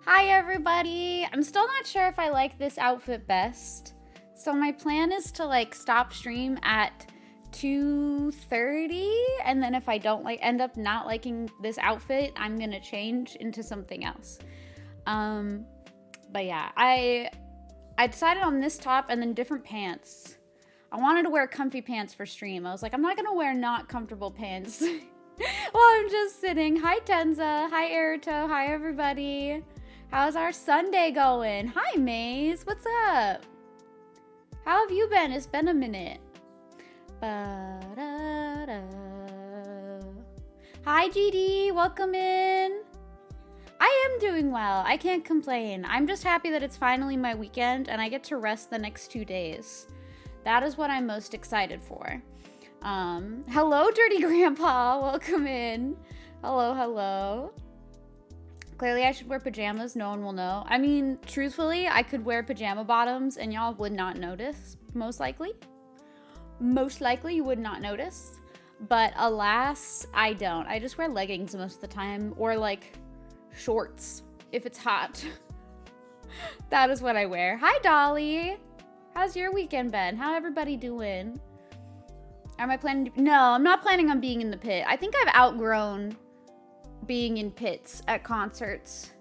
Hi everybody! I'm still not sure if I like this outfit best. So my plan is to stop stream at 2:30, and then if I don't end up not liking this outfit, I'm gonna change into something else. But yeah, I decided on this top and then different pants. I wanted to wear comfy pants for stream. I was like, I'm not gonna wear not comfortable pants while I'm just sitting. Hi Tenza, hi Erito, hi everybody. How's our Sunday going? Hi Maze, what's up? How have you been? It's been a minute. Ba-da-da. Hi GD, welcome in. I am doing well. I can't complain. I'm just happy that it's finally my weekend and I get to rest the next 2 days. That is what I'm most excited for. Hello, Dirty Grandpa. Welcome in. Hello. Clearly, I should wear pajamas. No one will know. I mean, truthfully, I could wear pajama bottoms and y'all would not notice, most likely. Most likely, you would not notice. But alas, I don't. I just wear leggings most of the time or shorts if it's hot. That is what I wear. Hi, Dolly. How's your weekend been? How everybody doing? Am I planning to... No, I'm not planning on being in the pit. I think I've outgrown being in pits at concerts.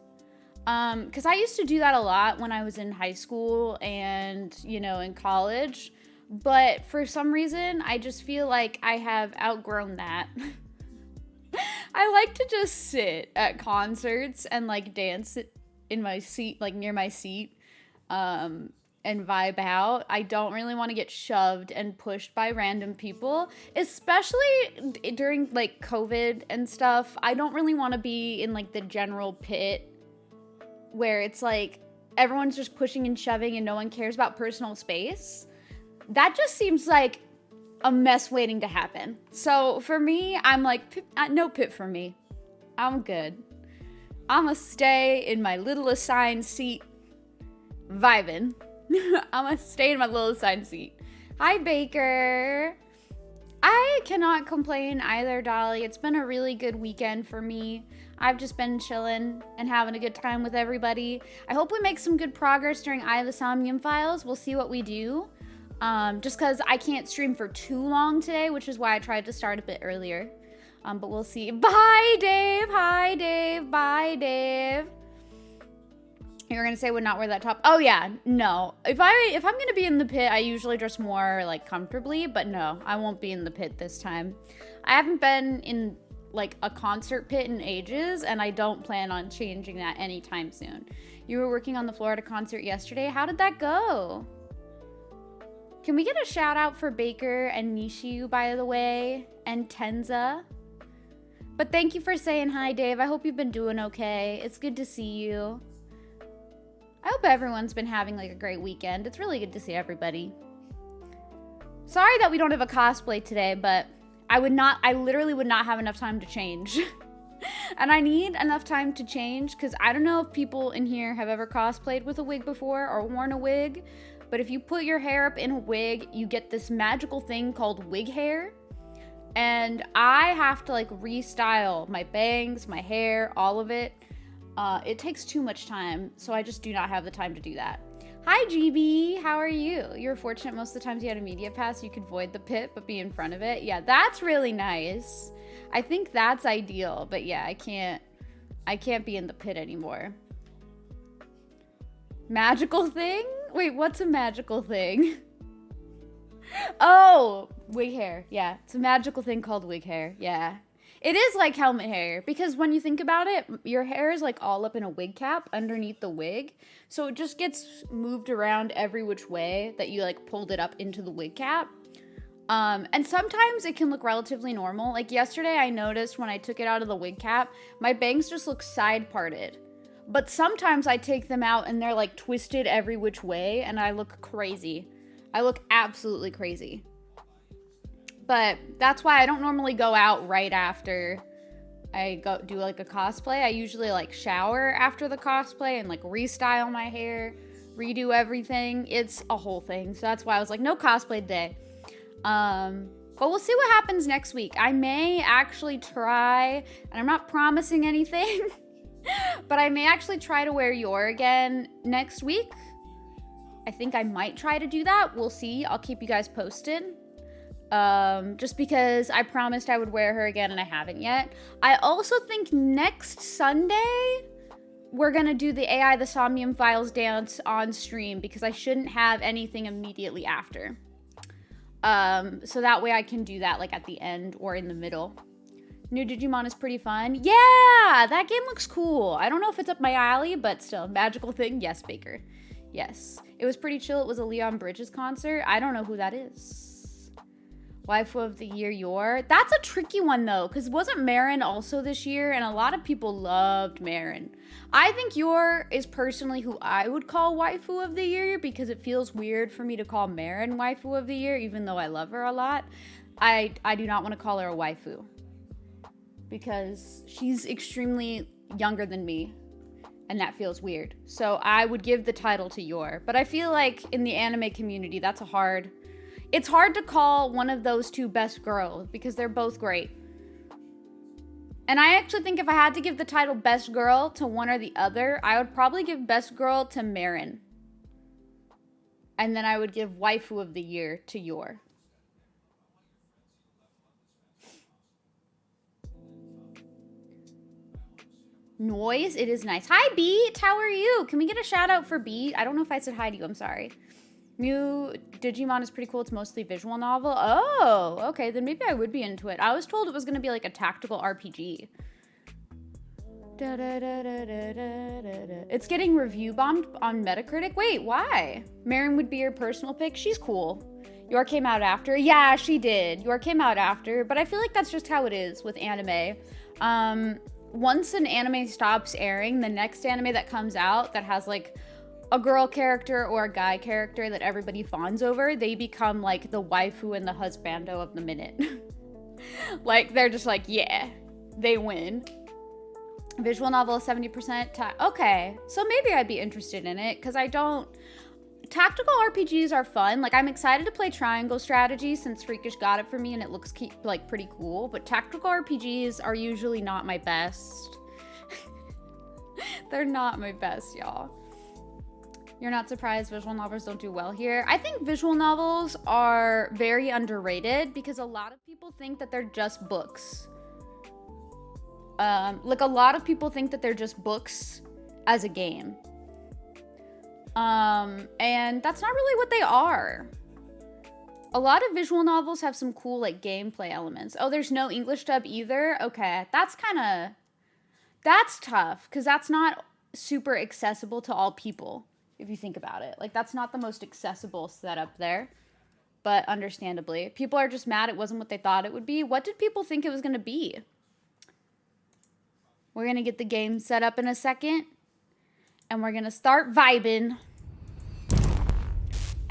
Because I used to do that a lot when I was in high school and, in college. But for some reason, I just feel like I have outgrown that. I like to just sit at concerts and dance in my seat, near my seat, and vibe out. I don't really want to get shoved and pushed by random people, especially during COVID and stuff. I don't really want to be in the general pit where it's everyone's just pushing and shoving and no one cares about personal space. That just seems like a mess waiting to happen. So for me, I'm no pit for me. I'm good. I'm gonna stay in my little assigned seat vibing. I'm gonna stay in my little assigned seat. Hi, Baker. I cannot complain either, Dolly. It's been a really good weekend for me. I've just been chilling and having a good time with everybody. I hope we make some good progress during Eye of the Somnium Files. We'll see what we do. Just because I can't stream for too long today, which is why I tried to start a bit earlier. But we'll see. Bye, Dave. Hi, Dave. Bye, Dave. You were gonna say would not wear that top. Oh yeah, no. If I'm gonna be in the pit, I usually dress more comfortably, but no, I won't be in the pit this time. I haven't been in a concert pit in ages, and I don't plan on changing that anytime soon. You were working on the Florida concert yesterday. How did that go? Can we get a shout out for Baker and Nishiu, by the way, and Tenza? But thank you for saying hi, Dave. I hope you've been doing okay. It's good to see you. I hope everyone's been having a great weekend. It's really good to see everybody. Sorry that we don't have a cosplay today, but I literally would not have enough time to change. And I need enough time to change because I don't know if people in here have ever cosplayed with a wig before or worn a wig, but if you put your hair up in a wig, you get this magical thing called wig hair. And I have to restyle my bangs, my hair, all of it. It takes too much time, so I just do not have the time to do that. Hi, GB. How are you? You're fortunate most of the times you had a media pass, you could void the pit, but be in front of it. Yeah, that's really nice. I think that's ideal, but yeah, I can't be in the pit anymore. Magical thing? Wait, what's a magical thing? Oh, wig hair. Yeah, it's a magical thing called wig hair. Yeah. It is like helmet hair because when you think about it, your hair is all up in a wig cap underneath the wig. So it just gets moved around every which way that you pulled it up into the wig cap. And sometimes it can look relatively normal. Yesterday I noticed when I took it out of the wig cap, my bangs just look side parted. But sometimes I take them out and they're twisted every which way and I look crazy. I look absolutely crazy. But that's why I don't normally go out right after I go do a cosplay. I usually shower after the cosplay and restyle my hair, redo everything. It's a whole thing. So that's why I was no cosplay day. But we'll see what happens next week. I may actually try, and I'm not promising anything, But I may actually try to wear your again next week. I think I might try to do that. We'll see. I'll keep you guys posted. Just because I promised I would wear her again and I haven't yet. I also think next Sunday we're gonna do the AI the Somnium Files dance on stream because I shouldn't have anything immediately after. So that way I can do that like at the end or in the middle. New Digimon is pretty fun. Yeah, that game looks cool. I don't know if it's up my alley, but still, magical thing. Yes, Baker. Yes. It was pretty chill. It was a Leon Bridges concert. I don't know who that is. Waifu of the year, Yor. That's a tricky one though, because wasn't Marin also this year? And a lot of people loved Marin. I think Yor is personally who I would call waifu of the year because it feels weird for me to call Marin waifu of the year, even though I love her a lot. I do not want to call her a waifu because she's extremely younger than me. And that feels weird. So I would give the title to Yor. But I feel like in the anime community, it's hard to call one of those two best girls because they're both great. And I actually think if I had to give the title best girl to one or the other, I would probably give best girl to Marin. And then I would give waifu of the year to Yor. Noise, it is nice. Hi, Beat. How are you? Can we get a shout out for Beat? I don't know if I said hi to you. I'm sorry. New Digimon is pretty cool. It's mostly visual novel. Oh, okay. Then maybe I would be into it. I was told it was going to be like a tactical RPG. It's getting review bombed on Metacritic. Wait, why? Marin would be your personal pick. She's cool. Yor came out after. Yeah, she did. Yor came out after. But I feel like that's just how it is with anime. Once an anime stops airing, the next anime that comes out that has like a girl character or a guy character that everybody fawns over, they become like the waifu and the husbando of the minute. Like they're just like, yeah, they win. Visual novel 70%. Okay, so maybe I'd be interested in it because I don't. Tactical RPGs are fun. Like I'm excited to play Triangle Strategy since Freakish got it for me and it looks like pretty cool. But tactical RPGs are usually not my best. They're not my best, y'all. You're not surprised visual novels don't do well here? I think visual novels are very underrated because a lot of people think that they're just books. Like a lot of people think that they're just books as a game. And that's not really what they are. A lot of visual novels have some cool like gameplay elements. Oh, there's no English dub either? Okay, that's tough because that's not super accessible to all people if you think about it. Like that's not the most accessible setup there, but understandably. People are just mad it wasn't what they thought it would be. What did people think it was going to be? We're going to get the game set up in a second. And we're gonna start vibing.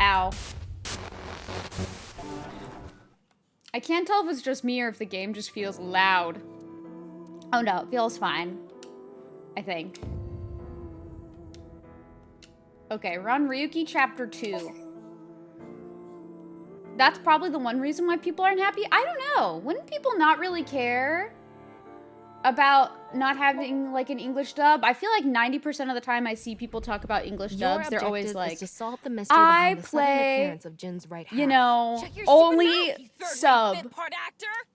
Ow. I can't tell if it's just me or if the game just feels loud. Oh no, it feels fine. I think. Okay, run Ryuki chapter 2. That's probably the one reason why people aren't happy. I don't know. Wouldn't people not really care about not having like an English dub? I feel like 90% of the time I see people talk about English dubs, they're always like, to solve the mystery behind the sudden appearance of Jin's right half. You know, only sub.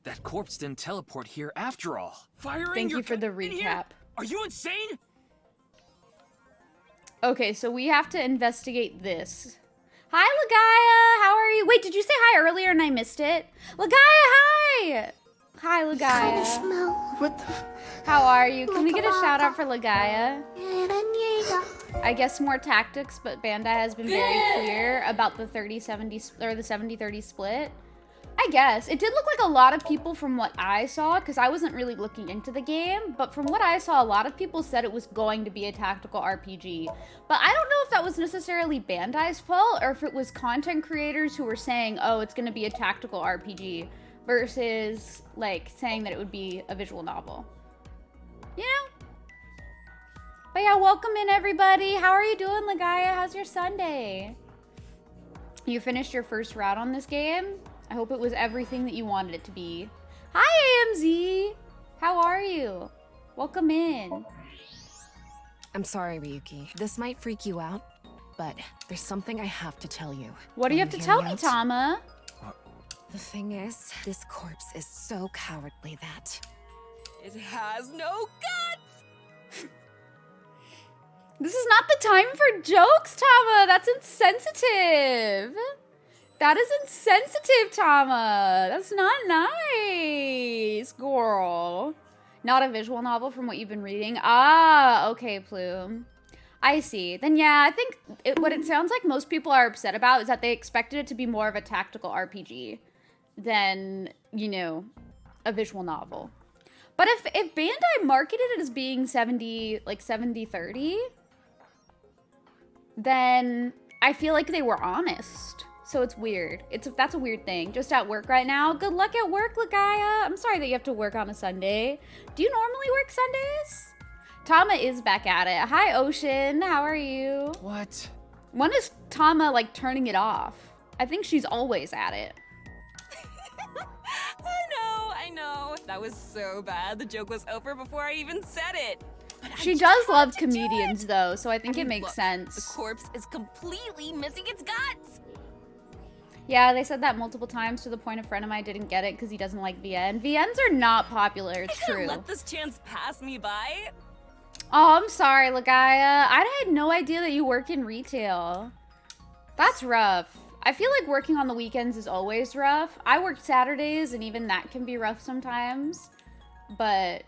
That corpse didn't teleport here after all. Firing. Thank you for the recap. Are you insane? Okay, so we have to investigate this. Hi, Lagaya. How are you? Wait, did you say hi earlier and I missed it? Lagaya, hi. Hi, Lagaya. What the? How are you? Can we get a shout out for Lagaya? I guess more tactics, but Bandai has been very clear about the 30-70 or the 70-30 split. I guess. It did look like a lot of people from what I saw, because I wasn't really looking into the game, but from what I saw, a lot of people said it was going to be a tactical RPG. But I don't know if that was necessarily Bandai's fault, or if it was content creators who were saying, oh, it's going to be a tactical RPG, versus, like, saying that it would be a visual novel. You know? But yeah, welcome in, everybody. How are you doing, Lagaya? How's your Sunday? You finished your first route on this game? I hope it was everything that you wanted it to be. Hi, AMZ! How are you? Welcome in. I'm sorry, Ryuki. This might freak you out, but there's something I have to tell you. What do you have to tell me, Tama? The thing is, this corpse is so cowardly that it has no guts! This is not the time for jokes, Tama. That's insensitive. That is insensitive, Tama. That's not nice, girl. Not a visual novel from what you've been reading. Ah, okay, Plume. I see. Then yeah, I think what it sounds like most people are upset about is that they expected it to be more of a tactical RPG than, you know, a visual novel. But if Bandai marketed it as being 70-30, then I feel like they were honest. So it's weird. That's a weird thing. Just at work right now. Good luck at work, Ligaya. I'm sorry that you have to work on a Sunday. Do you normally work Sundays? Tama is back at it. Hi, Ocean. How are you? What? When is Tama, like, turning it off? I think she's always at it. I know. That was so bad. The joke was over before I even said it. But she does love comedians, though, so I think it makes look, sense. The corpse is completely missing its guts. Yeah, they said that multiple times to the point a friend of mine didn't get it because he doesn't like VN. VNs are not popular, it's true. Let this chance pass me by. Oh, I'm sorry, Ligaya. I had no idea that you work in retail. That's rough. I feel like working on the weekends is always rough. I work Saturdays, and even that can be rough sometimes. But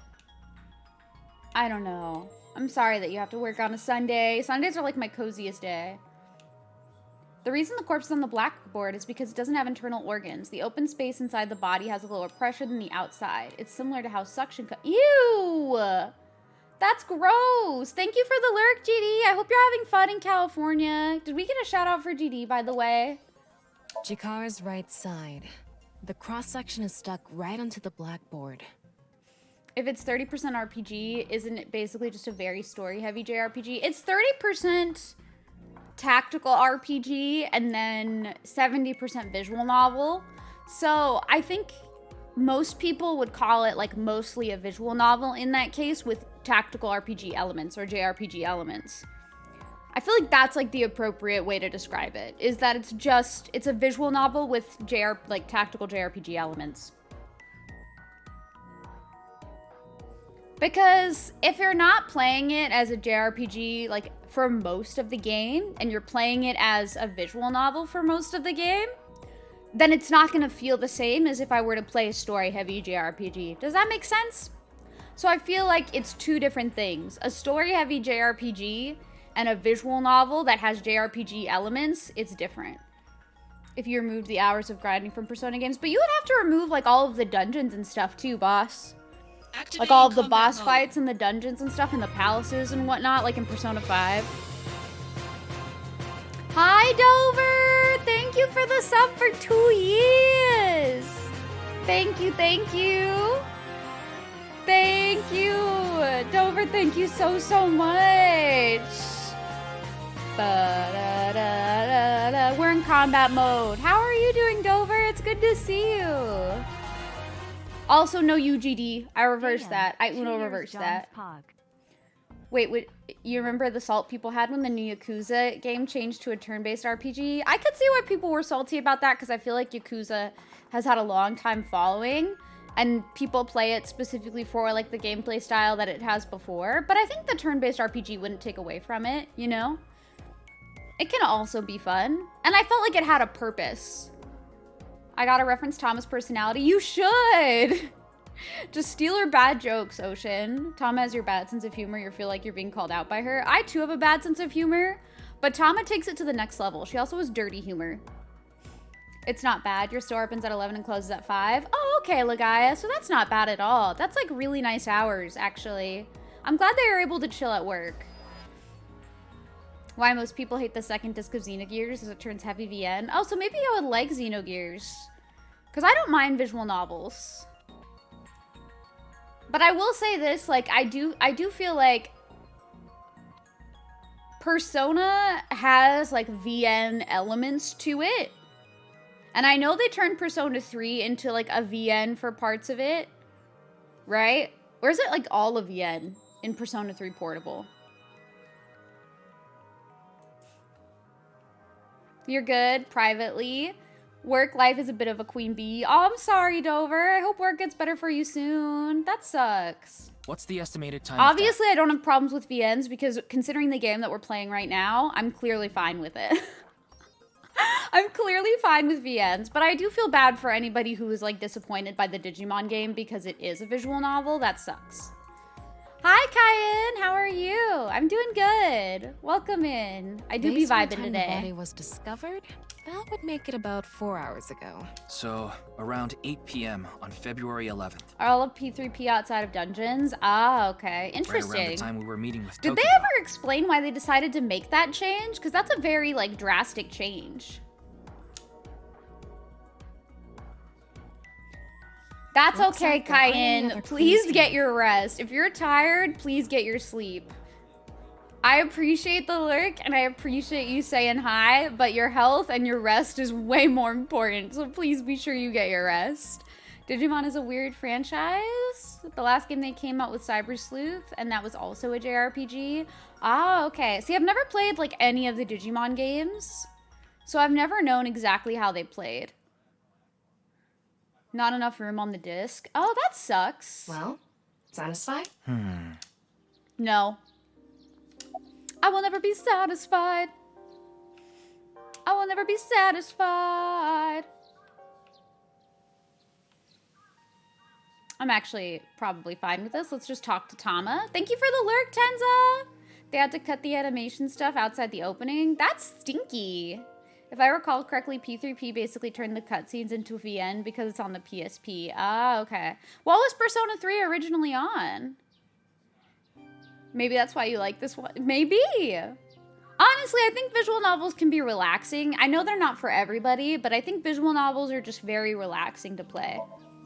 I don't know. I'm sorry that you have to work on a Sunday. Sundays are like my coziest day. The reason the corpse is on the blackboard is because it doesn't have internal organs. The open space inside the body has a lower pressure than the outside. It's similar to how suction Ew! That's gross! Thank you for the lurk, GD. I hope you're having fun in California. Did we get a shout out for GD, by the way? Chikara's right side. The cross-section is stuck right onto the blackboard. If it's 30% RPG, isn't it basically just a very story-heavy JRPG? It's 30% tactical RPG and then 70% visual novel. So I think most people would call it like mostly a visual novel in that case with tactical RPG elements or JRPG elements. I feel like that's like the appropriate way to describe it, is that it's a visual novel with tactical JRPG elements. Because if you're not playing it as a JRPG like for most of the game and you're playing it as a visual novel for most of the game, then it's not going to feel the same as if I were to play a story-heavy JRPG. Does that make sense? So I feel like it's two different things. A story-heavy JRPG and a visual novel that has JRPG elements, it's different. If you remove the hours of grinding from Persona games. But you would have to remove like all of the dungeons and stuff too, boss. Like all of the boss fights and the dungeons and stuff and the palaces and whatnot, like in Persona 5. Hi, Dover! Thank you for the sub for 2 years! Thank you, thank you! Thank you! Dover, thank you so, so much! Ba-da-da-da-da. We're in combat mode. How are you doing, Dover? It's good to see you. Also, no UGD. I reversed that. I Uno reversed that. Wait, you remember the salt people had when the new Yakuza game changed to a turn-based RPG? I could see why people were salty about that because I feel like Yakuza has had a long time following and people play it specifically for like the gameplay style that it has before. But I think the turn-based RPG wouldn't take away from it, you know? It can also be fun. And I felt like it had a purpose. I gotta reference Tama's personality. You should! Just steal her bad jokes, Ocean. Tama has your bad sense of humor. You feel like you're being called out by her. I too have a bad sense of humor, but Tama takes it to the next level. She also has dirty humor. It's not bad. Your store opens at 11 and closes at 5. Oh, okay, Ligaya. So that's not bad at all. That's like really nice hours, actually. I'm glad they were able to chill at work. Why most people hate the second disc of Xenogears is it turns heavy VN. Oh, so maybe I would like Xenogears. Because I don't mind visual novels. But I will say this, like, I do feel like Persona has, like, VN elements to it. And I know they turned Persona 3 into, like, a VN for parts of it. Right? Or is it, like, all of VN in Persona 3 Portable? You're good privately. Work life is a bit of a queen bee. Oh, I'm sorry, Dover. I hope work gets better for you soon. That sucks. What's the estimated time? Obviously, I don't have problems with VNs because considering the game that we're playing right now, I'm clearly fine with it. I'm clearly fine with VNs, but I do feel bad for anybody who is like disappointed by the Digimon game because it is a visual novel. That sucks. Hi, Kyan. How are you? I'm doing good. Welcome in. I do be vibing today. The body was discovered. That would make it about 4 hours ago. So, around 8 p.m. on February 11th. Are all of P3P outside of dungeons? Ah, okay. Interesting. Right around the time we were meeting with Did Tokiko. they ever explain why they decided to make that change? Because that's a very, like, drastic change. That's okay, Kyan. Please get your rest. If you're tired, please get your sleep. I appreciate the lurk and I appreciate you saying hi, but your health and your rest is way more important. So please be sure you get your rest. Digimon is a weird franchise. The last game they came out with Cyber Sleuth, and that was also a JRPG. Ah, okay. See, I've never played like any of the Digimon games, so I've never known exactly how they played. Not enough room on the disc. Oh, that sucks. Well, satisfied? No. I will never be satisfied. I will never be satisfied. I'm actually probably fine with this. Let's just talk to Tama. Thank you for the lurk, Tenza. They had to cut the animation stuff outside the opening. That's stinky. If I recall correctly, P3P basically turned the cutscenes into a VN because it's on the PSP. Ah, okay. What was Persona 3 originally on? Maybe that's why you like this one. Maybe. Honestly, I think visual novels can be relaxing. I know they're not for everybody, but I think visual novels are just very relaxing to play.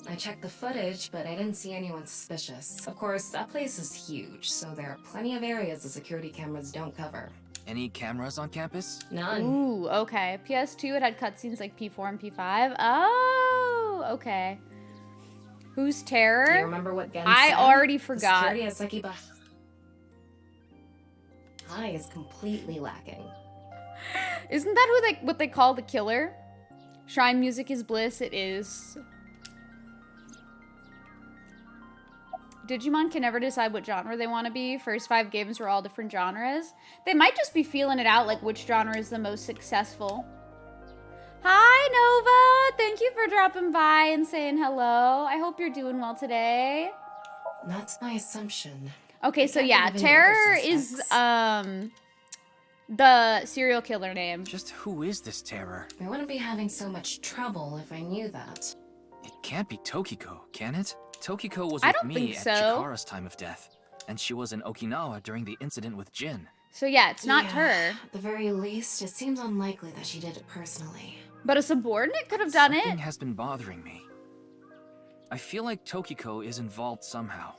I checked the footage, but I didn't see anyone suspicious. Of course, that place is huge, so there are plenty of areas the security cameras don't cover. Any cameras on campus? None. Ooh, okay. PS2, it had cutscenes like P4 and P5. Oh, okay. Who's Terror? Do you remember what Gen I said? already The forgot. security at Sekiba High is completely lacking. Isn't that what they call the killer? Shrine music is bliss. It is. Digimon can never decide what genre they want to be. First 5 games were all different genres. They might just be feeling it out, like which genre is the most successful. Hi, Nova! Thank you for dropping by and saying hello. I hope you're doing well today. That's my assumption. Okay, so yeah, Terror is, the serial killer name. Just who is this Terror? I wouldn't be having so much trouble if I knew that. It can't be Tokiko, can it? Tokiko was I with don't me think at so. Chikara's time of death, and she was in Okinawa during the incident with Jin. So yeah, it's not Yeah, her. At the very least, it seems unlikely that she did it personally. But a subordinate could have done Something it. has been bothering me. I feel like Tokiko is involved somehow.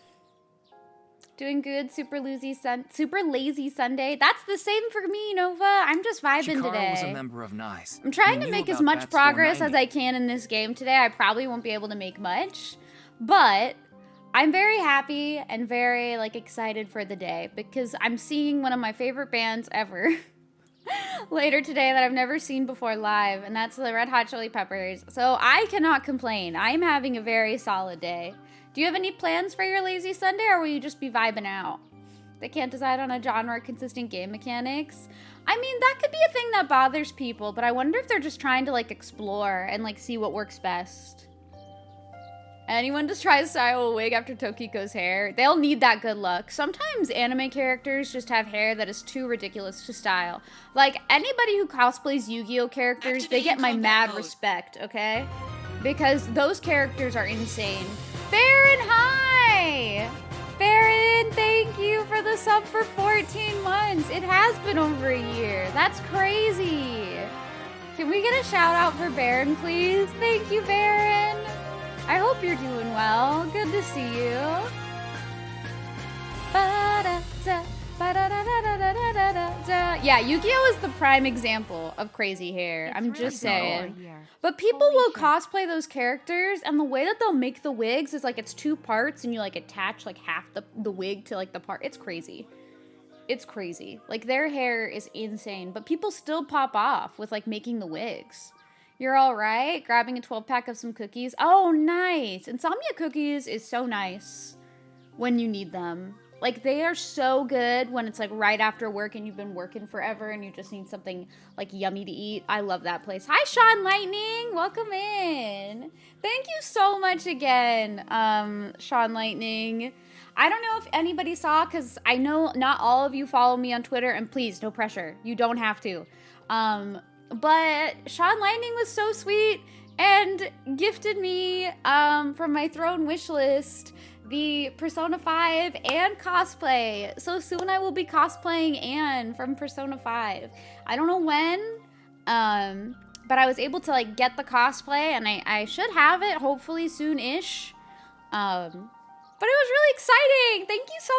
Doing good, super lazy Sunday. That's the same for me, Nova. I'm just vibing Chikara today. was a member of NICE. I'm trying He to knew make as about much Bats progress 490. as I can in this game today. I probably won't be able to make much, but I'm very happy and very excited for the day because I'm seeing one of my favorite bands ever later today that I've never seen before live, and that's the Red Hot Chili Peppers. So I cannot complain. I'm having a very solid day. Do you have any plans for your lazy Sunday, or will you just be vibing out? They can't decide on a genre consistent game mechanics. I mean, that could be a thing that bothers people, but I wonder if they're just trying to explore and see what works best. Anyone just try to style a wig after Tokiko's hair, they'll need that good luck. Sometimes anime characters just have hair that is too ridiculous to style. Like, anybody who cosplays Yu-Gi-Oh characters, they get my mad respect, okay? Because those characters are insane. Baron, hi! Baron, thank you for the sub for 14 months. It has been over a year. That's crazy. Can we get a shout out for Baron, please? Thank you, Baron. I hope you're doing well. Good to see you. Yeah, Yu-Gi-Oh is the prime example of crazy hair. I'm just saying. But people will cosplay those characters, and the way that they'll make the wigs is it's 2 parts, and you attach half the wig to the part. It's crazy. It's crazy. Like, their hair is insane, but people still pop off with, like, making the wigs. You're all right? Grabbing a 12-pack of some cookies. Oh, nice. Insomnia cookies is so nice when you need them. Like, they are so good when it's, like, right after work and you've been working forever and you just need something, like, yummy to eat. I love that place. Hi, Sean Lightning. Welcome in. Thank you so much again, Sean Lightning. I don't know if anybody saw, because I know not all of you follow me on Twitter, and please, no pressure. You don't have to. But Sean Lightning was so sweet and gifted me, from my throne wish list, the Persona 5 and cosplay. So soon I will be cosplaying Anne from Persona 5. I don't know when, but I was able to, like, get the cosplay, and I should have it hopefully soon-ish. But it was really exciting. Thank you so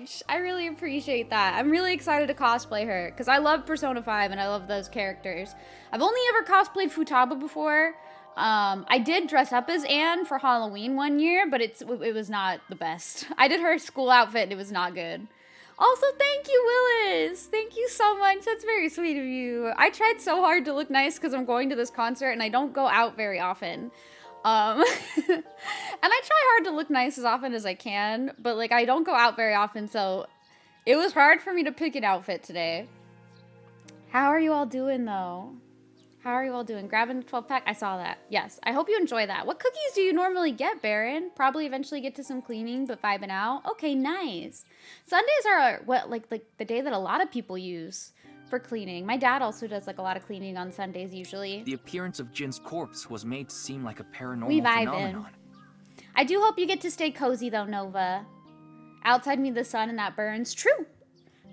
much. I really appreciate that. I'm really excited to cosplay her because I love Persona 5 and I love those characters. I've only ever cosplayed Futaba before. I did dress up as Anne for Halloween one year, but it was not the best. I did her school outfit and it was not good. Also, thank you, Willis. Thank you so much. That's very sweet of you. I tried so hard to look nice because I'm going to this concert and I don't go out very often. And I try hard to look nice as often as I can, but, like, I don't go out very often, so it was hard for me to pick an outfit today. How are you all doing, though? How are you all doing? Grabbing a 12-pack? I saw that. Yes. I hope you enjoy that. What cookies do you normally get, Baron? Probably eventually get to some cleaning, but vibing out. Okay, nice. Sundays are what, like the day that a lot of people use for cleaning. My dad also does, like, a lot of cleaning on Sundays usually. The appearance of Jin's corpse was made to seem like a paranormal We vibe phenomenon. I do hope you get to stay cozy, though, Nova. Outside me the sun and that burns. True.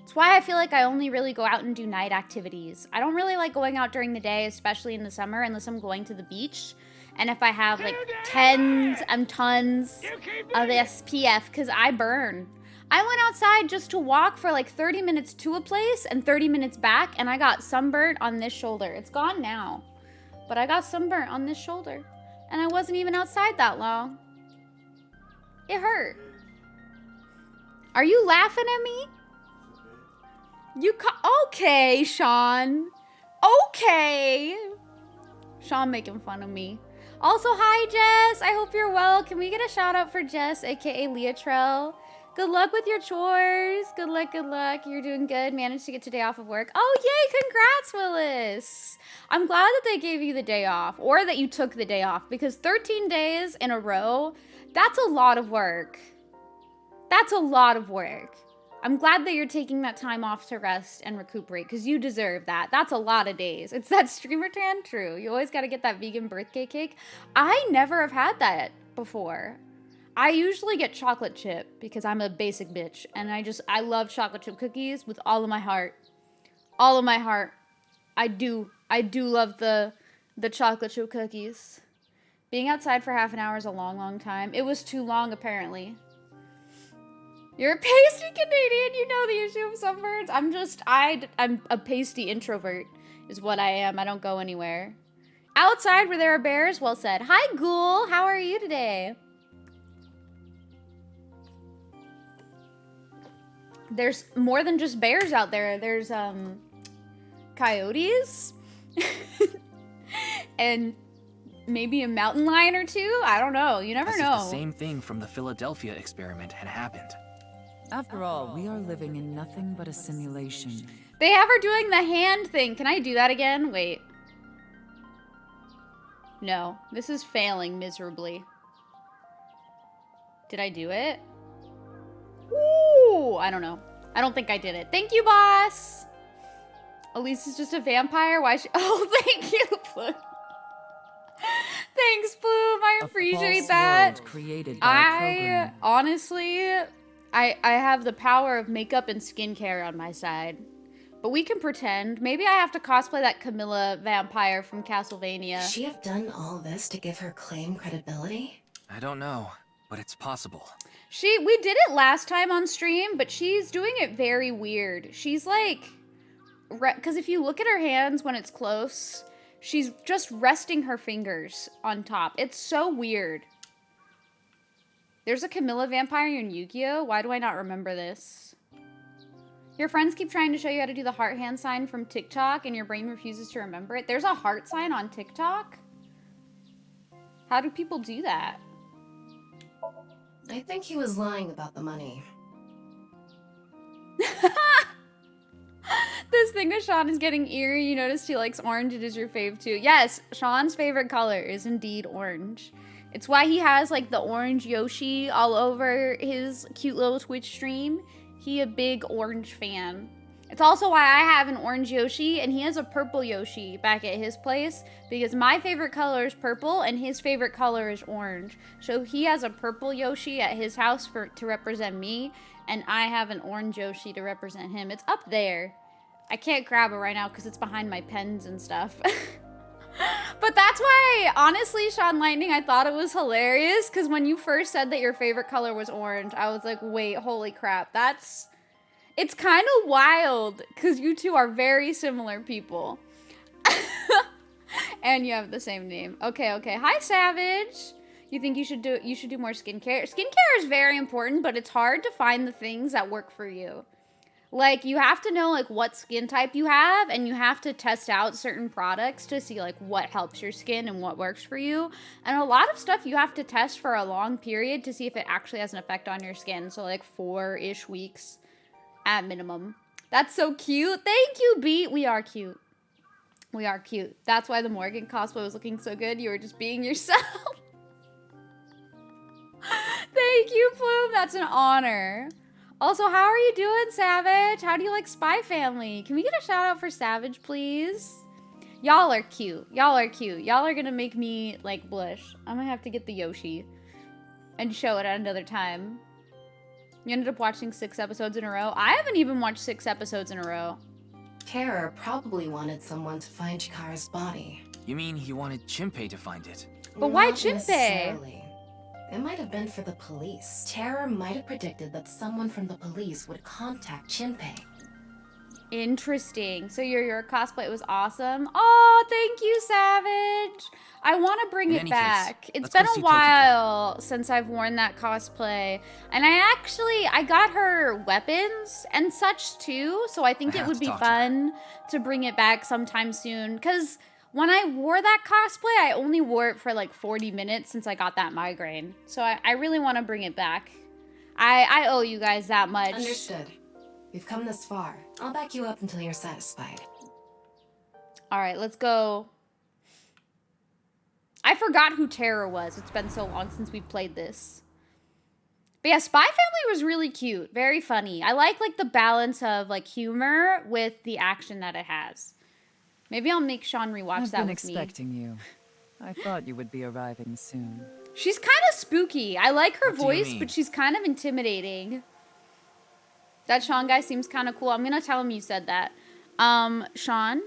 It's why I feel like I only really go out and do night activities. I don't really like going out during the day, especially in the summer, unless I'm going to the beach. And if I have, like, tons and tons of SPF, because I burn. I went outside just to walk for, like, 30 minutes to a place and 30 minutes back, and I got sunburnt on this shoulder. It's gone now. But I got sunburnt on this shoulder. And I wasn't even outside that long. It hurt. Are you laughing at me? Okay, Sean. Okay. Sean making fun of me. Also, hi, Jess. I hope you're well. Can we get a shout out for Jess, aka Leotrell? Good luck with your chores. Good luck, good luck. You're doing good. Managed to get today off of work. Oh, yay. Congrats, Willis. I'm glad that they gave you the day off, or that you took the day off, because 13 days in a row, that's a lot of work. That's a lot of work. I'm glad that you're taking that time off to rest and recuperate, because you deserve that. That's a lot of days. It's that streamer tan, true. You always got to get that vegan birthday cake. I never have had that before. I usually get chocolate chip because I'm a basic bitch, and I love chocolate chip cookies with all of my heart. All of my heart. I do love the chocolate chip cookies. Being outside for half an hour is a long, long time. It was too long, apparently. You're a pasty Canadian, you know the issue of sunburns. I'm a pasty introvert is what I am. I don't go anywhere. Outside where there are bears, well said. Hi, Ghoul, how are you today? There's more than just bears out there. There's, coyotes. And maybe a mountain lion or two? I don't know. You never know. As if the same thing from the Philadelphia experiment had happened. After all, we are living in nothing but a simulation. They have her doing the hand thing. Can I do that again? Wait. No. This is failing miserably. Did I do it? Ooh, I don't know. I don't think I did it. Thank you, boss. Elise is just a vampire. Why oh, thank you, Bloom. Thanks, Bloom. I appreciate that. Created by a program. Honestly, I have the power of makeup and skincare on my side. But we can pretend. Maybe I have to cosplay that Camilla vampire from Castlevania. Should she have done all this to give her claim credibility? I don't know, but it's possible. We did it last time on stream, but she's doing it very weird. She's like, because if you look at her hands when it's close, she's just resting her fingers on top. It's so weird. There's a Camilla vampire in Yu-Gi-Oh! Why do I not remember this? Your friends keep trying to show you how to do the heart hand sign from TikTok and your brain refuses to remember it. There's a heart sign on TikTok? How do people do that? I think he was lying about the money. This thing with Sean is getting eerie. You noticed he likes orange. It is your fave too. Yes, Sean's favorite color is indeed orange. It's why he has like the orange Yoshi all over his cute little Twitch stream. He a big orange fan. It's also why I have an orange Yoshi and he has a purple Yoshi back at his place because my favorite color is purple and his favorite color is orange. So he has a purple Yoshi at his house to represent me and I have an orange Yoshi to represent him. It's up there. I can't grab it right now because it's behind my pens and stuff. But that's why, honestly, Sean Lightning, I thought it was hilarious because when you first said that your favorite color was orange, I was like, wait, holy crap. It's kind of wild because you two are very similar people. And you have the same name. Okay. Hi, Savage. You think you should do more skincare? Skincare is very important, but it's hard to find the things that work for you. Like, you have to know, like, what skin type you have, and you have to test out certain products to see, like, what helps your skin and what works for you. And a lot of stuff you have to test for a long period to see if it actually has an effect on your skin. So, like, 4-ish weeks at minimum. That's so cute. Thank you, Beat. We are cute. We are cute. That's why the Morgan cosplay was looking so good. You were just being yourself. Thank you, Plume. That's an honor. Also, how are you doing, Savage? How do you like Spy Family? Can we get a shout out for Savage, please? Y'all are cute. Y'all are cute. Y'all are gonna make me, like, blush. I'm gonna have to get the Yoshi and show it at another time. You ended up watching 6 episodes in a row? I haven't even watched 6 episodes in a row. Terror probably wanted someone to find Chikara's body. You mean he wanted Chimpei to find it? But why Not Chimpei? necessarily. It might have been for the police. Terror might have predicted that someone from the police would contact Chimpei. Interesting. So your cosplay was awesome. Oh, thank you, Savage. I want to bring In it any back. case, It's let's go been a see Tokiko. while since I've worn that cosplay. And I got her weapons and such too. So I think I it have would to be talk to her. fun to bring it back sometime soon. Because when I wore that cosplay, I only wore it for like 40 minutes since I got that migraine. So I really want to bring it back. I owe you guys that much. Understood. We've come this far. I'll back you up until you're satisfied. All right, let's go. I forgot who Terror was. It's been so long since we played this. But yeah, Spy Family was really cute. Very funny. I like the balance of like humor with the action that it has. Maybe I'll make Sean rewatch I've that been with me. expecting you. I thought you would be arriving soon. She's kind of spooky. I like her What do you voice, mean? but she's kind of intimidating. That Sean guy seems kind of cool. I'm going to tell him you said that. Sean,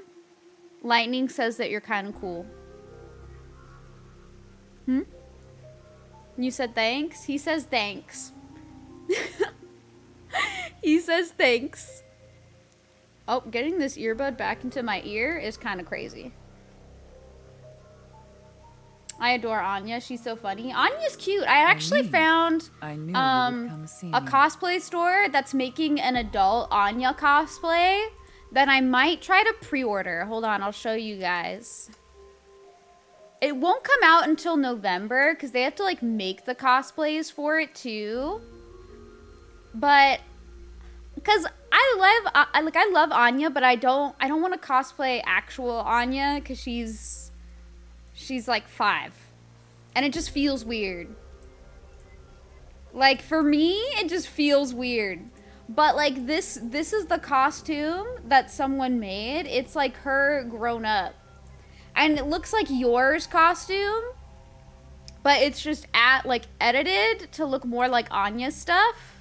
Lightning says that you're kind of cool. You said thanks? He says thanks. He says thanks. Oh, getting this earbud back into my ear is kind of crazy. I adore Anya. She's so funny. Anya's cute. I actually found I knew you would come see a me. cosplay store that's making an adult Anya cosplay that I might try to pre-order. Hold on, I'll show you guys. It won't come out until November because they have to like make the cosplays for it too. But because I love Anya, but I don't want to cosplay actual Anya because she's like 5. And it just feels weird. Like for me, it just feels weird. But like this is the costume that someone made. It's like her grown up. And it looks like yours costume, but it's just edited to look more like Anya's stuff.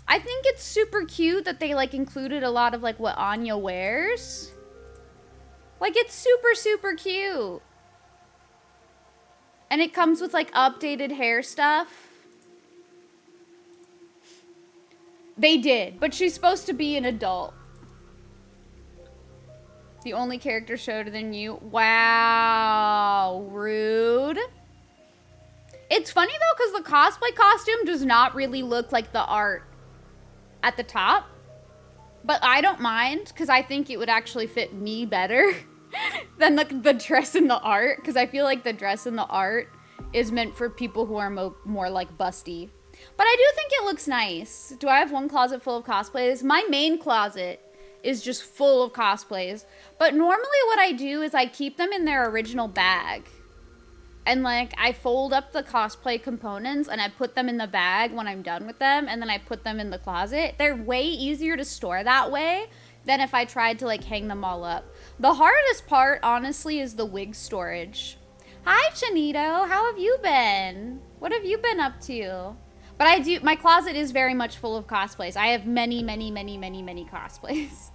I think it's super cute that they like included a lot of like what Anya wears. Like it's super, super cute. And it comes with like updated hair stuff. They did, but she's supposed to be an adult. The only character shorter than you. Wow, rude. It's funny though, because the cosplay costume does not really look like the art at the top. But I don't mind, because I think it would actually fit me better than the dress in the art, because I feel like the dress in the art is meant for people who are more like busty. But I do think it looks nice. Do I have one closet full of cosplays? My main closet is just full of cosplays. But normally what I do is I keep them in their original bag. And like I fold up the cosplay components and I put them in the bag when I'm done with them, and then I put them in the closet. They're way easier to store that way than if I tried to like hang them all up. The hardest part, honestly, is the wig storage. Hi, Chanito. How have you been? What have you been up to? But my closet is very much full of cosplays. I have many, many, many, many, many cosplays.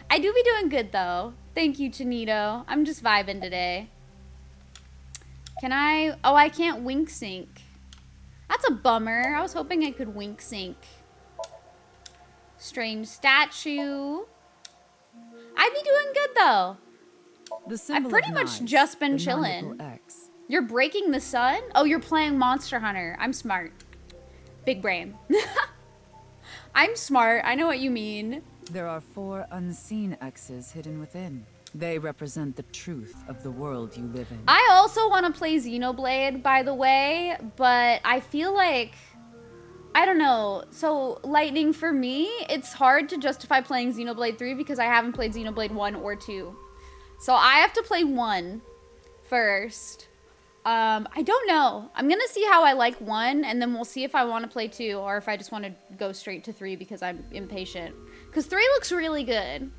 I do be doing good though. Thank you, Chanito. I'm just vibing today. Can I? Oh, I can't wink sync. That's a bummer. I was hoping I could wink sync. Strange statue. I'd be doing good though. I've pretty much just been chilling. You're breaking the sun? Oh, you're playing Monster Hunter. I'm smart. Big brain. I'm smart. I know what you mean. There are 4 unseen X's hidden within. They represent the truth of the world you live in. I also want to play Xenoblade, by the way, but I feel like, I don't know. So, Lightning, for me, it's hard to justify playing Xenoblade 3 because I haven't played Xenoblade 1 or 2. So, I have to play 1 first. I don't know. I'm going to see how I like 1, and then we'll see if I want to play 2 or if I just want to go straight to 3 because I'm impatient. Because 3 looks really good.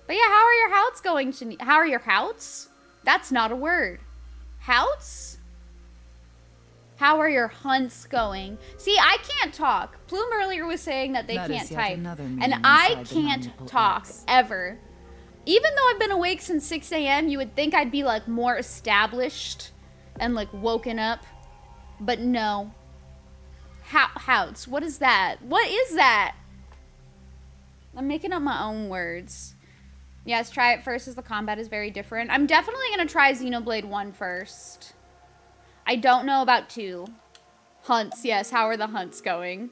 But yeah, how are your houts going, How are your houts? That's not a word. Houts? How are your hunts going? See, I can't talk. Plume earlier was saying that they can't type. And I can't talk, ever. Even though I've been awake since 6 a.m., you would think I'd be, like, more established and, like, woken up. But no. Houts. What is that? What is that? I'm making up my own words. Yes, try it first as the combat is very different. I'm definitely going to try Xenoblade 1 first. I don't know about 2. Hunts, yes. How are the hunts going?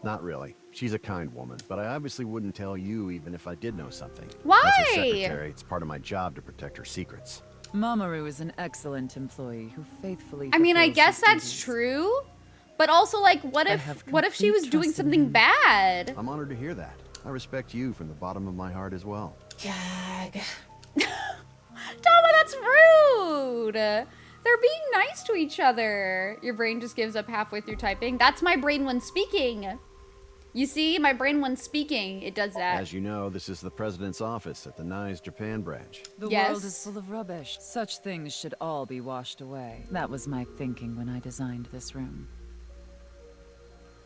Not really. She's a kind woman, but I obviously wouldn't tell you even if I did know something. Why? As her secretary, it's part of my job to protect her secrets. Mamoru is an excellent employee who faithfully I mean, I fulfills guess his that's duties. true. But also, like, what if she was doing something bad? I'm honored to hear that. I respect you from the bottom of my heart as well. Jag. Toma, that's rude. They're being nice to each other. Your brain just gives up halfway through typing. That's my brain when speaking. You see, my brain when speaking, it does that. As you know, this is the president's office at the NICE Japan branch. The world is full of rubbish. Such things should all be washed away. That was my thinking when I designed this room.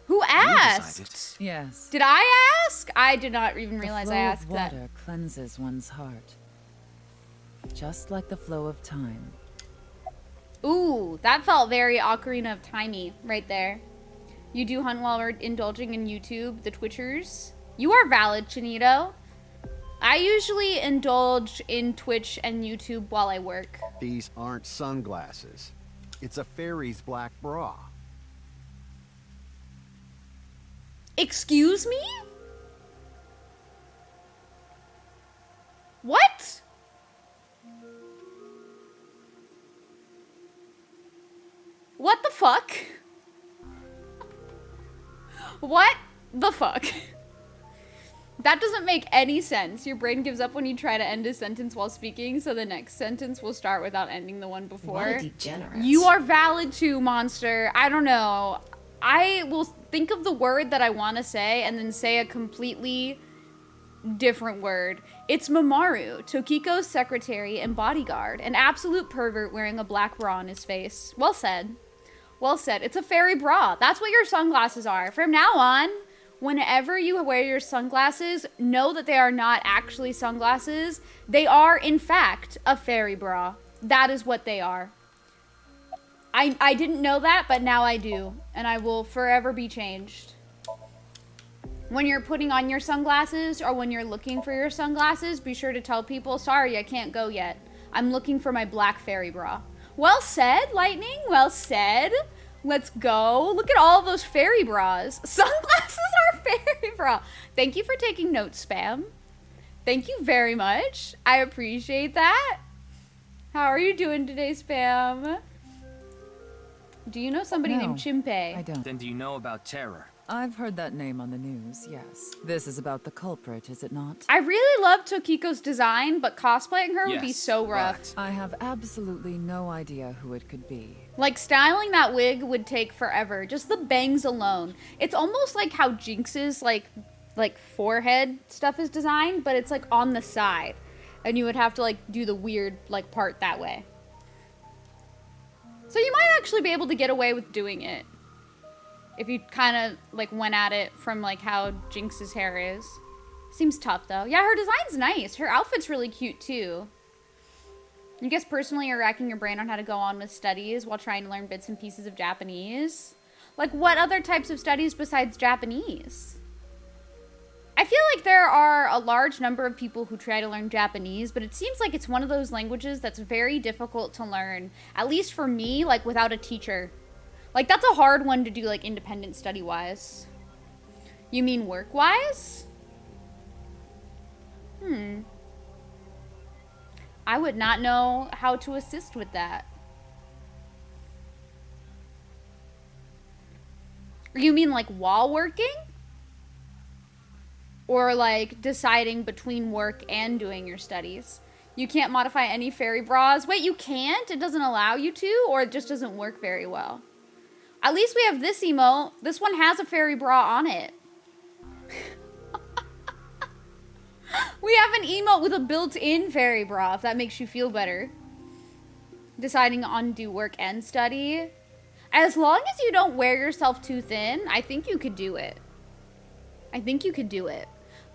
Who asked? Yes. Did I ask? I did not even realize I asked that. The flow of that. water cleanses one's heart. Just like the flow of time. Ooh, that felt very Ocarina of Timey right there. You do hunt while we're indulging in YouTube, the Twitchers. You are valid, Chinito. I usually indulge in Twitch and YouTube while I work. These aren't sunglasses. It's a fairy's black bra. Excuse me? What? What the fuck? What the fuck? That doesn't make any sense. Your brain gives up when you try to end a sentence while speaking, so the next sentence will start without ending the one before. What a degenerate. You are valid too, monster. I don't know. I will think of the word that I want to say and then say a completely different word. It's Mamoru, Tokiko's secretary and bodyguard, an absolute pervert wearing a black bra on his face. Well said. Well said. It's a fairy bra. That's what your sunglasses are. From now on, whenever you wear your sunglasses, know that they are not actually sunglasses. They are, in fact, a fairy bra. That is what they are. I didn't know that, but now I do. And I will forever be changed. When you're putting on your sunglasses or when you're looking for your sunglasses, be sure to tell people, sorry, I can't go yet. I'm looking for my black fairy bra. Well said, Lightning. Well said. Let's go. Look at all those fairy bras. Sunglasses are fairy bra. Thank you for taking notes, Spam. Thank you very much. I appreciate that. How are you doing today, Spam? Do you know somebody named Chimpe? I don't. Then do you know about Terror? I've heard that name on the news, yes. This is about the culprit, is it not? I really love Tokiko's design, but cosplaying her would be Yes, so rough. but- I have absolutely no idea who it could be. Like, styling that wig would take forever. Just the bangs alone. It's almost like how Jinx's, like forehead stuff is designed, but it's, like, on the side. And you would have to, like, do the weird, like, part that way. So you might actually be able to get away with doing it. If you kind of, like, went at it from, like, how Jinx's hair is. Seems tough, though. Yeah, her design's nice. Her outfit's really cute, too. You guess personally you're racking your brain on how to go on with studies while trying to learn bits and pieces of Japanese? Like, what other types of studies besides Japanese? I feel like there are a large number of people who try to learn Japanese, but it seems like it's one of those languages that's very difficult to learn. At least for me, like, without a teacher. Like, that's a hard one to do, like, independent study-wise. You mean work-wise? I would not know how to assist with that. You mean, like, while working? Or, like, deciding between work and doing your studies? You can't modify any fairy bras. Wait, you can't? It doesn't allow you to? Or it just doesn't work very well? At least we have this emote. This one has a fairy bra on it. We have an emote with a built-in fairy bra, if that makes you feel better. Deciding on do work and study. As long as you don't wear yourself too thin, I think you could do it. I think you could do it.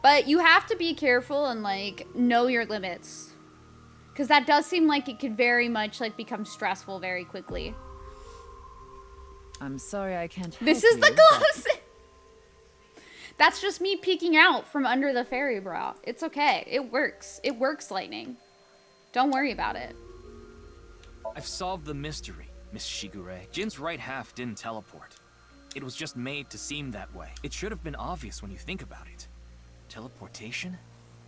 But you have to be careful and, like, know your limits. Because that does seem like it could very much, like, become stressful very quickly. I'm sorry I can't help This is the you, but- closest. That's just me peeking out from under the fairy bra. It's okay. It works. It works, Lightning. Don't worry about it. I've solved the mystery, Miss Shigure. Jin's right half didn't teleport. It was just made to seem that way. It should have been obvious when you think about it. Teleportation?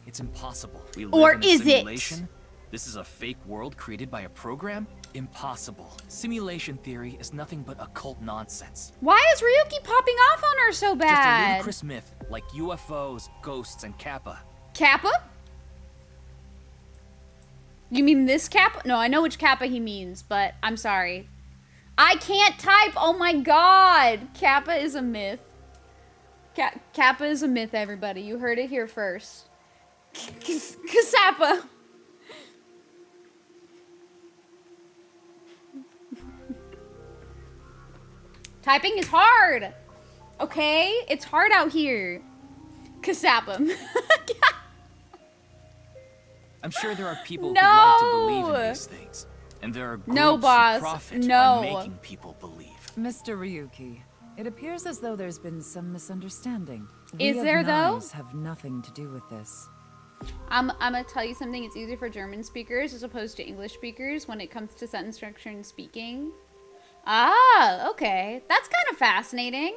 It's impossible. We live Or in a is it? simulation? This is a fake world created by a program? Impossible. Simulation theory is nothing but occult nonsense. Why is Ryuki popping off on her so Just a bad? ludicrous myth like UFOs, ghosts, and Kappa. Kappa? You mean this Kappa? No, I know which Kappa he means, but I'm sorry. I can't type! Oh my god! Kappa is a myth. Kappa is a myth, everybody. You heard it here first. Kasappa! Typing is hard! Okay? It's hard out here. Kasappa. I'm sure there are people who No! like to believe in these things. And there are groups No, boss. who profit No. by making people believe. Mr. Ryuki, it appears as though there's been some misunderstanding. Is We of there, though? Knives have nothing to do with this. I'm gonna tell you something. It's easier for German speakers as opposed to English speakers when it comes to sentence structure and speaking. Ah, okay. That's kind of fascinating.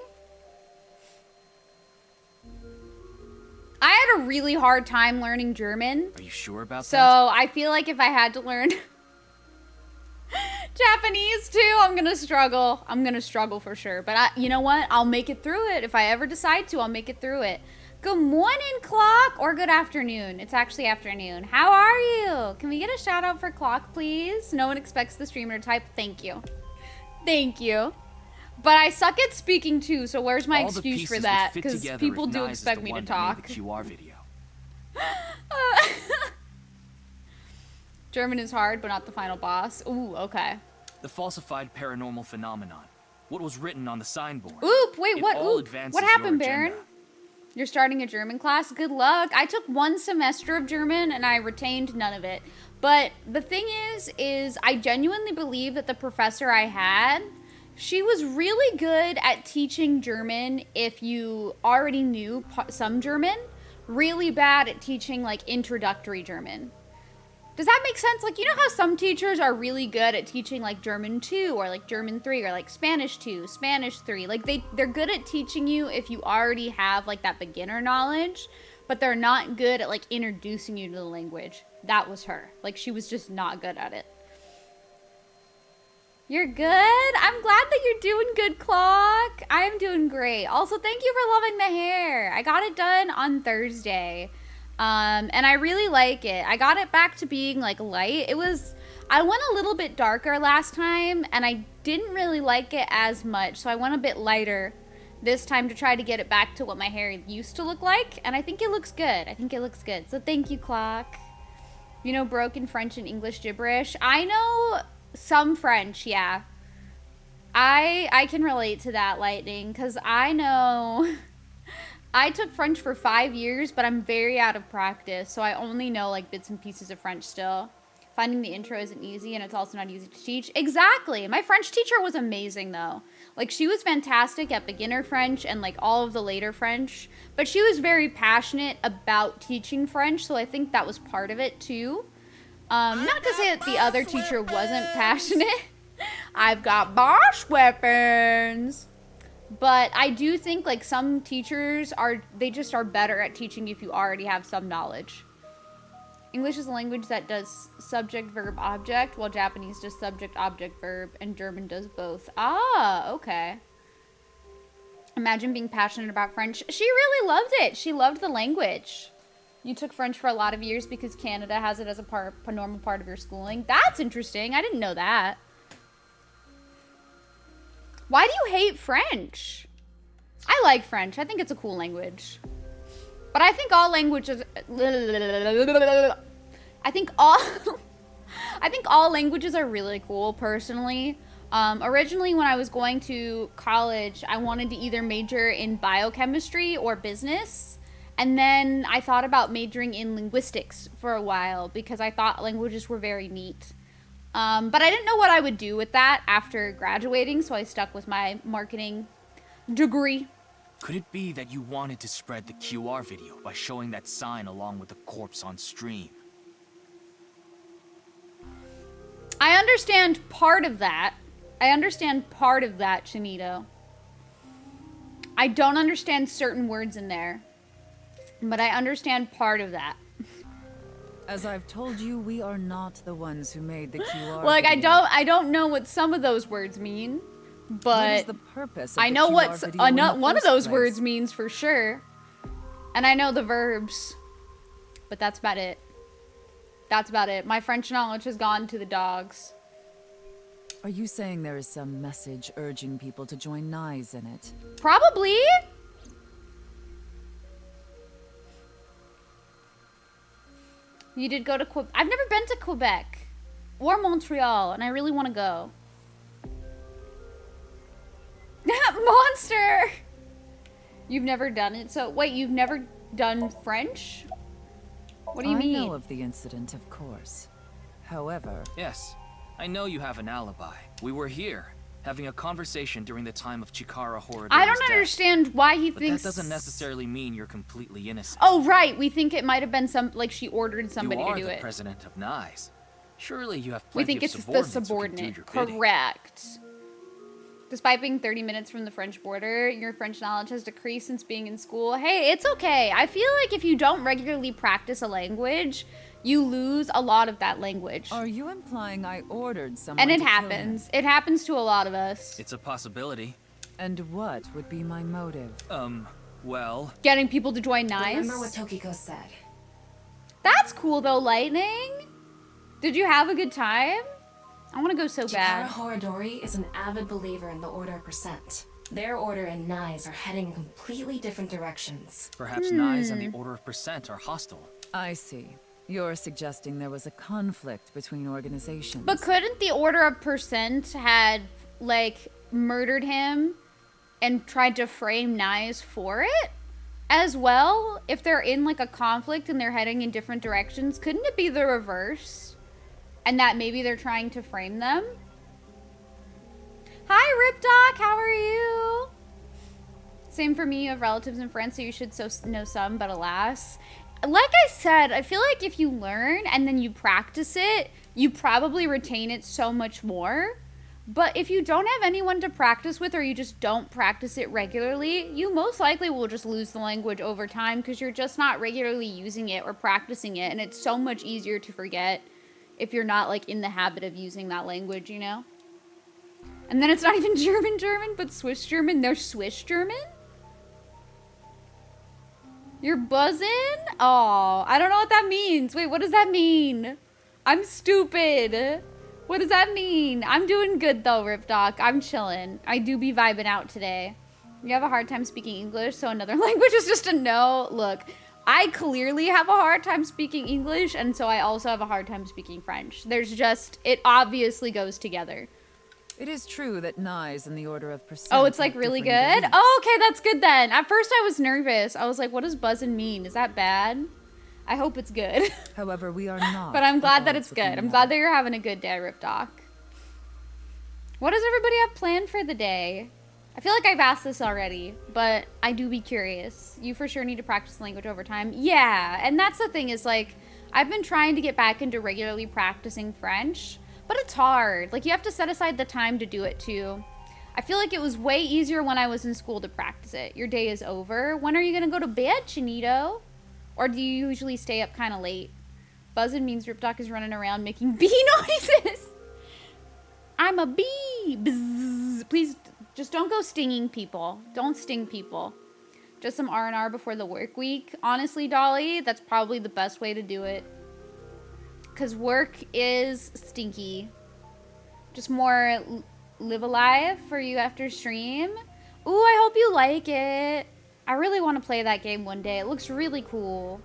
I had a really hard time learning German. Are you sure about So that? I feel like if I had to learn Japanese too, I'm gonna struggle. I'm gonna struggle for sure. But you know what? I'll make it through it. If I ever decide to, I'll make it through it. Good morning, Clock, or good afternoon. It's actually afternoon. How are you? Can we get a shout out for Clock, please? No one expects the streamer to type. Thank you. Thank you. But I suck at speaking too, so where's my All the excuse for pieces that? would fit Because together people if do Nyes is expect the me to one that talk. made the QR video. German is hard, but not the final boss. Ooh, okay. The falsified paranormal phenomenon. What was written on the signboard. Oop, wait, It what? all Oop. advances What your happened, Baron? agenda. You're starting a German class? Good luck. I took 1 semester of German and I retained none of it. But the thing is I genuinely believe that the professor I had, she was really good at teaching German if you already knew some German. Really bad at teaching, like, introductory German. Does that make sense? Like, you know how some teachers are really good at teaching like German 2 or like German 3 or like Spanish 2, Spanish 3. Like they're good at teaching you if you already have like that beginner knowledge, but they're not good at like introducing you to the language. That was her. Like she was just not good at it. You're good? I'm glad that you're doing good, Clock. I'm doing great. Also, thank you for loving the hair. I got it done on Thursday. And I really like it. I got it back to being like light. I went a little bit darker last time and I didn't really like it as much. So I went a bit lighter this time to try to get it back to what my hair used to look like. And I think it looks good. So thank you, Clock. You know, broken French and English gibberish. I know some French, yeah. I can relate to that, Lightning, because I know I took French for 5 years, but I'm very out of practice, so I only know like bits and pieces of French still. Finding the intro isn't easy, and it's also not easy to teach. Exactly. My French teacher was amazing, though. Like, she was fantastic at beginner French and like all of the later French, but she was very passionate about teaching French, so I think that was part of it too. Not to say that the other teacher wasn't passionate. I've got boss weapons. But I do think like some teachers they just are better at teaching if you already have some knowledge. English is a language that does subject, verb, object, while Japanese does subject, object, verb, and German does both. Ah, okay. Imagine being passionate about French. She really loved it. She loved the language. You took French for a lot of years because Canada has it as a normal part of your schooling. That's interesting. I didn't know that. Why do you hate French? I like French. I think it's a cool language. But I think all languages... I think all languages are really cool, personally. Originally, when I was going to college, I wanted to either major in biochemistry or business. And then I thought about majoring in linguistics for a while because I thought languages were very neat. But I didn't know what I would do with that after graduating, so I stuck with my marketing degree. Could it be that you wanted to spread the QR video by showing that sign along with the corpse on stream? I understand part of that. Chinito. I don't understand certain words in there, but I understand part of that. As I've told you, we are not the ones who made the QR Like, video. I don't know what some of those words mean, What but is the purpose of I the know QR what video in the one of first those place? words means for sure. And I know the verbs, but that's about it. My French knowledge has gone to the dogs. Are you saying there is some message urging people to join NICE in it? Probably. You did go to Quebec. I've never been to Quebec or Montreal, and I really want to go. Monster! You've never done it? So, wait, you've never done French? What do you mean? I know of the incident, of course. However... Yes, I know you have an alibi. We were here, having a conversation during the time of Chikara Horadori's I don't death. understand why he But thinks... that doesn't necessarily mean you're completely innocent. Oh, right. We think it might have been like she ordered somebody you are to do the it. president of NICE. Surely you have We plenty think of it's the subordinates who can subordinate. do your bidding. Correct. Despite being 30 minutes from the French border, your French knowledge has decreased since being in school. Hey, it's okay. I feel like if you don't regularly practice a language, you lose a lot of that language. Are you implying I ordered someone And it to kill happens. him? It happens to a lot of us. It's a possibility. And what would be my motive? Well... Getting people to join NICE. Remember what Tokiko said. That's cool though, Lightning. Did you have a good time? I want to go so Chikara bad. Horadori is an avid believer in the Order of Percent. Their order and NICE are heading in completely different directions. Perhaps NICE and the Order of Percent are hostile. I see. You're suggesting there was a conflict between organizations. But couldn't the Order of Percent had, like, murdered him and tried to frame NICE for it as well? If they're in, like, a conflict and they're heading in different directions, couldn't it be the reverse? And that maybe they're trying to frame them? Hi, Ripdoc, how are you? Same for me, you have relatives in France, so you should know some, but alas. Like I said, I feel like if you learn and then you practice it, you probably retain it so much more. But if you don't have anyone to practice with, or you just don't practice it regularly, you most likely will just lose the language over time because you're just not regularly using it or practicing it. And it's so much easier to forget if you're not like in the habit of using that language, you know? And then it's not even German, but Swiss German. They're Swiss German? You're buzzing? Oh, I don't know what that means. Wait, what does that mean? I'm stupid. What does that mean? I'm doing good though, Ripdoc. I'm chilling. I do be vibing out today. You have a hard time speaking English, so another language is just a no. Look, I clearly have a hard time speaking English, and so I also have a hard time speaking French. There's just, it obviously goes together. It is true that nigh in the order of percent. Oh, it's like really good? Oh, okay, that's good then. At first I was nervous. I was like, what does buzzin' mean? Is that bad? I hope it's good. However, we are not. But I'm glad that it's good. I'm glad that you're having a good day, Ripdoc. What does everybody have planned for the day? I feel like I've asked this already, but I do be curious. You for sure need to practice language over time. Yeah, and that's the thing is like, I've been trying to get back into regularly practicing French, but it's hard. Like, you have to set aside the time to do it, too. I feel like it was way easier when I was in school to practice it. Your day is over. When are you going to go to bed, Chinito? Or do you usually stay up kind of late? Buzzin' means Ripdoc is running around making bee noises. I'm a bee. Bzz. Please, just don't go stinging people. Don't sting people. Just some R&R before the work week. Honestly, Dolly, that's probably the best way to do it. Because work is stinky. Just more live alive for you after stream. Ooh, I hope you like it. I really want to play that game one day. It looks really cool.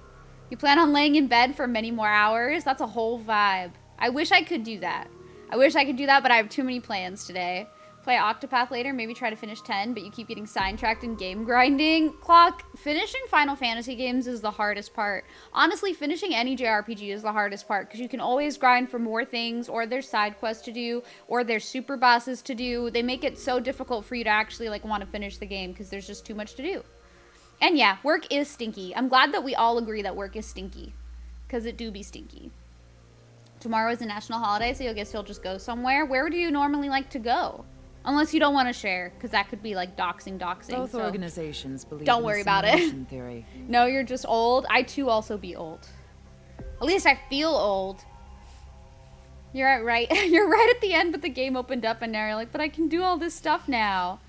You plan on laying in bed for many more hours? That's a whole vibe. I wish I could do that. I wish I could do that, but I have too many plans today. Play Octopath later, maybe try to finish 10, but you keep getting sidetracked in game grinding. Clock, finishing Final Fantasy games is the hardest part. Honestly, finishing any JRPG is the hardest part, because you can always grind for more things, or there's side quests to do, or there's super bosses to do. They make it so difficult for you to actually like want to finish the game, because there's just too much to do. And yeah, work is stinky. I'm glad that we all agree that work is stinky, because it do be stinky. Tomorrow is a national holiday, so I guess you'll just go somewhere. Where do you normally like to go? Unless you don't want to share, because that could be like doxing. Both organizations believe don't in worry the about it. simulation theory. No, you're just old. I too also be old. At least I feel old. You're right. You're right at the end, but the game opened up and now you're like, but I can do all this stuff now.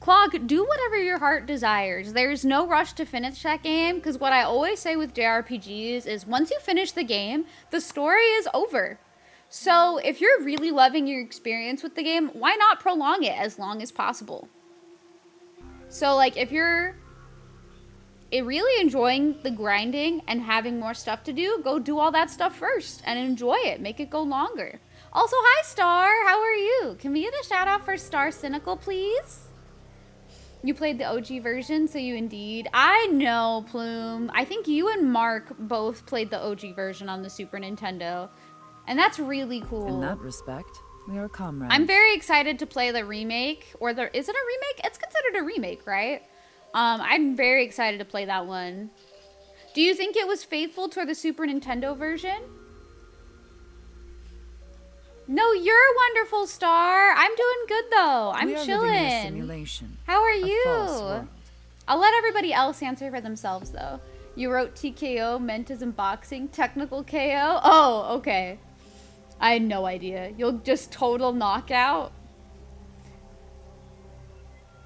Clog, do whatever your heart desires. There's no rush to finish that game, because what I always say with JRPGs is once you finish the game, the story is over. So if you're really loving your experience with the game, why not prolong it as long as possible? So like if you're really enjoying the grinding and having more stuff to do, go do all that stuff first and enjoy it. Make it go longer. Also, hi Star, how are you? Can we get a shout out for Star Cynical, please? You played the OG version, so you indeed. I know, Plume. I think you and Mark both played the OG version on the Super Nintendo. And that's really cool. In that respect, we are comrades. I'm very excited to play the remake. Is it a remake? It's considered a remake, right? I'm very excited to play that one. Do you think it was faithful to the Super Nintendo version? No, you're wonderful, Star. I'm doing good, though. I'm we are chilling. Living in a simulation. How are A false you? world. I'll let everybody else answer for themselves, though. You wrote TKO meant as in boxing, technical KO? Oh, okay. I had no idea. You'll just total knockout?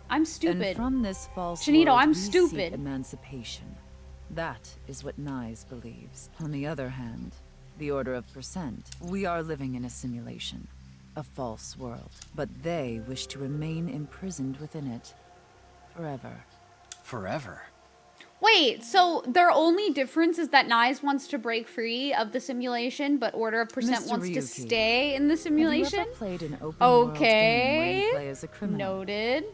I'm stupid. And from this false Shinito, world, I'm we stupid. seek emancipation. That is what Nyes believes. On the other hand, the Order of Percent, we are living in a simulation. A false world. But they wish to remain imprisoned within it. Forever. Forever? Wait, so their only difference is that Nyes wants to break free of the simulation, but Order of Percent Mr. wants to Ryuki, stay in the simulation? Have you ever played an open world game where Okay. you play as a criminal? Noted.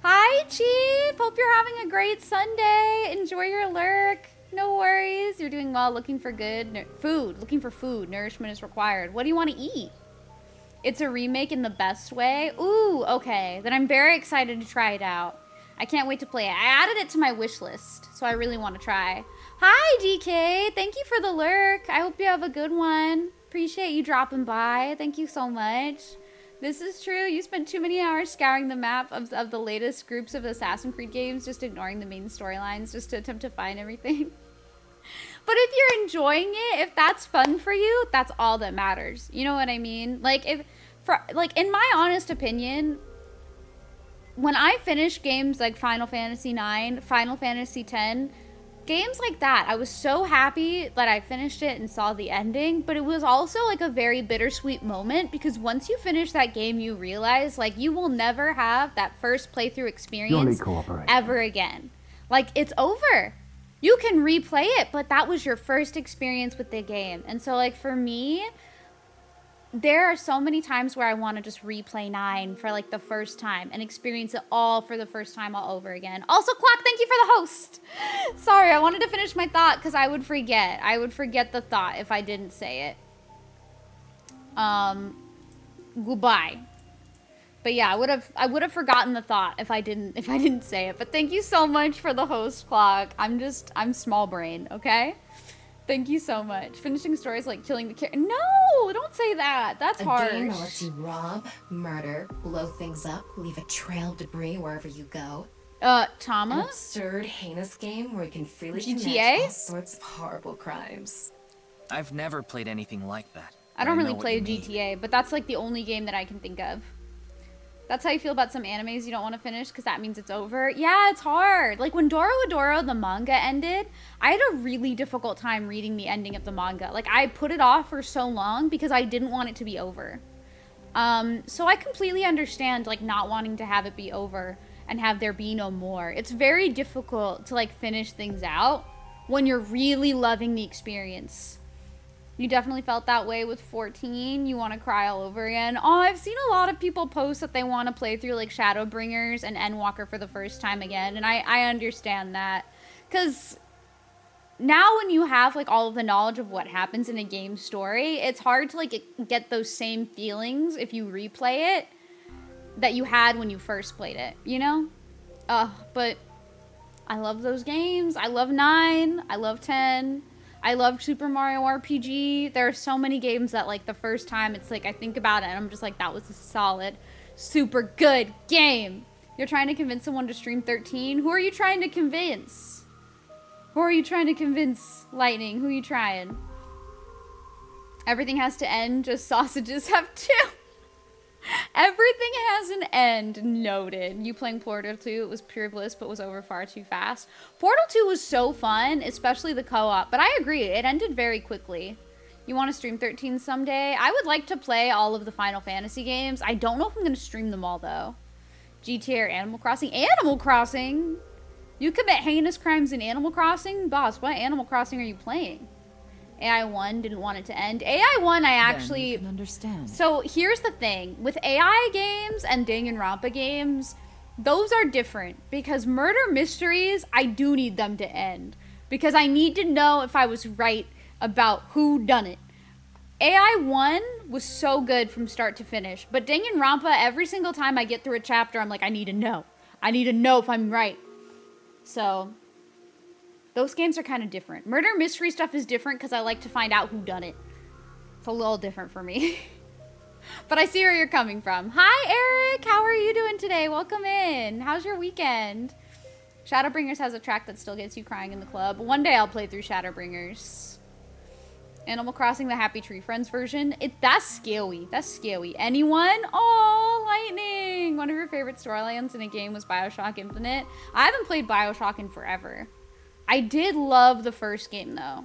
Hi, Chief! Hope you're having a great Sunday. Enjoy your lurk. No worries. You're doing well. Looking for good food. Looking for food. Nourishment is required. What do you want to eat? It's a remake in the best way. Ooh, okay. Then I'm very excited to try it out. I can't wait to play it. I added it to my wish list, so I really want to try. Hi, DK. Thank you for the lurk. I hope you have a good one. Appreciate you dropping by. Thank you so much. This is true. You spent too many hours scouring the map of the latest groups of Assassin's Creed games, just ignoring the main storylines, just to attempt to find everything. But if you're enjoying it, if that's fun for you, that's all that matters. You know what I mean? Like, in my honest opinion, when I finish games like Final Fantasy IX, Final Fantasy X, games like that, I was so happy that I finished it and saw the ending, but it was also like a very bittersweet moment because once you finish that game, you realize like you will never have that first playthrough experience ever again. Like, it's over. You can replay it, but that was your first experience with the game. And so like for me, there are so many times where I want to just replay 9 for like the first time and experience it all for the first time all over again. Also, Clock, thank you for the host. Sorry, I wanted to finish my thought because I would forget. I would forget the thought if I didn't say it. Goodbye. But yeah, I would have forgotten the thought if I didn't say it. But thank you so much for the host, Clock. I'm small brain, okay? Thank you so much. Finishing stories like killing the character. No, don't say that. That's harsh. A game that lets you rob, murder, blow things up, leave a trail of debris wherever you go. Tama? An absurd, heinous game where you can freely commit all sorts of horrible crimes. I've never played anything like that. I don't really play GTA, but that's like the only game that I can think of. That's how you feel about some animes you don't want to finish because that means it's over. Yeah, it's hard. Like when Dorohedoro, the manga ended, I had a really difficult time reading the ending of the manga. Like I put it off for so long because I didn't want it to be over. So I completely understand like not wanting to have it be over and have there be no more. It's very difficult to like finish things out when you're really loving the experience. You definitely felt that way with 14. You want to cry all over again. Oh, I've seen a lot of people post that they want to play through like Shadowbringers and Endwalker for the first time again. And I understand that. Because now when you have like all of the knowledge of what happens in a game story, it's hard to like get those same feelings if you replay it that you had when you first played it, you know? But I love those games. I love 9. I love 10. I love Super Mario RPG. There are so many games that like the first time it's like I think about it and I'm just like that was a solid, super good game. You're trying to convince someone to stream 13? Who are you trying to convince? Who are you trying to convince, Lightning? Who are you trying? Everything has to end, just sausages have to. Everything has an end. Noted. You playing Portal 2, it was pure bliss, but was over far too fast. Portal 2 was so fun, especially the co-op, but I agree, it ended very quickly. You want to stream 13 someday? I would like to play all of the Final Fantasy games. I don't know if I'm going to stream them all, though. GTA or Animal Crossing? Animal Crossing? You commit heinous crimes in Animal Crossing? Boss, what Animal Crossing are you playing? AI1 didn't want it to end. AI1 I actually... can understand. So here's the thing. With AI games and Danganronpa games, those are different. Because murder mysteries, I do need them to end. Because I need to know if I was right about who done it. AI1 was so good from start to finish. But Danganronpa, every single time I get through a chapter, I'm like, I need to know. I need to know if I'm right. So... those games are kind of different. Murder mystery stuff is different because I like to find out who done it. It's a little different for me. But I see where you're coming from. Hi, Eric. How are you doing today? Welcome in. How's your weekend? Shadowbringers has a track that still gets you crying in the club. One day I'll play through Shadowbringers. Animal Crossing, the Happy Tree Friends version. That's scary. That's scary. Anyone? Oh, Lightning. One of your favorite storylines in a game was BioShock Infinite. I haven't played BioShock in forever. I did love the first game, though.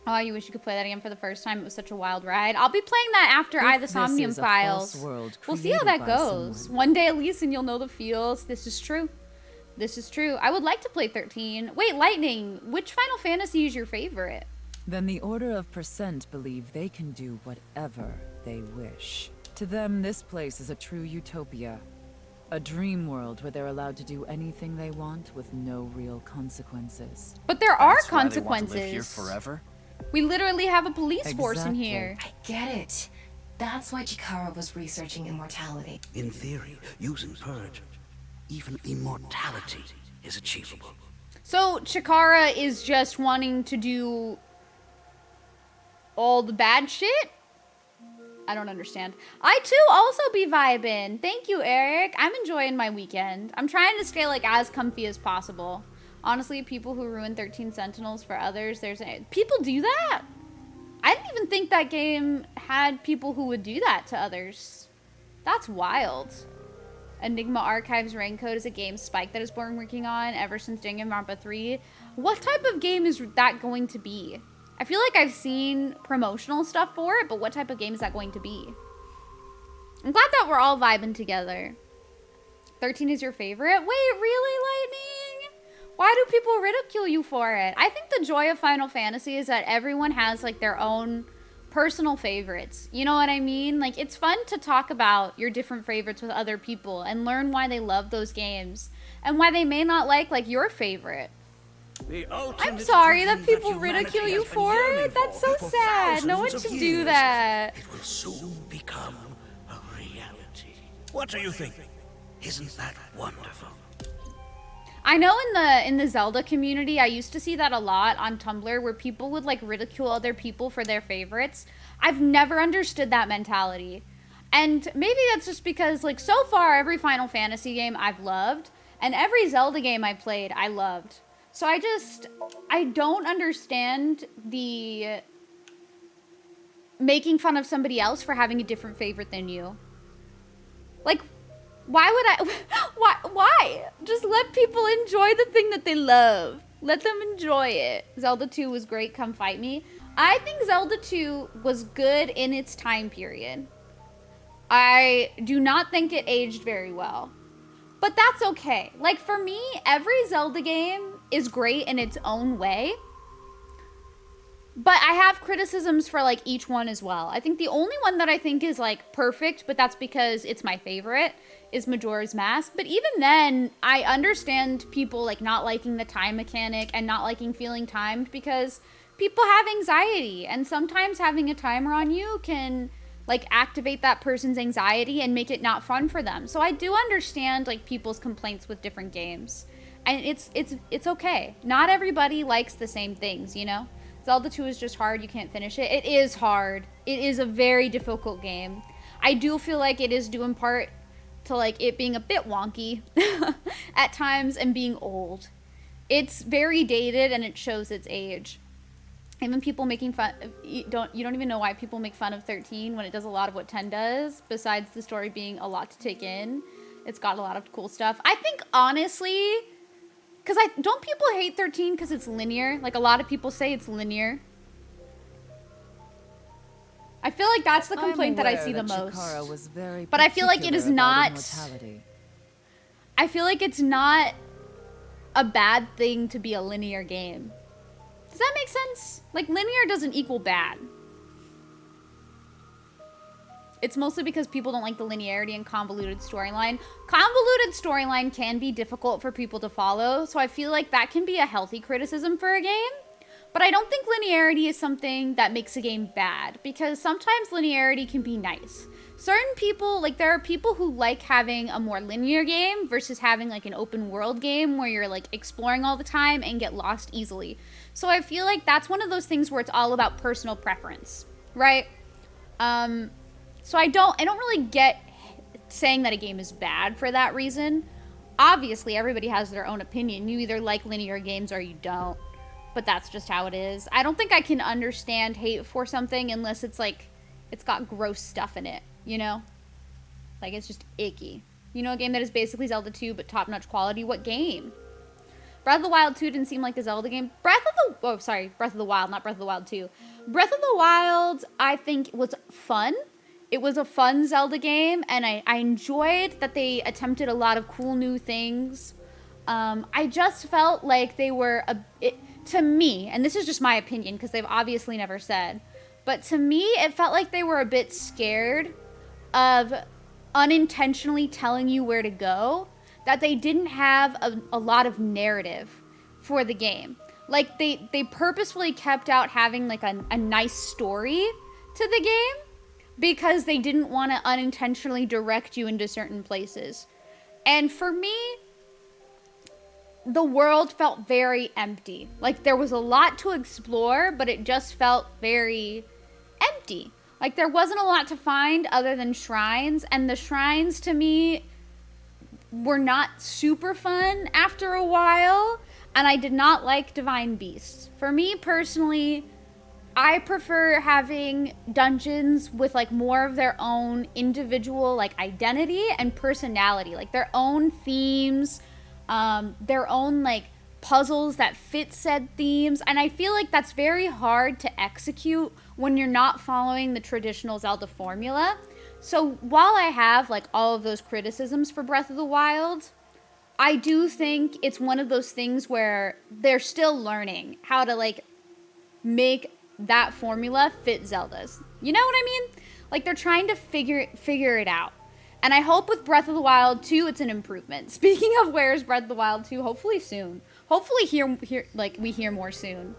Oh, you wish you could play that again for the first time. It was such a wild ride. I'll be playing that after the Somnium Files. We'll see how that goes. One day at least, and you'll know the feels. This is true. This is true. I would like to play 13. Wait, Lightning, which Final Fantasy is your favorite? Then the Order of Percent believe they can do whatever they wish. To them, this place is a true utopia. A dream world where they're allowed to do anything they want with no real consequences. But there are That's consequences. Why they want to live here forever? We literally have a police force in Exactly. here. I get it. That's why Chikara was researching immortality. In theory, using Purge, even immortality is achievable. So Chikara is just wanting to do all the bad shit? I don't understand. I too also be vibing. Thank you, Eric. I'm enjoying my weekend. I'm trying to stay like as comfy as possible. Honestly, people who ruin 13 Sentinels for others, people do that? I didn't even think that game had people who would do that to others. That's wild. Enigma Archives Rain Code is a game Spike that has been working on ever since Danganronpa 3. What type of game is that going to be? I feel like I've seen promotional stuff for it, but what type of game is that going to be? I'm glad that we're all vibing together. 13 is your favorite? Wait, really, Lightning? Why do people ridicule you for it? I think the joy of Final Fantasy is that everyone has like their own personal favorites. You know what I mean? Like, it's fun to talk about your different favorites with other people and learn why they love those games and why they may not like your favorite. I'm sorry that people ridicule you for it. That's so sad. No one should do that. It will soon become a reality. What do you think? Isn't that wonderful? I know in the Zelda community, I used to see that a lot on Tumblr where people would like ridicule other people for their favorites. I've never understood that mentality. And maybe that's just because like so far every Final Fantasy game I've loved and every Zelda game I played I loved. So I don't understand the making fun of somebody else for having a different favorite than you. Like, why would I, why? Just let people enjoy the thing that they love. Let them enjoy it. Zelda 2 was great, come fight me. I think Zelda 2 was good in its time period. I do not think it aged very well. But that's okay. Like, for me, every Zelda game is great in its own way. But I have criticisms for, like, each one as well. I think the only one that I think is, like, perfect, but that's because it's my favorite, is Majora's Mask. But even then, I understand people, like, not liking the time mechanic and not liking feeling timed because people have anxiety. And sometimes having a timer on you can, like, activate that person's anxiety and make it not fun for them. So I do understand, like, people's complaints with different games. And it's okay. Not everybody likes the same things, you know? Zelda 2 is just hard. You can't finish it. It is hard. It is a very difficult game. I do feel like it is due in part to, like, it being a bit wonky at times and being old. It's very dated and it shows its age. Even people making fun, you don't even know why people make fun of 13 when it does a lot of what 10 does, besides the story being a lot to take in. It's got a lot of cool stuff. I think, honestly, because don't people hate 13 because it's linear? Like, a lot of people say it's linear. I feel like that's the complaint that I see the most. Was very but I feel like it is not... I feel like it's not a bad thing to be a linear game. Does that make sense? Like, linear doesn't equal bad. It's mostly because people don't like the linearity and convoluted storyline. Convoluted storyline can be difficult for people to follow, so I feel like that can be a healthy criticism for a game. But I don't think linearity is something that makes a game bad, because sometimes linearity can be nice. Certain people, like, there are people who like having a more linear game versus having, like, an open world game where you're, like, exploring all the time and get lost easily. So I feel like that's one of those things where it's all about personal preference, right? So I don't really get saying that a game is bad for that reason. Obviously, everybody has their own opinion. You either like linear games or you don't. But that's just how it is. I don't think I can understand hate for something unless it's like, it's got gross stuff in it, you know? Like, it's just icky. You know, a game that is basically Zelda 2 but top-notch quality? What game? Breath of the Wild 2 didn't seem like a Zelda game. Breath of the Wild, not Breath of the Wild 2. Breath of the Wild, I think, was fun. It was a fun Zelda game, and I enjoyed that they attempted a lot of cool new things. I just felt like they were, to me, and this is just my opinion because they've obviously never said, but to me, it felt like they were a bit scared of unintentionally telling you where to go, that they didn't have a lot of narrative for the game. Like, they purposefully kept out having, like, a nice story to the game because they didn't want to unintentionally direct you into certain places. And for me, the world felt very empty. Like there was a lot to explore, but it just felt very empty. Like there wasn't a lot to find other than shrines, and the shrines to me were not super fun after a while, and I did not like divine beasts. For me personally, I prefer having dungeons with like more of their own individual like identity and personality, like their own themes, their own like puzzles that fit said themes. And I feel like that's very hard to execute when you're not following the traditional Zelda formula. So while I have like all of those criticisms for Breath of the Wild, I do think it's one of those things where they're still learning how to like make that formula fit Zelda's. You know what I mean? Like they're trying to figure it out. And I hope with Breath of the Wild 2 it's an improvement. Speaking of where's Breath of the Wild 2, hopefully soon. Hopefully we hear more soon.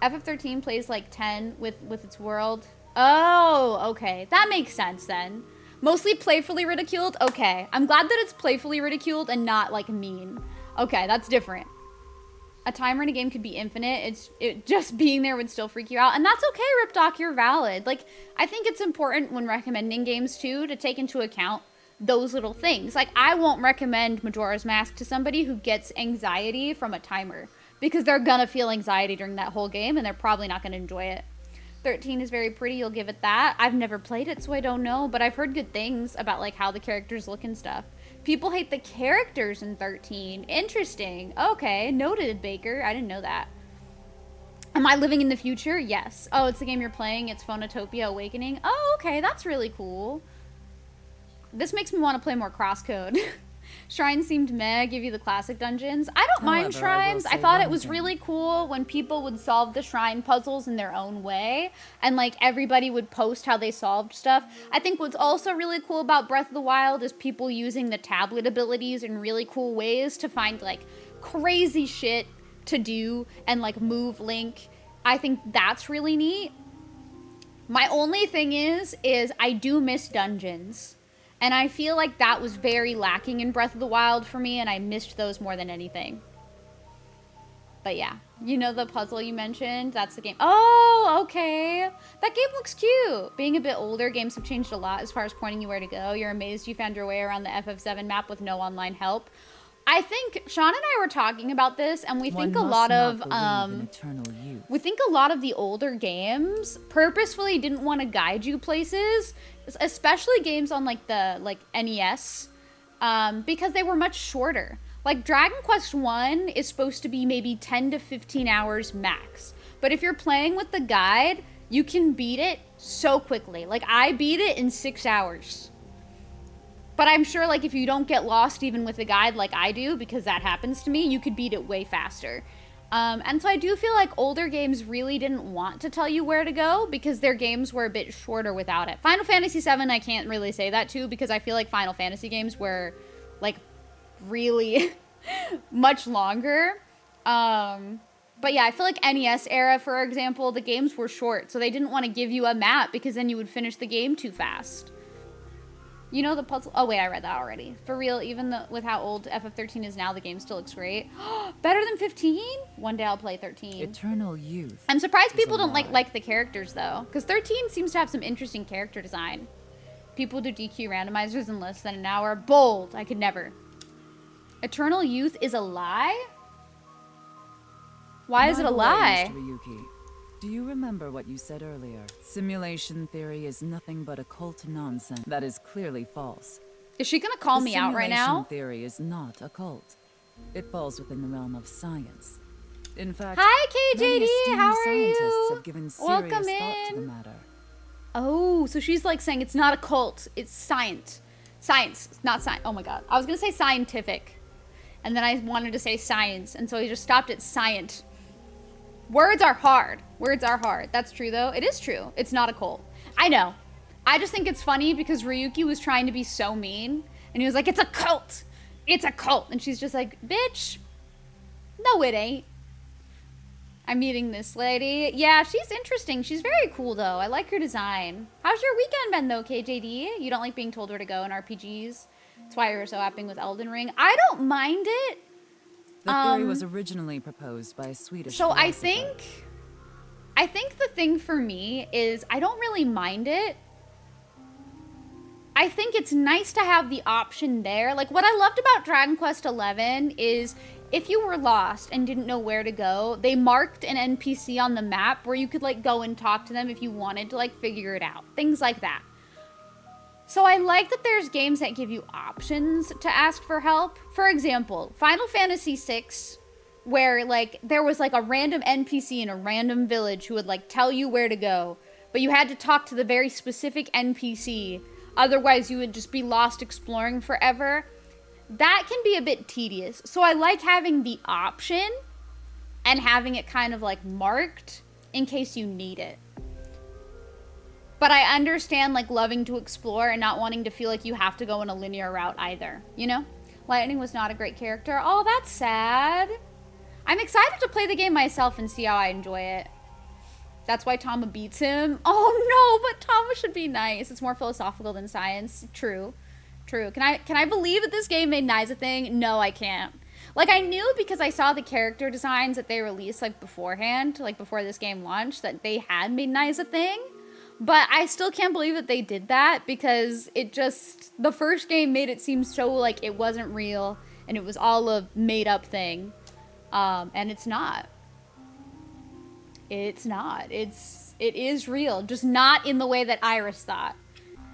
FF13 plays like 10 with its world. Oh, okay. That makes sense then. Mostly playfully ridiculed? Okay. I'm glad that it's playfully ridiculed and not like mean. Okay, that's different. A timer in a game could be infinite. It just being there would still freak you out. And that's okay, Ripdoc, you're valid. Like, I think it's important when recommending games too to take into account those little things. Like, I won't recommend Majora's Mask to somebody who gets anxiety from a timer, because they're gonna feel anxiety during that whole game and they're probably not gonna enjoy it. 13 is very pretty, you'll give it that. I've never played it, so I don't know, but I've heard good things about like how the characters look and stuff. People hate the characters in 13. Interesting. Okay, noted, Baker. I didn't know that. Am I living in the future? Yes. Oh, it's the game you're playing. It's Phonotopia Awakening. Oh, okay, that's really cool. This makes me want to play more Crosscode. Shrines seemed meh, give you the classic dungeons. I don't mind shrines. I thought it was really cool when people would solve the shrine puzzles in their own way, and like everybody would post how they solved stuff. I think what's also really cool about Breath of the Wild is people using the tablet abilities in really cool ways to find like crazy shit to do and like move Link. I think that's really neat. My only thing is I do miss dungeons. And I feel like that was very lacking in Breath of the Wild for me, and I missed those more than anything. But yeah, you know the puzzle you mentioned? That's the game. Oh, okay. That game looks cute. Being a bit older, games have changed a lot as far as pointing you where to go. You're amazed you found your way around the FF7 map with no online help. I think Sean and I were talking about this, and we think a lot of the older games purposefully didn't want to guide you places, especially games on like the NES, because they were much shorter. Like Dragon Quest 1 is supposed to be maybe 10 to 15 hours max, but if you're playing with the guide, you can beat it so quickly. Like I beat it in 6 hours. But I'm sure, like, if you don't get lost even with a guide like I do, because that happens to me, you could beat it way faster. And so I do feel like older games really didn't want to tell you where to go because their games were a bit shorter without it. Final Fantasy VII, I can't really say that to, because I feel like Final Fantasy games were, like, really much longer. But yeah, I feel like NES era, for example, the games were short, so they didn't want to give you a map because then you would finish the game too fast. You know the puzzle? Oh, wait, I read that already. For real, even with how old FF13 is now, the game still looks great. Better than 15? One day I'll play 13. Eternal youth. I'm surprised people don't like the characters, though. Because 13 seems to have some interesting character design. People do DQ randomizers in less than an hour. Bold. I could never. Eternal youth is a lie? Why is it a lie? Mr. Ryuki. Do you remember what you said earlier? Simulation theory is nothing but occult nonsense. That is clearly false. Is she gonna call me out right now? Simulation theory is not occult. It falls within the realm of science. In fact, hi many KJD, esteemed how are scientists you? have given serious Welcome thought to the in. matter. Oh, so she's like saying it's not a cult, it's science. Science, not science. Oh my god. I was gonna say scientific. And then I wanted to say science, and so I just stopped at scient. Words are hard. Words are hard. That's true, though. It is true. It's not a cult. I know. I just think it's funny because Ryuki was trying to be so mean. And he was like, it's a cult. It's a cult. And she's just like, bitch. No, it ain't. I'm meeting this lady. Yeah, she's interesting. She's very cool, though. I like her design. How's your weekend been, though, KJD? You don't like being told where to go in RPGs? That's why you're so happy with Elden Ring. I don't mind it. The theory was originally proposed by a Swedish So I philosopher. think the thing for me is I don't really mind it. I think it's nice to have the option there. Like, what I loved about Dragon Quest XI is if you were lost and didn't know where to go, they marked an NPC on the map where you could, like, go and talk to them if you wanted to, like, figure it out. Things like that. So I like that there's games that give you options to ask for help. For example, Final Fantasy VI, where, like, there was, like, a random NPC in a random village who would, like, tell you where to go, but you had to talk to the very specific NPC. Otherwise, you would just be lost exploring forever. That can be a bit tedious. So I like having the option and having it kind of, like, marked in case you need it. But I understand, like, loving to explore and not wanting to feel like you have to go in a linear route either, you know? Lightning was not a great character. Oh, that's sad. I'm excited to play the game myself and see how I enjoy it. That's why Tama beats him. Oh no, but Tama should be nice. It's more philosophical than science. True. True. Can I believe that this game made Nyes a thing? No, I can't. Like, I knew because I saw the character designs that they released, like, beforehand, like, before this game launched, that they had made Nyes a thing. But I still can't believe that they did that because it just, the first game made it seem so like it wasn't real and it was all a made up thing. And it's not. It's not. It is real, just not in the way that Iris thought.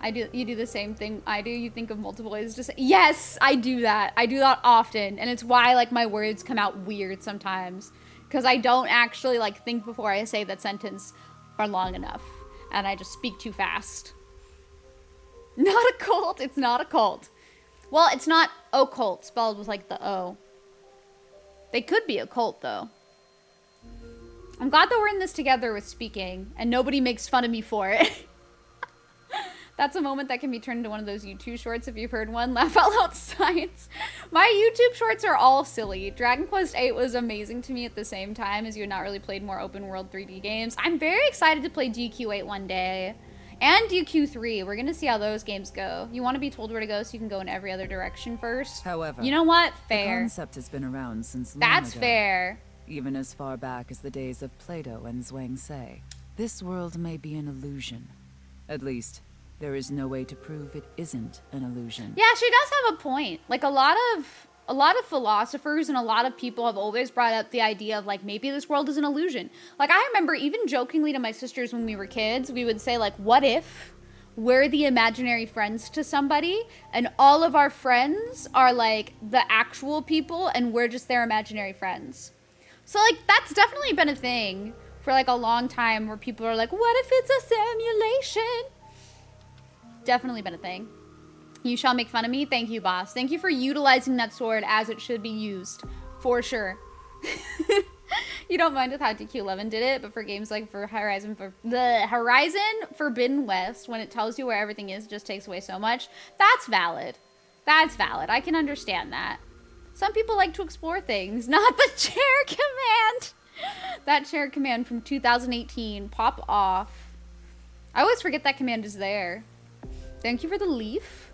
You do the same thing I do. You think of multiple ways to say, yes, I do that. I do that often. And it's why, like, my words come out weird sometimes because I don't actually, like, think before I say that sentence for long enough. And I just speak too fast. Not a cult. It's not a cult. Well, it's not occult, spelled with, like, the O. They could be a cult, though. I'm glad that we're in this together with speaking, and nobody makes fun of me for it. That's a moment that can be turned into one of those YouTube shorts if you've heard one. Laugh out loud science. My YouTube shorts are all silly. Dragon Quest VIII was amazing to me at the same time as you had not really played more open world 3D games. I'm very excited to play DQ8 one day. And DQ3. We're going to see how those games go. You want to be told where to go so you can go in every other direction first. However, you know what? the Fair. concept has been around since long That's ago. fair. Even as far back as the days of Plato and Zhuangzi. This world may be an illusion. At least, there is no way to prove it isn't an illusion. Yeah, she does have a point. Like, a lot of philosophers and a lot of people have always brought up the idea of, like, maybe this world is an illusion. Like, I remember even jokingly to my sisters when we were kids, we would say, like, what if we're the imaginary friends to somebody and all of our friends are, like, the actual people and we're just their imaginary friends? So, like, that's definitely been a thing for, like, a long time where people are like, what if it's a simulation? Definitely been a thing. You shall make fun of me? Thank you, boss. Thank you for utilizing that sword as it should be used. For sure. You don't mind with how DQ11 did it, but for games like for Horizon Forbidden West, when it tells you where everything is, it just takes away so much. That's valid. That's valid. I can understand that. Some people like to explore things, not the chair command. That chair command from 2018. Pop off. I always forget that command is there. Thank you for the leaf.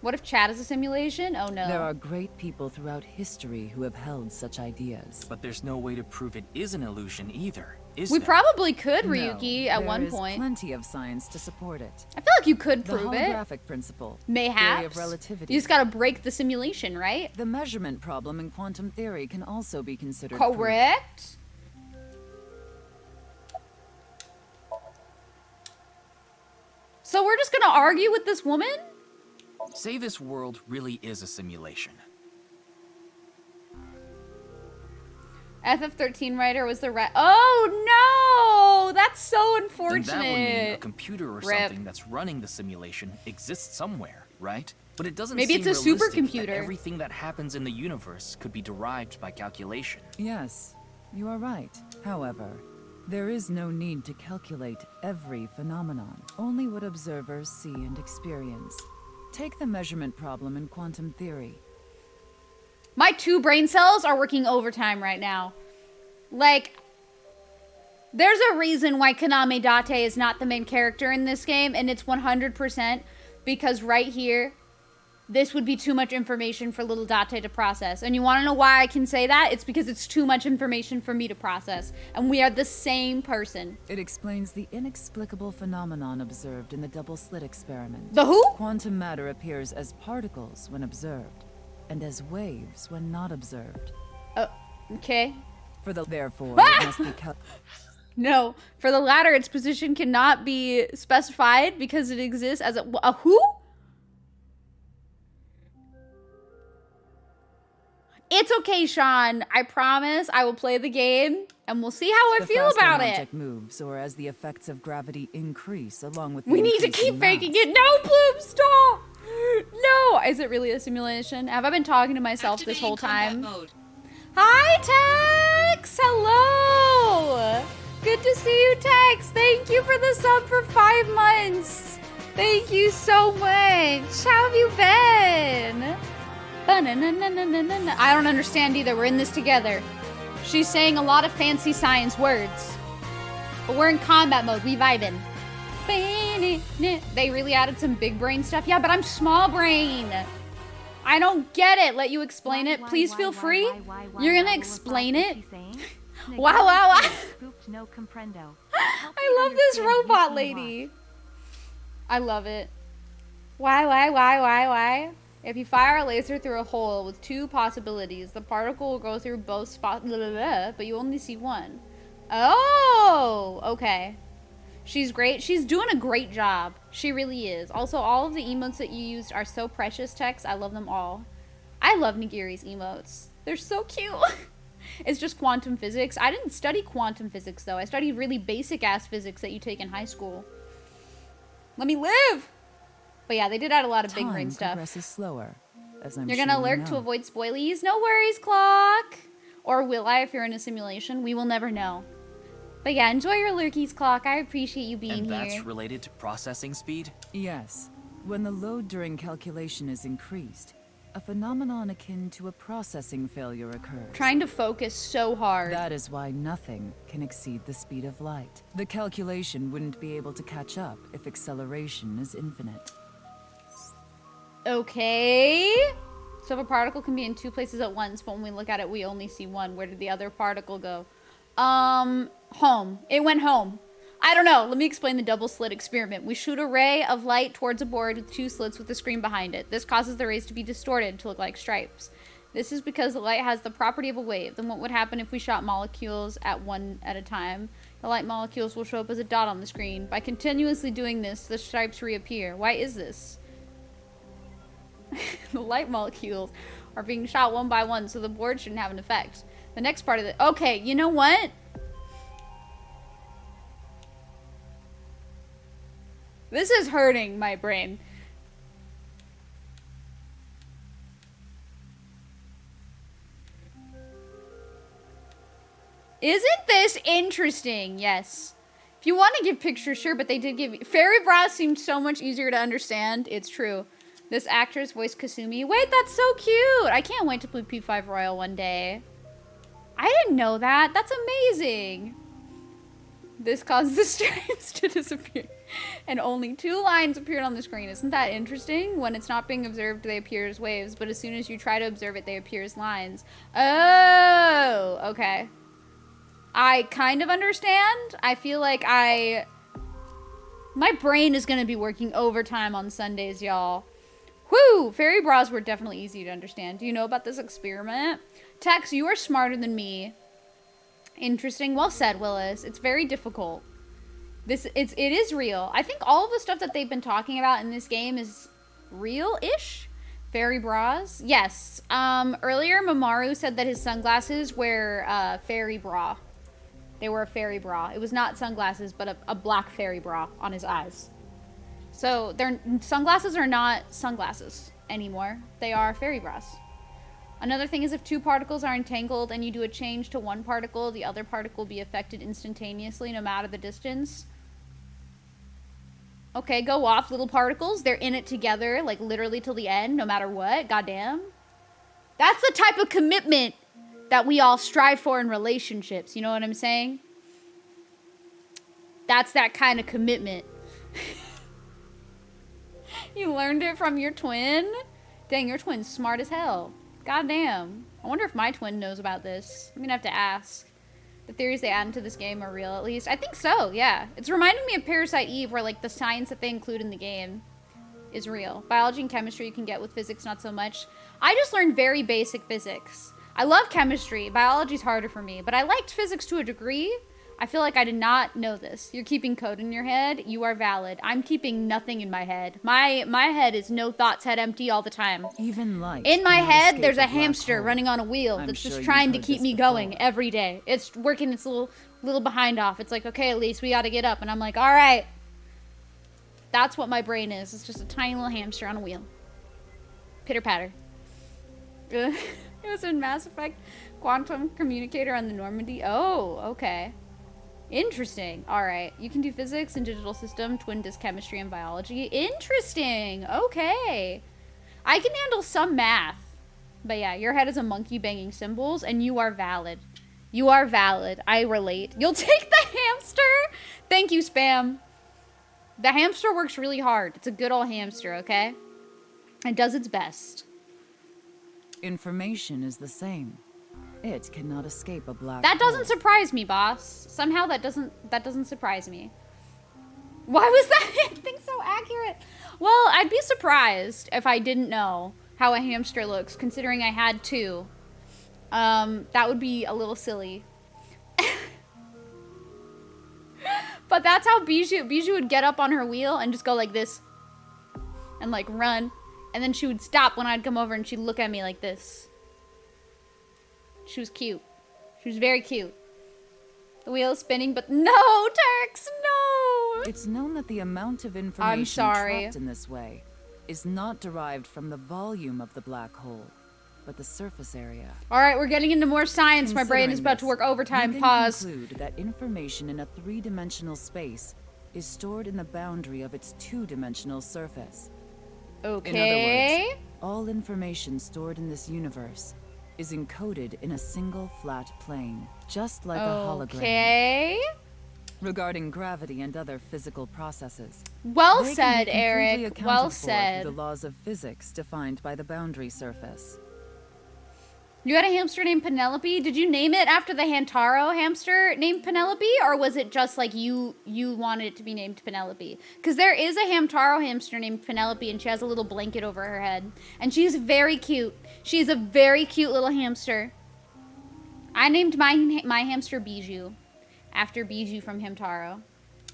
What if chat is a simulation? Oh no. There are great people throughout history who have held such ideas. But there's no way to prove it is an illusion either, is We there? probably could, No, Ryuki, at one there is point. plenty of science to support it. I feel like you could The prove it. holographic principle, theory Mayhaps. of relativity. You just gotta break the simulation, right? The measurement problem in quantum theory can also be considered proof. Correct. So we're just gonna argue with this woman? Say this world really is a simulation. FF13 writer was the Oh no! That's so unfortunate. Then that would mean a computer or Rip. something that's running the simulation exists somewhere, right? But it doesn't Maybe seem it's a realistic supercomputer. that everything that happens in the universe could be derived by calculation. Yes, you are right. However, there is no need to calculate every phenomenon, only what observers see and experience. Take the measurement problem in quantum theory. My 2 brain cells are working overtime right now. Like, there's a reason why Kaname Date is not the main character in this game, and it's 100% because right here, this would be too much information for little Date to process. And you want to know why I can say that? It's because it's too much information for me to process. And we are the same person. It explains the inexplicable phenomenon observed in the double slit experiment. The who? Quantum matter appears as particles when observed, and as waves when not observed. Okay. Therefore, it must be No, for the latter, its position cannot be specified because it exists as a who? It's okay, Sean. I promise I will play the game and we'll see how I feel about it. Object moves, or as the effects of gravity increase along with the We need to increasing keep faking mass. it. No, Bloom, stop. No. Is it really a simulation? Have I been talking to myself this whole time? Mode. Hi, Tex. Hello. Good to see you, Tex. Thank you for the sub for 5 months. Thank you so much. How have you been? I don't understand either. We're in this together. She's saying a lot of fancy science words. But we're in combat mode. We vibing. They really added some big brain stuff. Yeah, but I'm small brain. I don't get it. Let you explain it. Please feel free. You're gonna explain it? Wow. I love this robot lady. I love it. Why? If you fire a laser through a hole with 2 possibilities, the particle will go through both spots, but you only see one. Oh, okay. She's great. She's doing a great job. She really is. Also, all of the emotes that you used are so precious, Tex. I love them all. I love Nigiri's emotes. They're so cute. It's just quantum physics. I didn't study quantum physics, though. I studied really basic-ass physics that you take in high school. Let me live! But yeah, they did add a lot of big brain stuff. Time progresses slower, as I'm You're sure gonna you lurk know. to avoid spoilies? No worries, Clock! Or will I if you're in a simulation? We will never know. But yeah, enjoy your lurkies, Clock. I appreciate you being And here. that's related to processing speed? Yes. When the load during calculation is increased, a phenomenon akin to a processing failure occurs. Trying to focus so hard. That is why nothing can exceed the speed of light. The calculation wouldn't be able to catch up if acceleration is infinite. Okay. So if a particle can be in 2 places at once, but when we look at it, we only see one. Where did the other particle go? Home. It went home. I don't know. Let me explain the double slit experiment. We shoot a ray of light towards a board with 2 slits with a screen behind it. This causes the rays to be distorted to look like stripes. This is because the light has the property of a wave. Then what would happen if we shot molecules at one at a time? The light molecules will show up as a dot on the screen. By continuously doing this, the stripes reappear. Why is this? The light molecules are being shot one by one, so the board shouldn't have an effect. The next part of it. Okay, you know what? This is hurting my brain. Isn't this interesting? Yes. If you want to give pictures, sure, but they did give... Fairy Bra seemed so much easier to understand. It's true. This actress voiced Kasumi. Wait, that's so cute! I can't wait to play P5 Royal one day. I didn't know that. That's amazing. This caused the stripes to disappear. And only 2 lines appeared on the screen. Isn't that interesting? When it's not being observed, they appear as waves. But as soon as you try to observe it, they appear as lines. Oh, okay. I kind of understand. I feel like my brain is going to be working overtime on Sundays, y'all. Whoo! Fairy bras were definitely easy to understand. Do you know about this experiment? Tex, you are smarter than me. Interesting. Well said, Willis. It's very difficult. It is real. I think all of the stuff that they've been talking about in this game is real-ish. Fairy bras. Yes. Earlier, Mamaru said that his sunglasses were fairy bra. They were a fairy bra. It was not sunglasses, but a black fairy bra on his eyes. So sunglasses are not sunglasses anymore. They are fairy bras. Another thing is if 2 particles are entangled and you do a change to one particle, the other particle will be affected instantaneously no matter the distance. Okay, go off, little particles. They're in it together, like literally till the end, no matter what. Goddamn. That's the type of commitment that we all strive for in relationships. You know what I'm saying? That's that kind of commitment. You learned it from your twin? Dang, your twin's smart as hell. Goddamn. I wonder if my twin knows about this. I'm gonna have to ask. The theories they add into this game are real, at least. I think so, yeah. It's reminding me of Parasite Eve, where, like, the science that they include in the game is real. Biology and chemistry you can get with physics, not so much. I just learned very basic physics. I love chemistry. Biology's harder for me, but I liked physics to a degree. I feel like I did not know this. You're keeping code in your head. You are valid. I'm keeping nothing in my head. My head is no thoughts head empty all the time. Even light In my cannot head, escape there's a black hamster hole. running on a wheel I'm that's sure just you've trying to heard keep this me before. going every day. It's working its little behind off. It's like, okay, at least we got to get up. And I'm like, all right. That's what my brain is. It's just a tiny little hamster on a wheel. Pitter patter. It was in Mass Effect Quantum Communicator on the Normandy. Oh, okay. Interesting. All right. You can do physics and digital system, twin disc chemistry and biology. Interesting. Okay. I can handle some math. But yeah, your head is a monkey banging cymbals, and you are valid. You are valid. I relate. You'll take the hamster? Thank you, Spam. The hamster works really hard. It's a good old hamster, okay? It does its best. Information is the same. It cannot escape a black That hole. doesn't surprise me, boss. Somehow that doesn't surprise me. Why was that thing so accurate? Well, I'd be surprised if I didn't know how a hamster looks, considering I had two. That would be a little silly. But that's how Bijou would get up on her wheel and just go like this. And like run. And then she would stop when I'd come over and she'd look at me like this. She was cute. She was very cute. The wheel is spinning, but no, Turks, no! It's known that the amount of information sorry. trapped in this way is not derived from the volume of the black hole, but the surface area. All right, we're getting into more science. My brain is Considering about to this, work overtime. we can Pause. conclude that information in a three-dimensional space is stored in the boundary of its two-dimensional surface. Okay. In other words, all information stored in this universe is encoded in a single flat plane, just like a hologram. Okay. Regarding gravity and other physical processes, Well they can said, be completely Eric. accounted Well for said. through the laws of physics defined by the boundary surface. You had a hamster named Penelope. Did you name it after the Hantaro hamster named Penelope, or was it just like you wanted it to be named Penelope? Because there is a Hamtaro hamster named Penelope, and she has a little blanket over her head, and she's very cute. She's a very cute little hamster. I named my hamster Bijou, after Bijou from Hamtaro.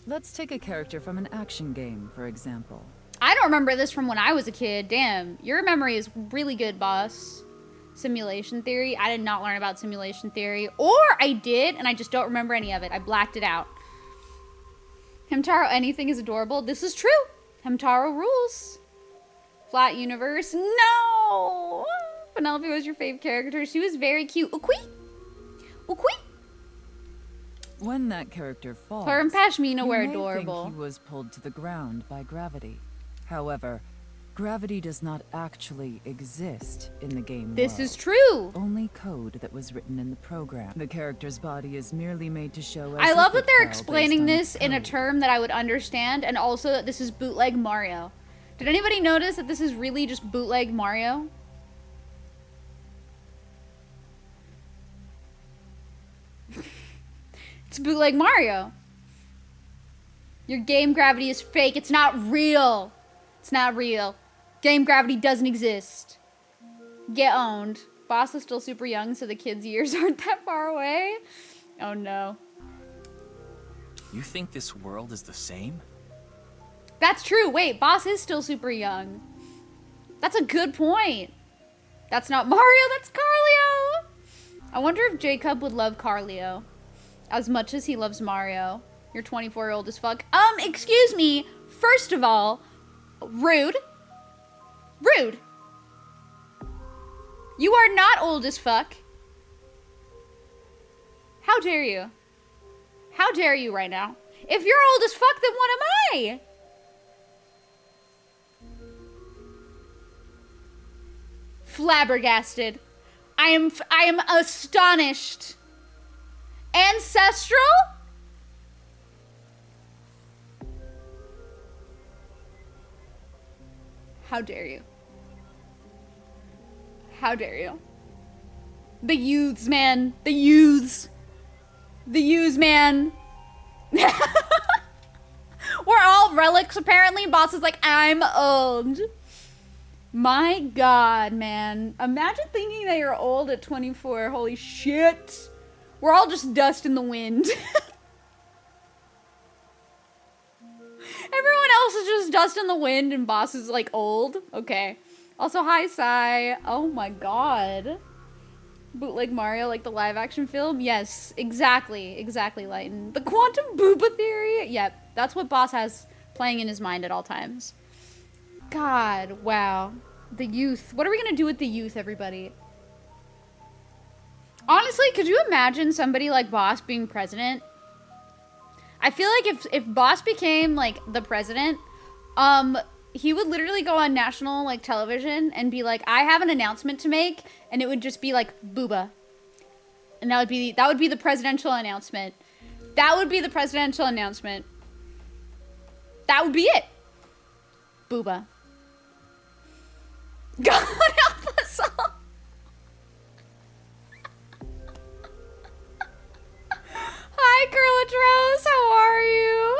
Let's take a character from an action game, for example. I don't remember this from when I was a kid. Damn, your memory is really good, boss. Simulation theory. I did not learn about simulation theory. Or I did, and I just don't remember any of it. I blacked it out. Hamtaro, anything is adorable. This is true. Hamtaro rules. Flat universe. No! Penelope was your fave character. She was very cute. Ukui! Ukui! When that character falls, Her and Pashmina you were may adorable. think he was pulled to the ground by gravity. However, gravity does not actually exist in the game This world. is true. Only code that was written in the program. The character's body is merely made to show as I if love it that they're fell based explaining on this its in a code. term that I would understand, and also that this is bootleg Mario. Did anybody notice that this is really just bootleg Mario? It's bootleg Mario. Your game gravity is fake. It's not real. It's not real. Game gravity doesn't exist. Get owned. Boss is still super young, so the kid's years aren't that far away. Oh no. You think this world is the same? That's true. Wait, Boss is still super young. That's a good point. That's not Mario, that's Carlio. I wonder if Jacob would love Carlio as much as he loves Mario. You're 24-year-old as fuck. Excuse me. First of all, rude. Rude. You are not old as fuck. How dare you? How dare you right now? If you're old as fuck, then what am I? Flabbergasted. I am astonished. Ancestral? How dare you? How dare you? The youths, man. The youths. The youths, man. We're all relics, apparently. Boss is like, I'm old. My god, man. Imagine thinking that you're old at 24. Holy shit. We're all just dust in the wind. Everyone else is just dust in the wind and Boss is like old. Okay. Also, hi, Sai. Oh my god. Bootleg Mario, like the live action film? Yes, exactly. Exactly, Lighten. The quantum booba theory? Yep, that's what Boss has playing in his mind at all times. God, wow. The youth. What are we gonna do with the youth, everybody? Honestly, could you imagine somebody like Boss being president? I feel like if Boss became, like, the president, he would literally go on national, like, television and be like, I have an announcement to make, and it would just be like, booba. And that would be the presidential announcement. That would be the presidential announcement. That would be it. Booba. God help us all. Hi, Curlatros. How are you?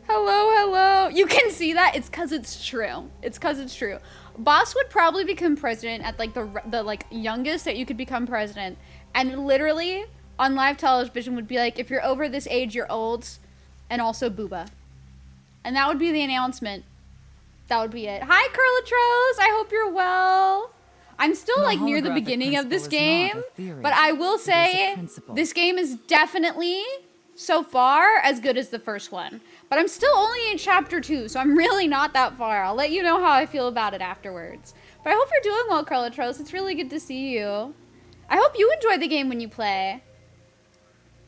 Hello, hello. You can see that? It's because it's true. It's because it's true. Boss would probably become president at, like, the like, youngest that you could become president. And literally, on live television would be like, if you're over this age, you're old. And also booba. And that would be the announcement. That would be it. Hi, Curlatros. I hope you're well. I'm still, like, near the beginning of this game. But I will say, this game is definitely, so far, as good as the first one. But I'm still only in chapter 2, so I'm really not that far. I'll let you know how I feel about it afterwards. But I hope you're doing well, Carlatros. It's really good to see you. I hope you enjoy the game when you play.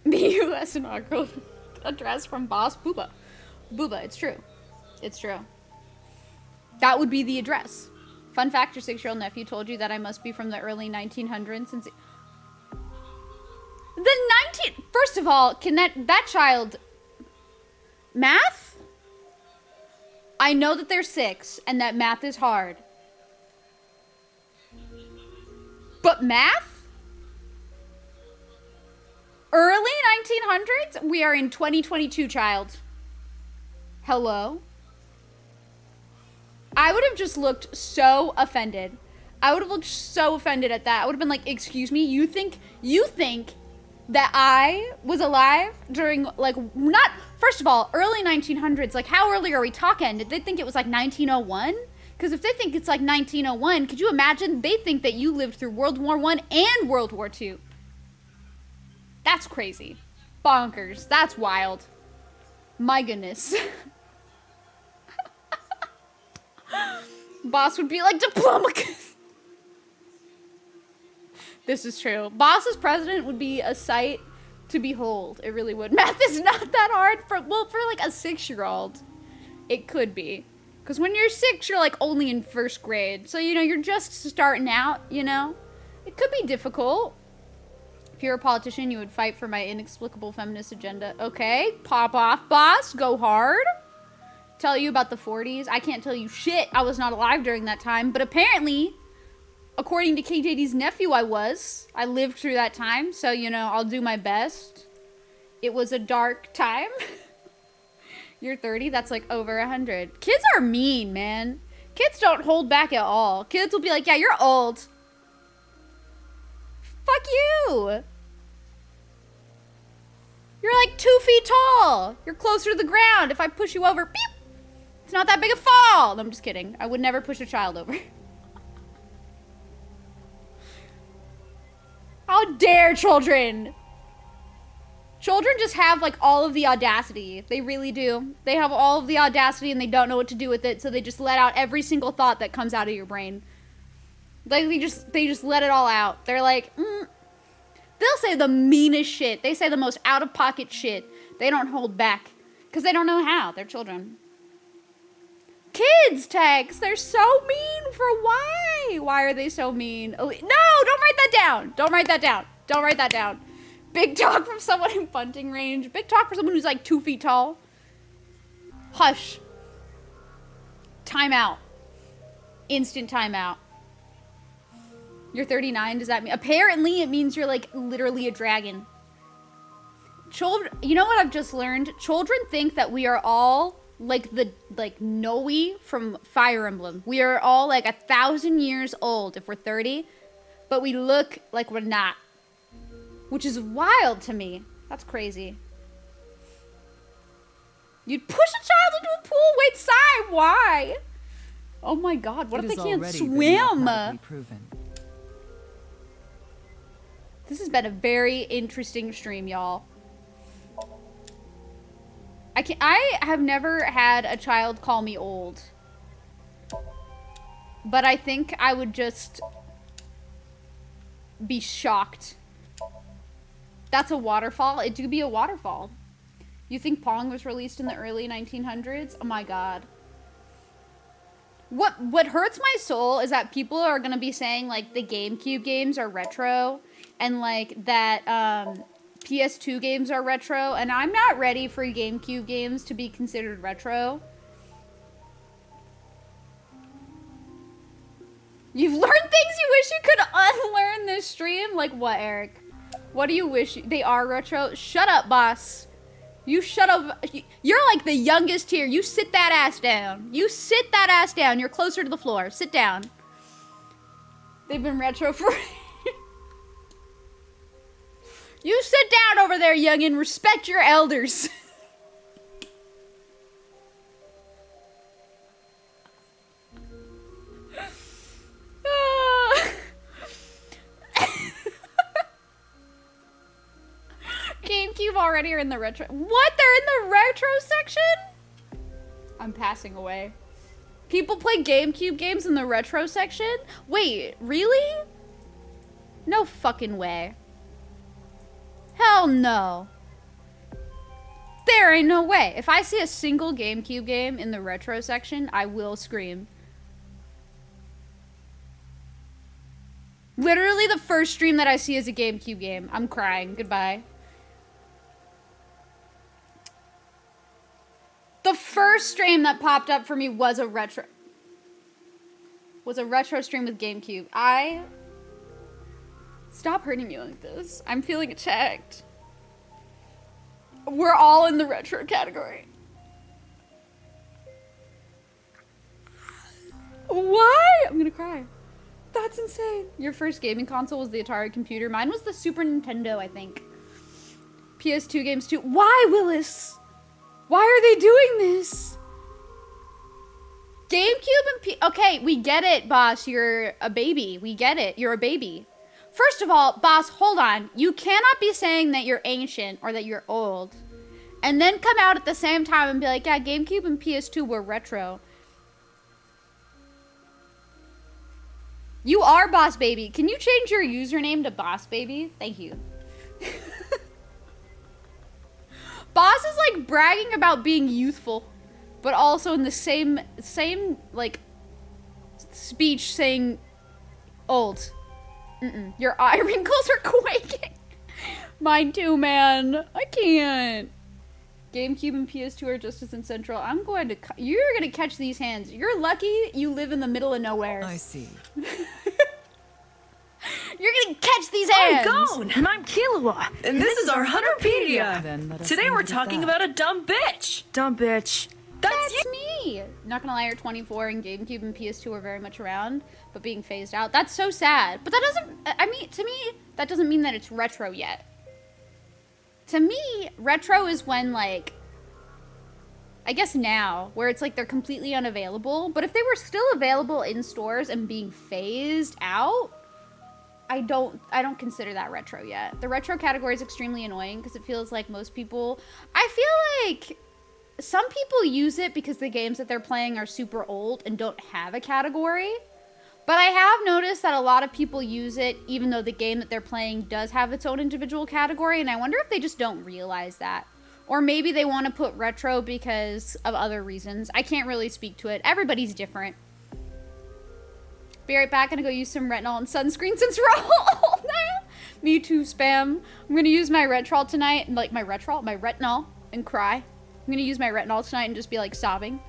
The U.S. inaugural address from Boss Booba. Booba, it's true. It's true. That would be the address. Fun fact, your 6-year-old nephew told you that I must be from the early 1900s since... First of all, can that child... Math? I know that they're 6 and that math is hard. But math? Early 1900s? We are in 2022, child. Hello? I would have just looked so offended. I would have looked so offended at that. I would have been like, excuse me, you think that I was alive during, like, not, first of all, early 1900s, like, how early are we talking? Did they think it was, like, 1901? Because if they think it's, like, 1901, could you imagine they think that you lived through World War I and World War II? That's crazy. Bonkers. That's wild. My goodness. Boss would be like, Diplomacus. This is true. Boss as president would be a sight to behold. It really would. Math is not that hard for like a 6-year-old. It could be. Because when you're 6, you're like only in 1st grade. So, you know, you're just starting out, you know? It could be difficult. If you're a politician, you would fight for my inexplicable feminist agenda. Okay, pop off, boss. Go hard. Tell you about the 40s. I can't tell you shit. I was not alive during that time. But apparently... according to KJD's nephew, I lived through that time, so, you know, I'll do my best. It was a dark time. You're 30, that's like over 100. Kids are mean, man. Kids don't hold back at all. Kids will be like, yeah, you're old. Fuck you. You're like 2 feet tall. You're closer to the ground. If I push you over, beep. It's not that big a fall. No, I'm just kidding. I would never push a child over. How dare children? Children just have, like, all of the audacity. They really do. They have all of the audacity and they don't know what to do with it, so they just let out every single thought that comes out of your brain. Like, they just let it all out. They're like, They'll say the meanest shit. They say the most out-of-pocket shit. They don't hold back. Because they don't know how. They're children. Kids text. They're so mean for why? Why are they so mean? No, don't write that down. Don't write that down. Don't write that down. Big talk from someone in punting range. Big talk for someone who's like 2 feet tall. Hush. Time out. Instant time out. You're 39, does that mean? Apparently it means you're like literally a dragon. Children, you know what I've just learned? Children think that we are all like Noe from Fire Emblem. We are all like 1,000 years old if we're 30, but we look like we're not. Which is wild to me. That's crazy. You'd push a child into a pool? Wait, Sai, why? Oh my god, what if they can't swim? This has been a very interesting stream, y'all. I have never had a child call me old. But I think I would just be shocked. That's a waterfall? It do be a waterfall. You think Pong was released in the early 1900s? Oh my god. What hurts my soul is that people are gonna be saying like the GameCube games are retro and like that PS2 games are retro, and I'm not ready for GameCube games to be considered retro. You've learned things you wish you could unlearn this stream? Like what, Eric? What do you wish they are retro? Shut up, boss. You shut up. You're like the youngest here. You sit that ass down. You sit that ass down. You're closer to the floor. Sit down. They've been retro for... You sit down over there, youngin'. Respect your elders. GameCube already are in the retro. What? They're in the retro section? I'm passing away. People play GameCube games in the retro section? Wait, really? No fucking way. Hell no. There ain't no way. If I see a single GameCube game in the retro section, I will scream. Literally the first stream that I see is a GameCube game. I'm crying. Goodbye. The first stream that popped up for me was a retro stream with GameCube. Stop hurting me like this. I'm feeling attacked. We're all in the retro category. Why? I'm gonna cry. That's insane. Your first gaming console was the Atari computer. Mine was the Super Nintendo, I think. PS2 games too. Why, Willis? Why are they doing this? GameCube and okay, we get it, boss. You're a baby. We get it. You're a baby. First of all, boss, hold on. You cannot be saying that you're ancient or that you're old and then come out at the same time and be like, yeah, GameCube and PS2 were retro. You are Boss Baby. Can you change your username to Boss Baby? Thank you. Boss is like bragging about being youthful, but also in the same like speech saying old. Your eye wrinkles are quaking. Mine too, man. I can't. GameCube and PS2 are just as central. You're gonna catch these hands. You're lucky you live in the middle of nowhere. I see. You're gonna catch these hands. I'm Gone, and I'm Killua, and this is our Hunterpedia. Today we're talking about a dumb bitch. Dumb bitch. That's me. Not gonna lie, you're 24 and GameCube and PS2 are very much around, but being phased out. That's so sad. But that doesn't, I mean, to me, that doesn't mean that it's retro yet. To me, retro is when, like, I guess now, where it's like they're completely unavailable. But if they were still available in stores and being phased out, I don't consider that retro yet. The retro category is extremely annoying because it feels like most people, I feel like some people use it because the games that they're playing are super old and don't have a category. But I have noticed that a lot of people use it even though the game that they're playing does have its own individual category, and I wonder if they just don't realize that. Or maybe they want to put retro because of other reasons. I can't really speak to it. Everybody's different. Be right back. Gonna go use some retinol and sunscreen since we're all old now. Me too, spam. I'm gonna use my retinol tonight, like my retinol, and cry. I'm gonna use my retinol tonight and just be like sobbing.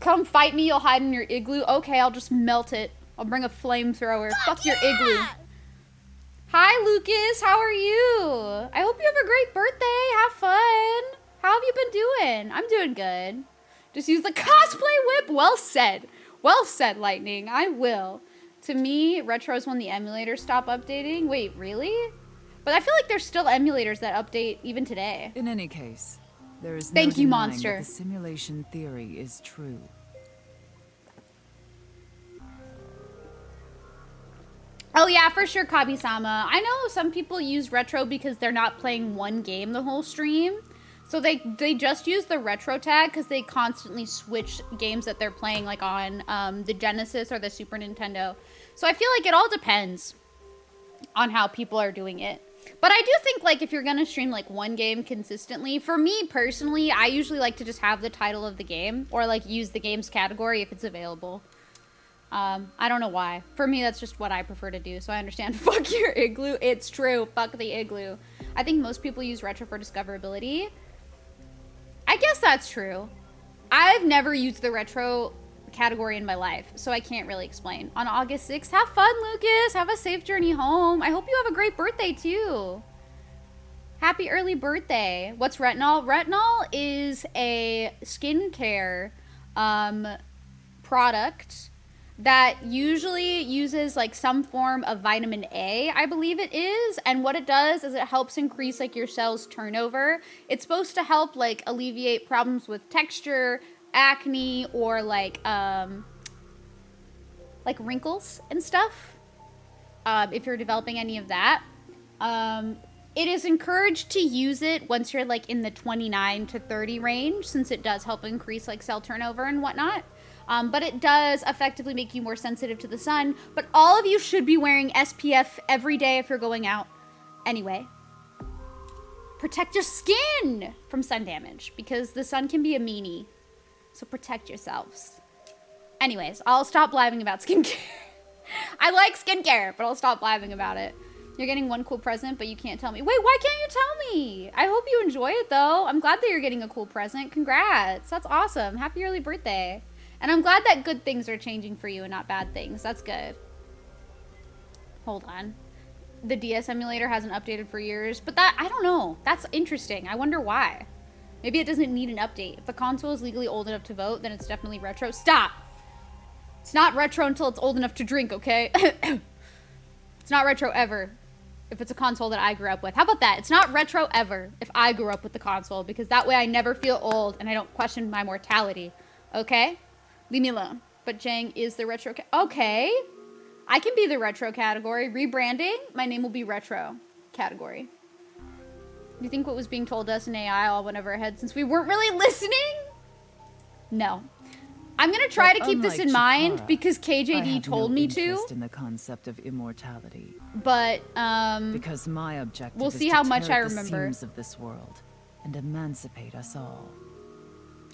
Come fight me, you'll hide in your igloo. Okay, I'll just melt it. I'll bring a flamethrower. Fuck your igloo. Hi, Lucas. How are you? I hope you have a great birthday. Have fun. How have you been doing? I'm doing good. Just use the cosplay whip. Well said. Well said, Lightning. I will. To me, retro is when the emulators stop updating. Wait, really? But I feel like there's still emulators that update even today. In any case, there is no Thank you, denying monster. that the simulation theory is true. Oh yeah, for sure, Kabi-sama. I know some people use retro because they're not playing one game the whole stream. So they just use the retro tag because they constantly switch games that they're playing, like on the Genesis or the Super Nintendo. So I feel like it all depends on how people are doing it. But I do think, like, if you're gonna stream like one game consistently, for me personally, I usually like to just have the title of the game or like use the game's category if it's available. I don't know why. For me, that's just what I prefer to do, so I understand. Fuck your igloo. It's true. Fuck the igloo. I think most people use retro for discoverability. I guess that's true. I've never used the retro category in my life, so I can't really explain. On August 6th, have fun, Lucas. Have a safe journey home. I hope you have a great birthday, too. Happy early birthday. What's retinol? Retinol is a skincare product that usually uses like some form of vitamin A, I believe it is. And what it does is it helps increase like your cells turnover. It's supposed to help like alleviate problems with texture, acne, or like wrinkles and stuff. If you're developing any of that. It is encouraged to use it once you're like in the 29 to 30 range, since it does help increase like cell turnover and whatnot. But it does effectively make you more sensitive to the sun. But all of you should be wearing SPF every day if you're going out. Anyway, protect your skin from sun damage because the sun can be a meanie. So protect yourselves. Anyways, I'll stop blabbing about skincare. I like skincare, but I'll stop blabbing about it. You're getting one cool present, but you can't tell me. Wait, why can't you tell me? I hope you enjoy it, though. I'm glad that you're getting a cool present. Congrats. That's awesome. Happy early birthday. And I'm glad that good things are changing for you and not bad things. That's good. Hold on. The DS emulator hasn't updated for years, but that, I don't know. That's interesting. I wonder why. Maybe it doesn't need an update. If the console is legally old enough to vote, then it's definitely retro. Stop! It's not retro until it's old enough to drink, okay? It's not retro ever if it's a console that I grew up with. How about that? It's not retro ever if I grew up with the console, because that way I never feel old and I don't question my mortality. Okay? Leave me alone. But Jang is the retro okay. I can be the retro category. Rebranding, my name will be retro category. Do you think what was being told to us in AI all went over our heads since we weren't really listening? No. I'm going to try to keep this in mind because KJD told me to. In the concept of immortality. But because my objective we'll is see to how much tear I at the remember seams of this world and emancipate us all.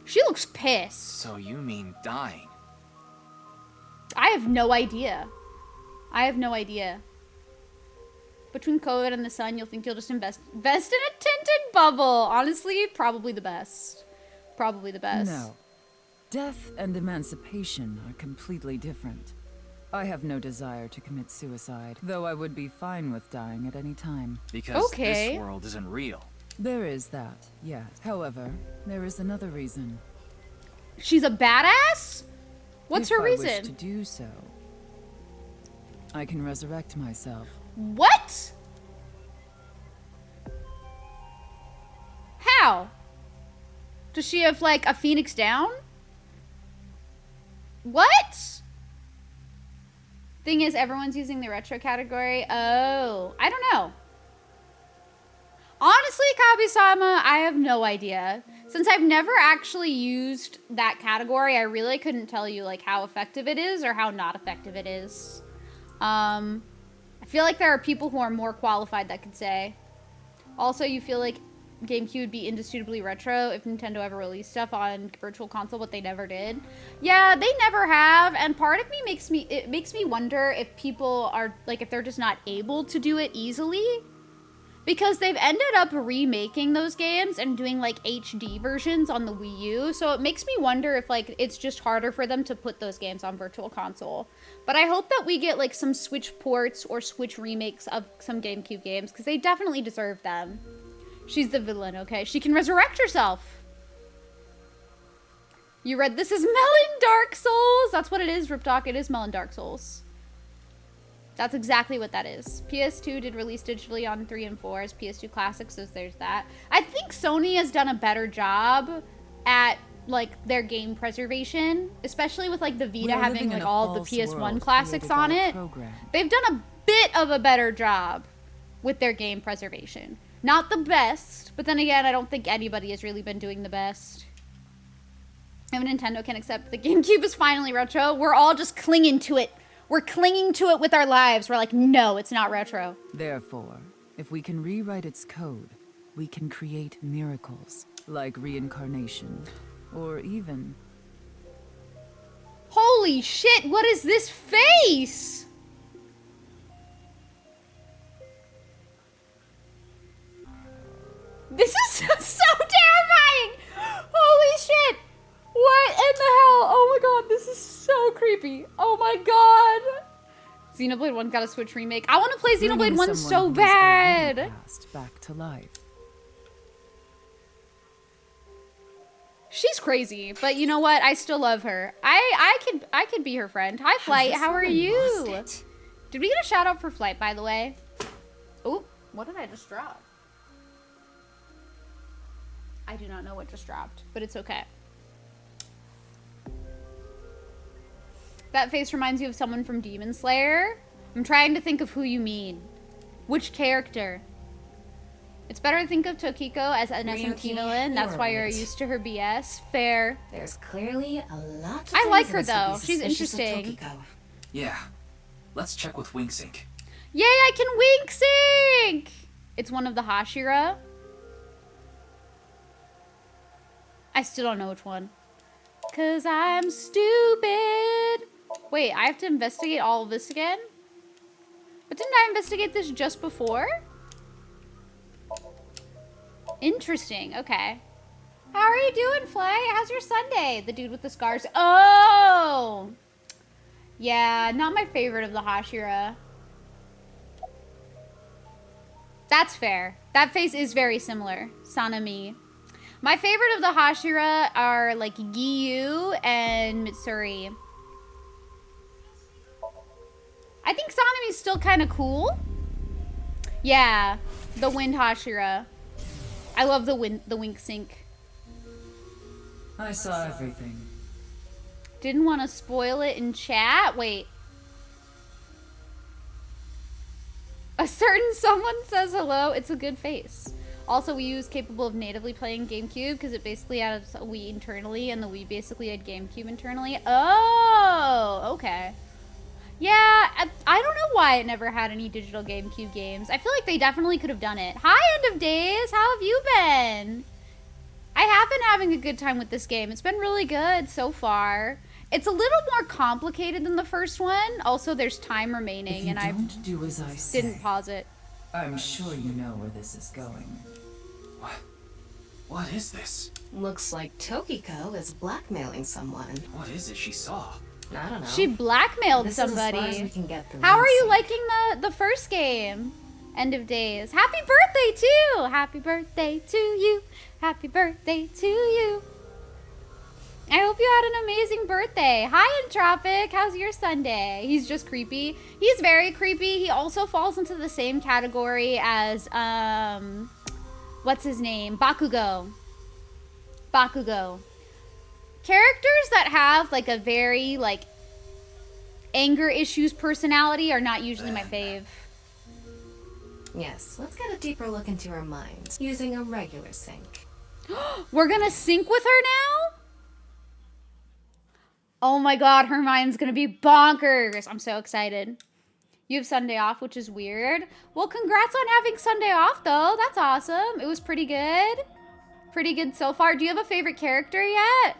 She looks pissed. So you mean dying? I have no idea. I have no idea. Between COVID and the sun, you'll think you'll just invest in a tinted bubble. Honestly, probably the best. Probably the best. No. Death and emancipation are completely different. I have no desire to commit suicide, though I would be fine with dying at any time. Because this world isn't real. There is that, yes. However, there is another reason. She's a badass? What's her reason? If I wish to do so, I can resurrect myself. What? How? Does she have like a phoenix down? What? Thing is, everyone's using the retro category. Oh, I don't know. Honestly, Kabi-sama, I have no idea. Since I've never actually used that category, I really couldn't tell you like how effective it is or how not effective it is. I feel like there are people who are more qualified that could say. Also, you feel like GameCube would be indisputably retro if Nintendo ever released stuff on Virtual Console, but they never did. Yeah, they never have, and part of me makes me wonder if people are like, if they're just not able to do it easily. because they've ended up remaking those games and doing like HD versions on the Wii U. So it makes me wonder if like it's just harder for them to put those games on Virtual Console. But I hope that we get like some Switch ports or Switch remakes of some GameCube games because they definitely deserve them. She's the villain, okay? She can resurrect herself. You read this is Melon Dark Souls. That's what it is, Riptalk. It is Melon Dark Souls. That's exactly what that is. PS2 did release digitally on 3 and 4 as PS2 Classic, so there's that. I think Sony has done a better job at like their game preservation, especially with like the Vita having like all the PS1 classics on it. They've done a bit of a better job with their game preservation. Not the best, but then again, I don't think anybody has really been doing the best. If Nintendo can accept the GameCube is finally retro, we're all just clinging to it. We're clinging to it with our lives. We're like, no, it's not retro. Therefore, if we can rewrite its code, we can create miracles, like reincarnation, or even... Holy shit, what is this face? This is so terrifying! Holy shit! What in the hell? Oh my god, this is so creepy. Oh my god. Xenoblade 1 got a Switch remake. I want to play Xenoblade 1 so bad. Back to life. She's crazy, but you know what? I still love her. I could be her friend. Hi, Flight. How are you? Did we get a shout out for Flight, by the way? Oh, what did I just drop? I do not know what just dropped, but it's okay. That face reminds you of someone from Demon Slayer. I'm trying to think of who you mean. Which character? It's better to think of Tokiko as an SMT villain. That's why you're used to her BS. Fair. There's clearly a lot of I like her though. She's interesting. Yeah. Let's check with WinkSync. Yay, I can wink sync! It's one of the Hashira. I still don't know which one. 'Cause I'm stupid. Wait, I have to investigate all of this again? But didn't I investigate this just before? Interesting, okay. How are you doing, Fly? How's your Sunday? The dude with the scars. Oh! Yeah, not my favorite of the Hashira. That's fair. That face is very similar. Sanami. My favorite of the Hashira are like Giyu and Mitsuri. I think Sanami's still kind of cool. Yeah, the Wind Hashira. I love the wink sync. I saw everything. Didn't want to spoil it in chat. Wait. A certain someone says hello. It's a good face. Also, Wii U is capable of natively playing GameCube because it basically had a Wii internally, and the Wii basically had GameCube internally. Oh, okay. Yeah, I don't know why it never had any digital GameCube games. I feel like they definitely could have done it. Hi, End of Days. How have you been? I have been having a good time with this game. It's been really good so far. It's a little more complicated than the first one. Also, there's time remaining, and I do as I say, didn't pause it. I'm sure you know where this is going. What is this? Looks like Tokiko is blackmailing someone. What is it she saw? I don't know. She blackmailed this somebody. Is as far as we can get through How are you WinkSync. liking the first game? End of Days. Happy birthday too! Happy birthday to you. Happy birthday to you. I hope you had an amazing birthday. Hi, Entropic. How's your Sunday? He's just creepy. He's very creepy. He also falls into the same category as, what's his name? Bakugo. Bakugo. Characters that have, like, a very, like, anger issues personality are not usually my fave. Yes, let's get a deeper look into her mind using a regular sync. We're gonna sync with her now? Oh my god, her mind's gonna be bonkers. I'm so excited. You have Sunday off, which is weird. Well, congrats on having Sunday off, though. That's awesome. It was pretty good. Pretty good so far. Do you have a favorite character yet?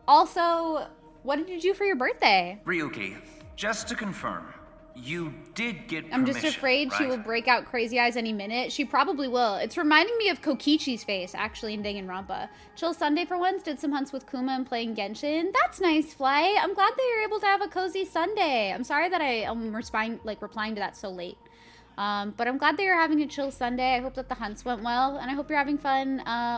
Also, what did you do for your birthday? Ryuki, just to confirm, You did get I'm permission, just afraid she right? will break out crazy eyes any minute. She probably will. It's reminding me of Kokichi's face, actually, in Danganronpa. Chill Sunday for once, did some hunts with Kuma and playing Genshin. That's nice, Flight. I'm glad that you're able to have a cozy Sunday. I'm sorry that I am replying to that so late. But I'm glad that you're having a chill Sunday. I hope that the hunts went well, and I hope you're having fun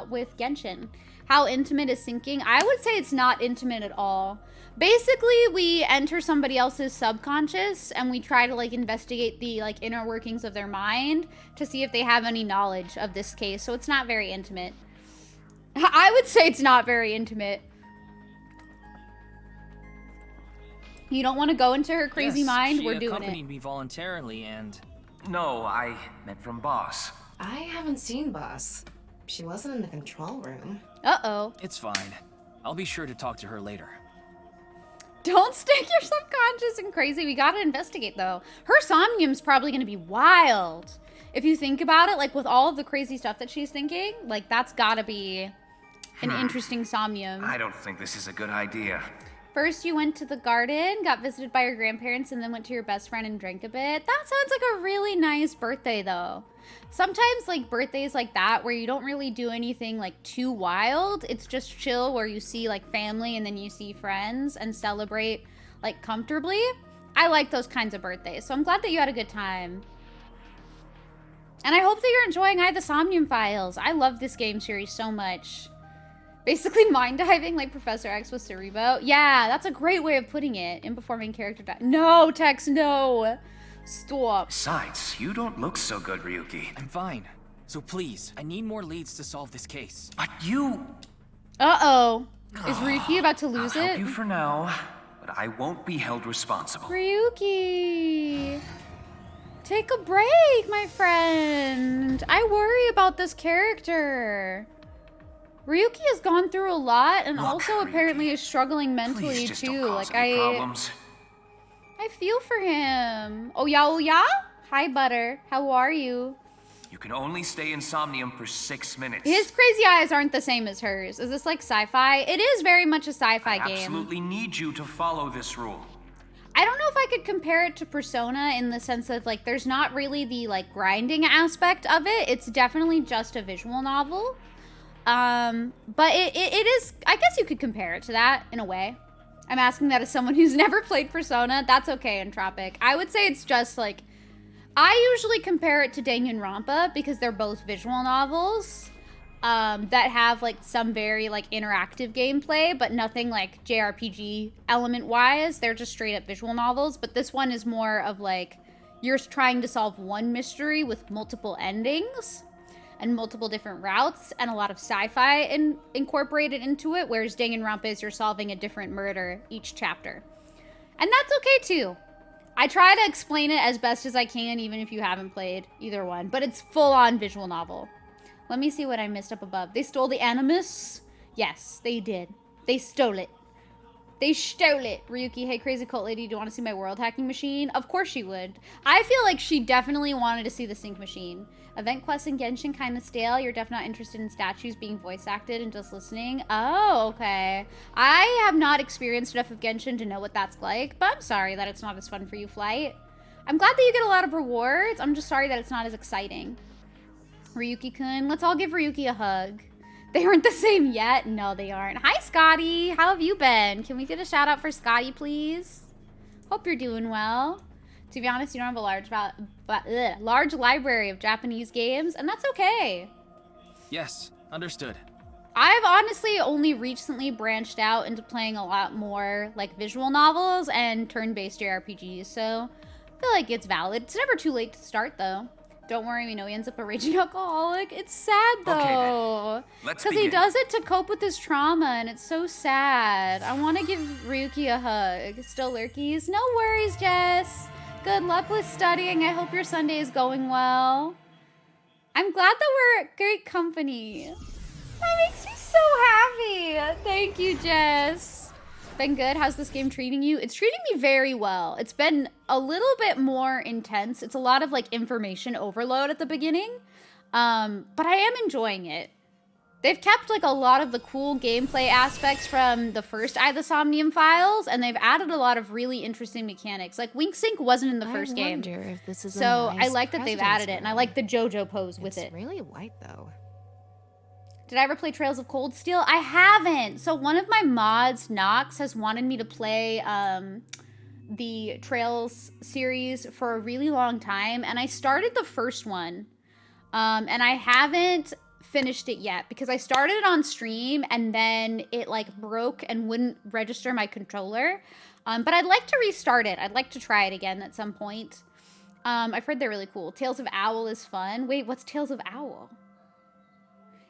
with Genshin. How intimate is syncing? I would say it's not intimate at all. Basically, we enter somebody else's subconscious and we try to like investigate the like inner workings of their mind to see if they have any knowledge of this case. So it's not very intimate. I would say it's not very intimate. You don't want to go into her crazy mind? We're doing She it. accompanied me voluntarily and... No, I meant from Boss. I haven't seen Boss. She wasn't in the control room. Uh-oh. It's fine. I'll be sure to talk to her later. Don't stick your subconscious in crazy. We gotta investigate, though. Her Somnium's probably gonna be wild. If you think about it, like, with all of the crazy stuff that she's thinking, like, that's gotta be an interesting Somnium. I don't think this is a good idea. First, you went to the garden, got visited by your grandparents, and then went to your best friend and drank a bit. That sounds like a really nice birthday, though. Sometimes, like, birthdays like that, where you don't really do anything, like, too wild. It's just chill, where you see, like, family and then you see friends and celebrate, like, comfortably. I like those kinds of birthdays, so I'm glad that you had a good time. And I hope that you're enjoying the Somnium Files. I love this game series so much. Basically mind diving like Professor X with Cerebro. Yeah, that's a great way of putting it. In before main character die. No, Tex, no. Stop. Besides, you don't look so good, Ryuki. I'm fine. So please, I need more leads to solve this case. But you... Uh-oh. Is Ryuki about to lose I'll it? help you for now, but I won't be held responsible. Ryuki. Take a break, my friend. I worry about this character. Ryuki has gone through a lot and Look, also Ryuki, apparently is struggling mentally please just too. don't cause Like any problems. I feel for him. Oh yeah? Hi, Butter. How are you? You can only stay in Somnium for 6 minutes. His crazy eyes aren't the same as hers. Is this like sci-fi? It is very much a sci-fi I game. absolutely need you to follow this rule. I don't know if I could compare it to Persona in the sense of like there's not really the like grinding aspect of it. It's definitely just a visual novel. But it is, I guess you could compare it to that in a way. I'm asking that as someone who's never played Persona. That's okay, Entropic. I would say it's just like, I usually compare it to Danganronpa because they're both visual novels that have like some very like interactive gameplay, but nothing like JRPG element wise. They're just straight up visual novels. But this one is more of like, you're trying to solve one mystery with multiple endings and multiple different routes and a lot of sci-fi incorporated into it, whereas Danganronpa is you're solving a different murder each chapter. And that's okay too. I try to explain it as best as I can, even if you haven't played either one, but it's full-on visual novel. Let me see what I missed up above. They stole the Animus? Yes, they did. They stole it. They stole it. Ryuki, hey, crazy cult lady, do you want to see my world hacking machine? Of course she would. I feel like she definitely wanted to see the sync machine. Event quests in Genshin kind of stale. You're definitely not interested in statues being voice acted and just listening. Oh, okay. I have not experienced enough of Genshin to know what that's like, but I'm sorry that it's not as fun for you, Flight. I'm glad that you get a lot of rewards. I'm just sorry that it's not as exciting. Ryuki-kun, let's all give Ryuki a hug. They aren't the same yet. No, they aren't. Hi, Scotty. How have you been? Can we get a shout out for Scotty, please? Hope you're doing well. To be honest, you don't have a large library of Japanese games, and that's okay. Yes, understood. I've honestly only recently branched out into playing a lot more like visual novels and turn-based JRPGs, so I feel like it's valid. It's never too late to start, though. Don't worry, we know he ends up a raging alcoholic. It's sad, though. Okay, then. Let's Because he begin. does it to cope with his trauma, and it's so sad. I want to give Ryuki a hug. Still lurkies? No worries, Jess. Good luck with studying. I hope your Sunday is going well. I'm glad that we're great company. That makes me so happy. Thank you, Jess. Been good? How's this game treating you? It's treating me very well. It's been a little bit more intense. It's a lot of like information overload at the beginning. But I am enjoying it. They've kept like a lot of the cool gameplay aspects from the first Eye of the Somnium files, and they've added a lot of really interesting mechanics. Like Wink Sync wasn't in the first game. I wonder if this is So a nice I like that they've added it, and I like the JoJo pose with it. It's really white though. Did I ever play Trails of Cold Steel? I haven't. So one of my mods, Nox, has wanted me to play the Trails series for a really long time, and I started the first one, and I haven't finished it yet because I started it on stream and then it like broke and wouldn't register my controller. But I'd like to restart it. I'd like to try it again at some point. I've heard they're really cool. Tales of Owl is fun. Wait, what's Tales of Owl?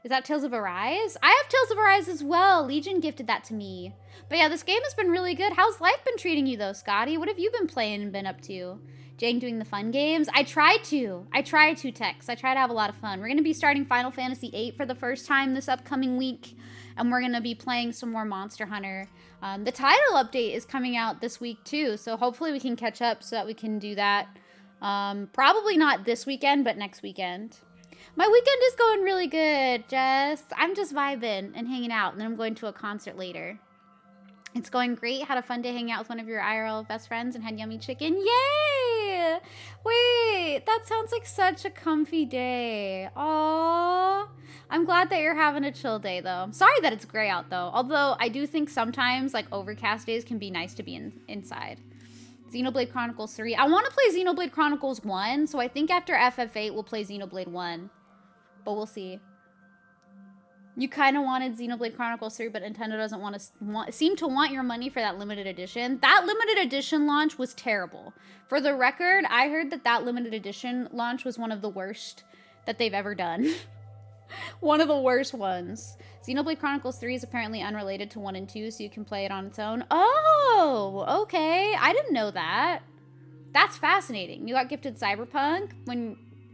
Is that Tales of Arise? I have Tales of Arise as well. Legion gifted that to me. But yeah, this game has been really good. How's life been treating you though, Scotty? What have you been playing and been up to? Jang doing the fun games? I try to, Tex. I try to have a lot of fun. We're going to be starting Final Fantasy VIII for the first time this upcoming week. And we're going to be playing some more Monster Hunter. The title update is coming out this week too. So hopefully we can catch up so that we can do that. Probably not this weekend, but next weekend. My weekend is going really good, Jess. I'm just vibing and hanging out, and then I'm going to a concert later. It's going great. Had a fun day hanging out with one of your IRL best friends and had yummy chicken. Yay! Wait, that sounds like such a comfy day. Aww. I'm glad that you're having a chill day, though. I'm sorry that it's gray out, though. Although, I do think sometimes, like, overcast days can be nice to be inside. Xenoblade Chronicles 3. I want to play Xenoblade Chronicles 1, so I think after FF8, we'll play Xenoblade 1. But we'll see. You kind of wanted Xenoblade Chronicles 3, but Nintendo doesn't seem to want your money for that limited edition. That limited edition launch was terrible. For the record, I heard that limited edition launch was one of the worst that they've ever done. One of the worst ones. Xenoblade Chronicles 3 is apparently unrelated to 1 and 2, so you can play it on its own. Oh, okay. I didn't know that. That's fascinating. You got gifted Cyberpunk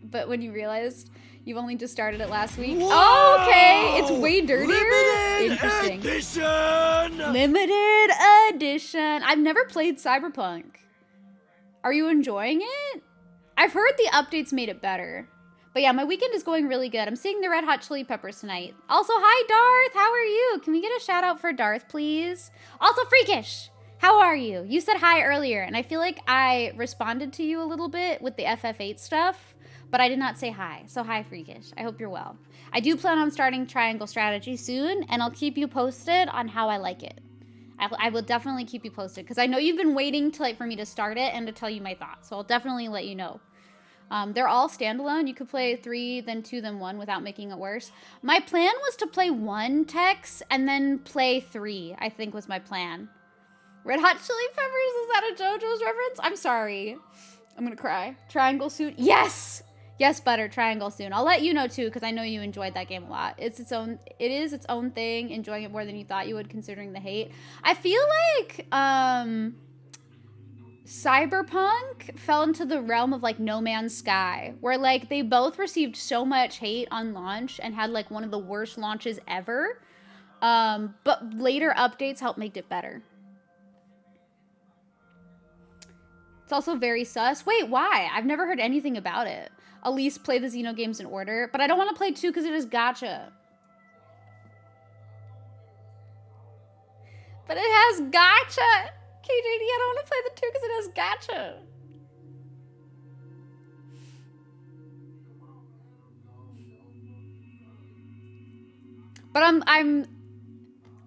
but when you realized you've only just started it last week. Whoa! Oh, okay. It's way dirtier. Limited Interesting. edition! Limited edition. I've never played Cyberpunk. Are you enjoying it? I've heard the updates made it better. But yeah, my weekend is going really good. I'm seeing the Red Hot Chili Peppers tonight. Also, hi, Darth. How are you? Can we get a shout out for Darth, please? Also, Freakish. How are you? You said hi earlier, and I feel like I responded to you a little bit with the FF8 stuff, but I did not say hi. So hi, Freakish. I hope you're well. I do plan on starting Triangle Strategy soon, and I'll keep you posted on how I like it. I will definitely keep you posted, because I know you've been waiting for me to start it and to tell you my thoughts, so I'll definitely let you know. They're all standalone. You could play 3, then 2, then 1 without making it worse. My plan was to play 1, Tex, and then play 3, I think was my plan. Red Hot Chili Peppers, is that a JoJo's reference? I'm sorry. I'm gonna cry. Triangle Suit, yes! Yes, Butter, Triangle Soon. I'll let you know too, because I know you enjoyed that game a lot. It is its own thing, enjoying it more than you thought you would, considering the hate. I feel like, Cyberpunk fell into the realm of like No Man's Sky, where like they both received so much hate on launch and had like one of the worst launches ever. But later updates helped make it better. It's also very sus. Wait, why? I've never heard anything about it. Elise, play the Xeno games in order, but I don't want to play 2 because it is gacha. But it has gacha. KJD, I don't want to play the 2 because it has gacha. But I'm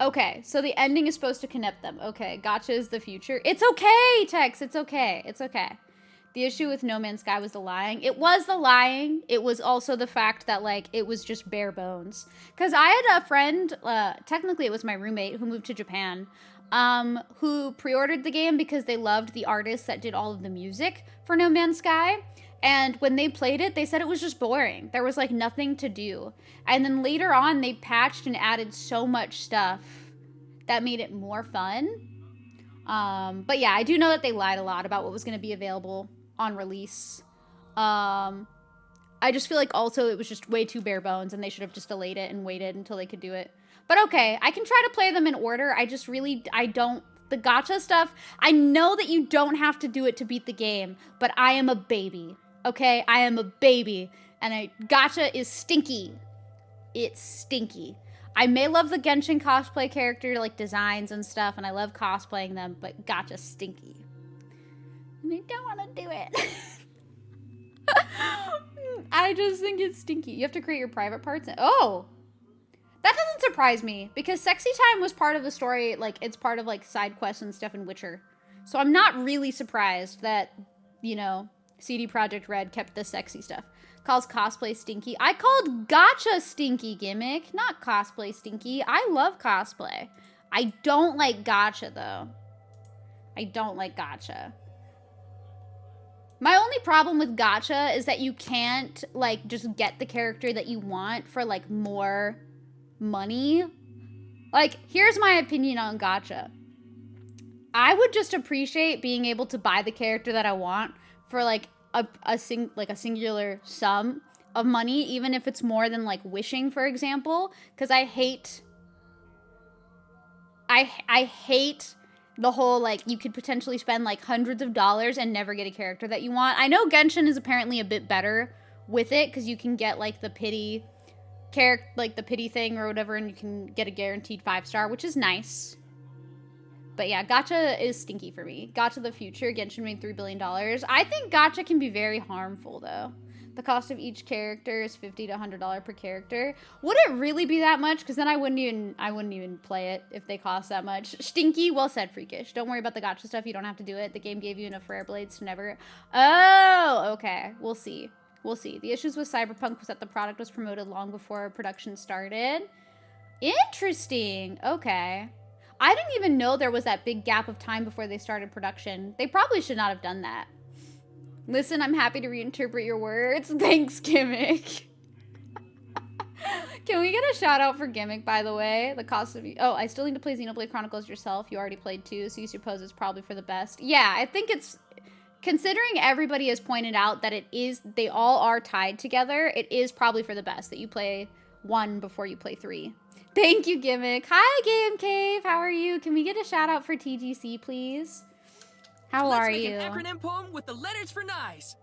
okay, so the ending is supposed to connect them. Okay, gacha is the future. It's okay, Tex, it's okay. It's okay. The issue with No Man's Sky was the lying. It was the lying. It was also the fact that, like, it was just bare bones. Because I had a friend, technically it was my roommate, who moved to Japan, who pre-ordered the game because they loved the artists that did all of the music for No Man's Sky. And when they played it, they said it was just boring. There was, like, nothing to do. And then later on, they patched and added so much stuff that made it more fun. But yeah, I do know that they lied a lot about what was going to be available on release. I just feel like also it was just way too bare bones and they should have just delayed it and waited until they could do it. But okay, I can try to play them in order. The gacha stuff, I know that you don't have to do it to beat the game, but I am a baby, okay? I am a baby, and gacha is stinky. It's stinky. I may love the Genshin cosplay character, like, designs and stuff, and I love cosplaying them, but gacha's stinky. And I don't want to do it. I just think it's stinky. You have to create your private parts. Oh! That doesn't surprise me, because Sexy Time was part of the story, like, it's part of, like, side quests and stuff in Witcher. So I'm not really surprised that, you know, CD Projekt Red kept the sexy stuff. Calls cosplay stinky. I called gacha stinky, Gimmick, not cosplay stinky. I love cosplay. I don't like gacha, though. I don't like gacha. My only problem with gacha is that you can't, like, just get the character that you want for, like, more money. Like, here's my opinion on gacha. I would just appreciate being able to buy the character that I want for, like, a singular sum of money, even if it's more than, like, wishing, for example, because I hate the whole, like, you could potentially spend, like, hundreds of dollars and never get a character that you want. I know Genshin is apparently a bit better with it, because you can get, like, the pity character, like, the pity thing or whatever, and you can get a guaranteed 5-star, which is nice. But yeah, gacha is stinky for me. Gacha the future, Genshin made $3 billion. I think gacha can be very harmful, though. The cost of each character is $50 to $100 per character. Would it really be that much? Because then I wouldn't even play it if they cost that much. Stinky, well said, Freakish. Don't worry about the gacha stuff. You don't have to do it. The game gave you enough rare blades to never... Oh, okay. We'll see. We'll see. The issues with Cyberpunk was that the product was promoted long before production started. Interesting. Okay. I didn't even know there was that big gap of time before they started production. They probably should not have done that. Listen, I'm happy to reinterpret your words. Thanks, Gimmick. Can we get a shout out for Gimmick, by the way? The cost of... Oh, I still need to play Xenoblade Chronicles yourself. You already played 2, so you suppose it's probably for the best. Yeah, I think it's... Considering everybody has pointed out that it is... They all are tied together, it is probably for the best that you play 1 before you play 3. Thank you, Gimmick. Hi, Game Cave. How are you? Can we get a shout out for TGC, please? How are you? Let's make an acronym poem with the letters for nice.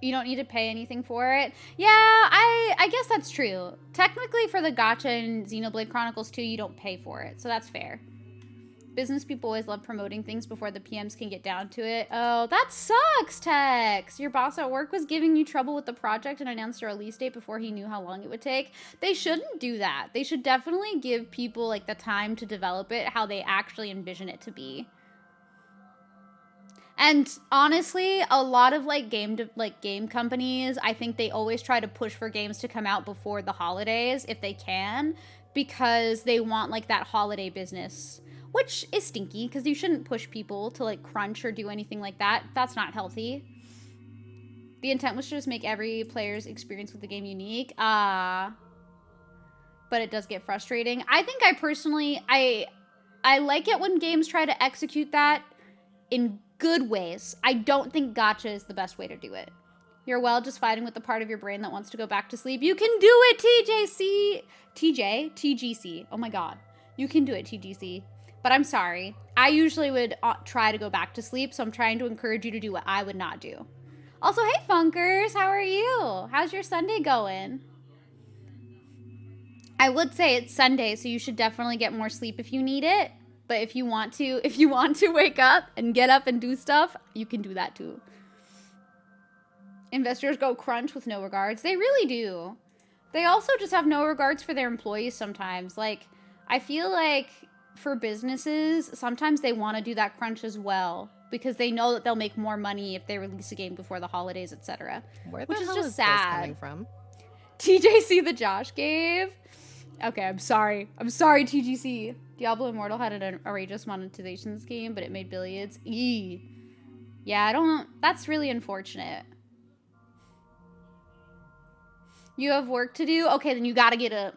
You don't need to pay anything for it. Yeah, I guess that's true. Technically, for the gacha in Xenoblade Chronicles 2, you don't pay for it, so that's fair. Business people always love promoting things before the PMs can get down to it. Oh, that sucks, Tex. Your boss at work was giving you trouble with the project and announced a release date before he knew how long it would take. They shouldn't do that. They should definitely give people, like, the time to develop it how they actually envision it to be. And honestly, a lot of, like, game companies, I think they always try to push for games to come out before the holidays if they can, because they want, like, that holiday business. Which is stinky, because you shouldn't push people to, like, crunch or do anything like that. That's not healthy. The intent was to just make every player's experience with the game unique. But it does get frustrating. I think I personally, I like it when games try to execute that in good ways. I don't think gacha is the best way to do it. You're well just fighting with the part of your brain that wants to go back to sleep. You can do it, TGC. Oh my god. You can do it, TGC. But I'm sorry. I usually would try to go back to sleep, so I'm trying to encourage you to do what I would not do. Also, hey, Funkers, how are you? How's your Sunday going? I would say it's Sunday, so you should definitely get more sleep if you need it. But if you want to wake up and get up and do stuff, you can do that too. Investors go crunch with no regards. They really do. They also just have no regards for their employees sometimes. Like, I feel like for businesses, sometimes they want to do that crunch as well because they know that they'll make more money if they release a game before the holidays, etc. Which is just sad. This coming from? TJC the Josh gave. Okay, I'm sorry, TGC. Diablo Immortal had an outrageous monetization scheme, but it made billions. Yeah, that's really unfortunate. You have work to do? Okay, then you gotta get up.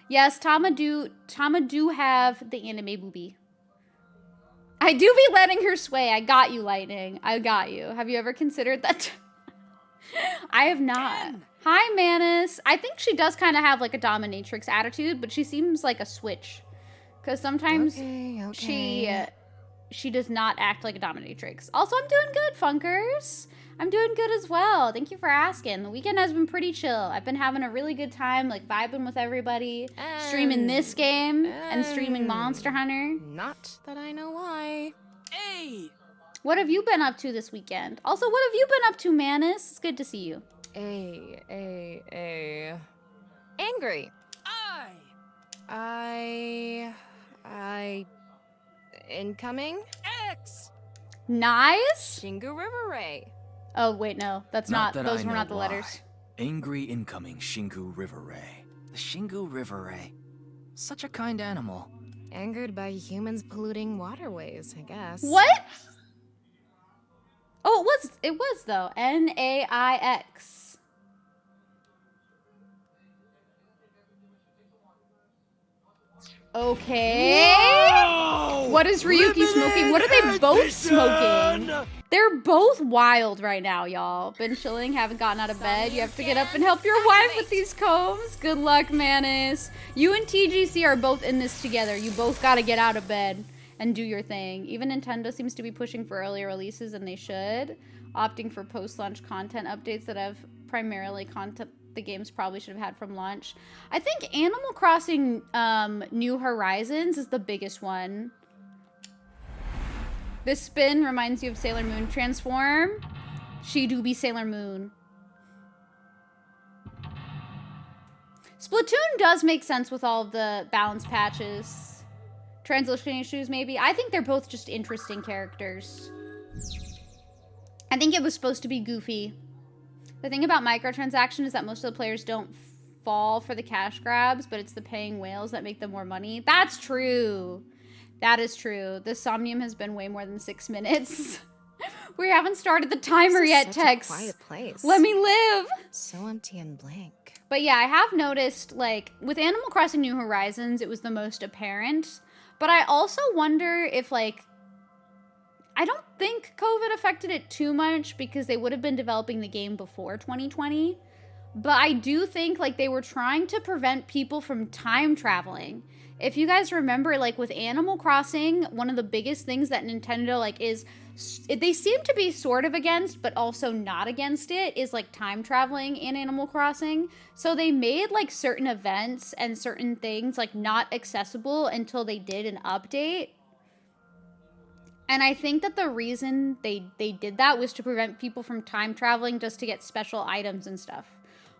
Yes, Tama do have the anime booby. I do be letting her sway. I got you, Lightning. I got you. Have you ever considered that? I have not. Hi, Manus. I think she does kind of have like a dominatrix attitude, but she seems like a switch. Because sometimes she does not act like a dominatrix. Also, I'm doing good, Funkers. I'm doing good as well. Thank you for asking. The weekend has been pretty chill. I've been having a really good time, like vibing with everybody, streaming this game and streaming Monster Hunter. Not that I know why. Hey! What have you been up to this weekend? Also, what have you been up to, Manus? It's good to see you. Angry. Incoming? X! Nice? Shingu River Ray. Oh, wait, no. That's not, that those I were know not the why. letters. Angry incoming Shingu River Ray. The Shingu River Ray. Such a kind animal. Angered by humans polluting waterways, I guess. What? Oh, it was though. Naix. Okay. Whoa! What is Ryuki smoking? What are they both smoking? They're both wild right now, y'all. Been chilling, haven't gotten out of bed. You have to get up and help your wife with these combs. Good luck, Manus. You and TGC are both in this together. You both gotta get out of bed and do your thing. Even Nintendo seems to be pushing for earlier releases, and they should. Opting for post-launch content updates that have primarily content the games probably should have had from launch. I think Animal Crossing New Horizons is the biggest one. This spin reminds you of Sailor Moon. Transform. She do be Sailor Moon. Splatoon does make sense with all of the balance patches. Translation issues, maybe. I think they're both just interesting characters. I think it was supposed to be goofy. The thing about microtransactions is that most of the players don't fall for the cash grabs, but it's the paying whales that make them more money. That's true. That is true. This Somnium has been way more than 6 minutes. We haven't started the timer yet, Tex. A quiet place. Let me live. So empty and blank. But yeah, I have noticed, like, with Animal Crossing New Horizons, it was the most apparent. But I also wonder if, like, I don't think COVID affected it too much because they would have been developing the game before 2020. But I do think, like, they were trying to prevent people from time traveling. If you guys remember, like, with Animal Crossing, one of the biggest things that Nintendo, like, is... they seem to be sort of against, but also not against it, is, like, time traveling in Animal Crossing. So they made, like, certain events and certain things, like, not accessible until they did an update. And I think that the reason they did that was to prevent people from time traveling just to get special items and stuff,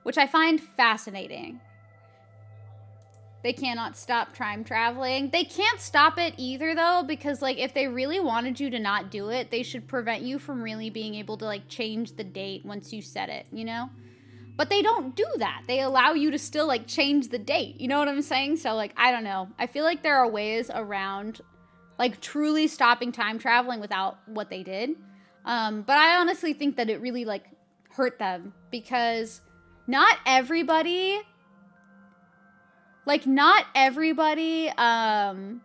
which I find fascinating. They cannot stop time traveling. They can't stop it either, though, because, like, if they really wanted you to not do it, they should prevent you from really being able to, like, change the date once you set it, you know? But they don't do that. They allow you to still, like, change the date. You know what I'm saying? So, like, I don't know. I feel like there are ways around, like, truly stopping time traveling without what they did. But I honestly think that it really, like, hurt them because not everybody... Like, not everybody, how am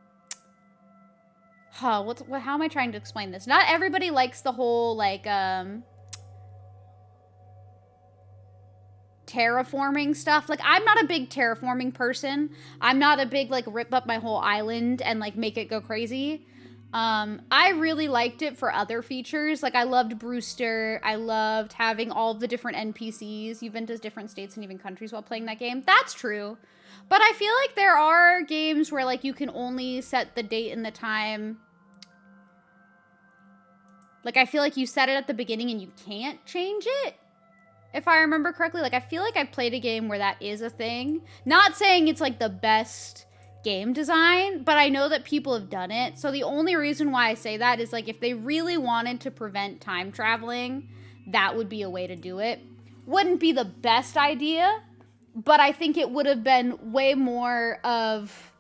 I trying to explain this? Not everybody likes the whole, like, terraforming stuff. Like, I'm not a big terraforming person. I'm not a big, like, rip up my whole island and, like, make it go crazy. I really liked it for other features. Like, I loved Brewster. I loved having all the different NPCs. You've been to different states and even countries while playing that game. That's true. But I feel like there are games where, like, you can only set the date and the time. Like, I feel like you set it at the beginning and you can't change it, if I remember correctly. Like, I feel like I've played a game where that is a thing. Not saying it's, like, the best game design, but I know that people have done it. So the only reason why I say that is, like, if they really wanted to prevent time traveling, that would be a way to do it. Wouldn't be the best idea, but I think it would have been way more of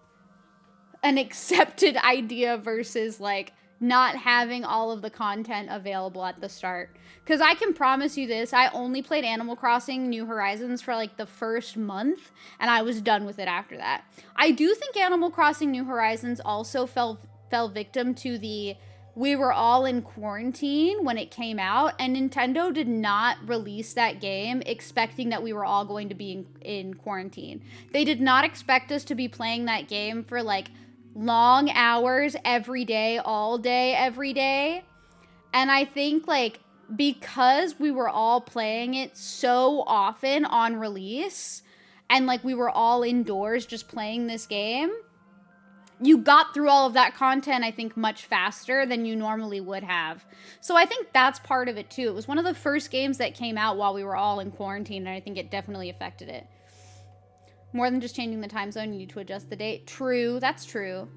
an accepted idea versus, like, not having all of the content available at the start. Because I can promise you this, I only played Animal Crossing New Horizons for, like, the first month, and I was done with it after that. I do think Animal Crossing New Horizons also fell victim to the... We were all in quarantine when it came out, and Nintendo did not release that game expecting that we were all going to be in quarantine. They did not expect us to be playing that game for, like, long hours every day, all day, every day. And I think, like, because we were all playing it so often on release, and like we were all indoors just playing this game, you got through all of that content, I think, much faster than you normally would have. So I think that's part of it too. It was one of the first games that came out while we were all in quarantine, and I think it definitely affected it. More than just changing the time zone, you need to adjust the date. True, that's true.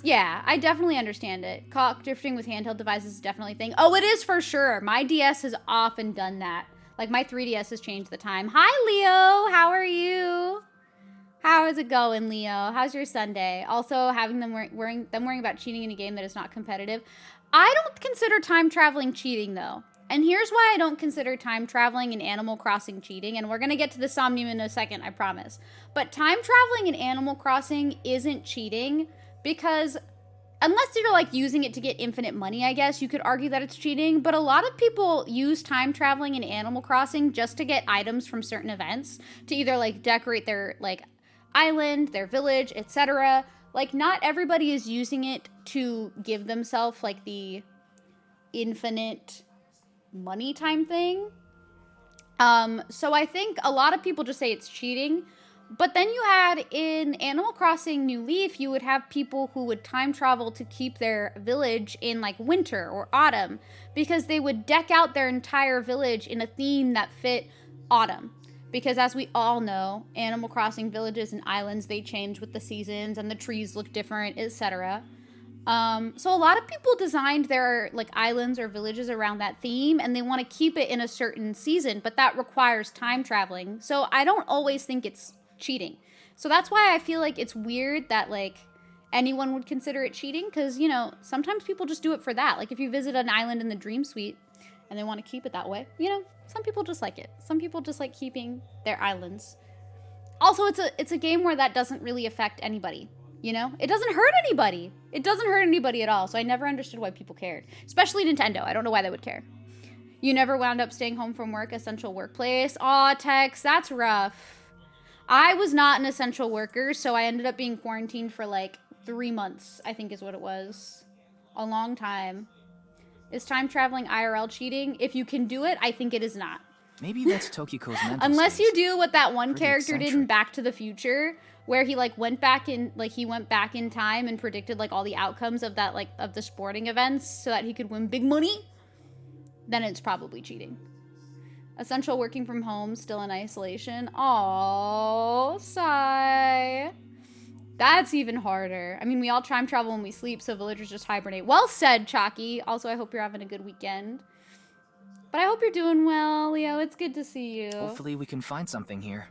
Yeah, I definitely understand it. Clock drifting with handheld devices is definitely a thing. Oh, it is for sure. My DS has often done that. Like, my 3DS has changed the time. Hi, Leo. How are you? How is it going, Leo? How's your Sunday? Also, having them worrying about cheating in a game that is not competitive. I don't consider time traveling cheating, though. And here's why I don't consider time traveling in Animal Crossing cheating. And we're going to get to the Somnium in a second, I promise. But time traveling in Animal Crossing isn't cheating because unless you're like using it to get infinite money, I guess you could argue that it's cheating. But a lot of people use time traveling in Animal Crossing just to get items from certain events to either like decorate their like island, their village, etc. Like, not everybody is using it to give themselves like the infinite money time thing. So I think a lot of people just say it's cheating. But then you had in Animal Crossing New Leaf, you would have people who would time travel to keep their village in like winter or autumn because they would deck out their entire village in a theme that fit autumn. Because as we all know, Animal Crossing villages and islands, they change with the seasons and the trees look different, etc. So a lot of people designed their like islands or villages around that theme, and they want to keep it in a certain season, but that requires time traveling. So I don't always think it's cheating. So that's why I feel like it's weird that like anyone would consider it cheating, because, you know, sometimes people just do it for that. Like if you visit an island in the Dream Suite and they want to keep it that way, you know, some people just like it. Some people just like keeping their islands. Also, it's a game where that doesn't really affect anybody, you know? It doesn't hurt anybody. It doesn't hurt anybody at all. So I never understood why people cared, especially Nintendo. I don't know why they would care. You never wound up staying home from work, essential workplace. Aw, Tex, that's rough. I was not an essential worker, so I ended up being quarantined for like 3 months, I think is what it was. A long time. Is time traveling IRL cheating? If you can do it, I think it is not. Maybe that's Tokiko's mental Unless state. you do what that one Pretty character did in eccentric. Back to the Future, where he like went back in time and predicted like all the outcomes of that like of the sporting events so that he could win big money, then it's probably cheating. Essential working from home, still in isolation. Aww, sigh. That's even harder. I mean, we all time travel when we sleep, so villagers just hibernate. Well said, Chalky. Also, I hope you're having a good weekend. But I hope you're doing well, Leo. It's good to see you. Hopefully we can find something here.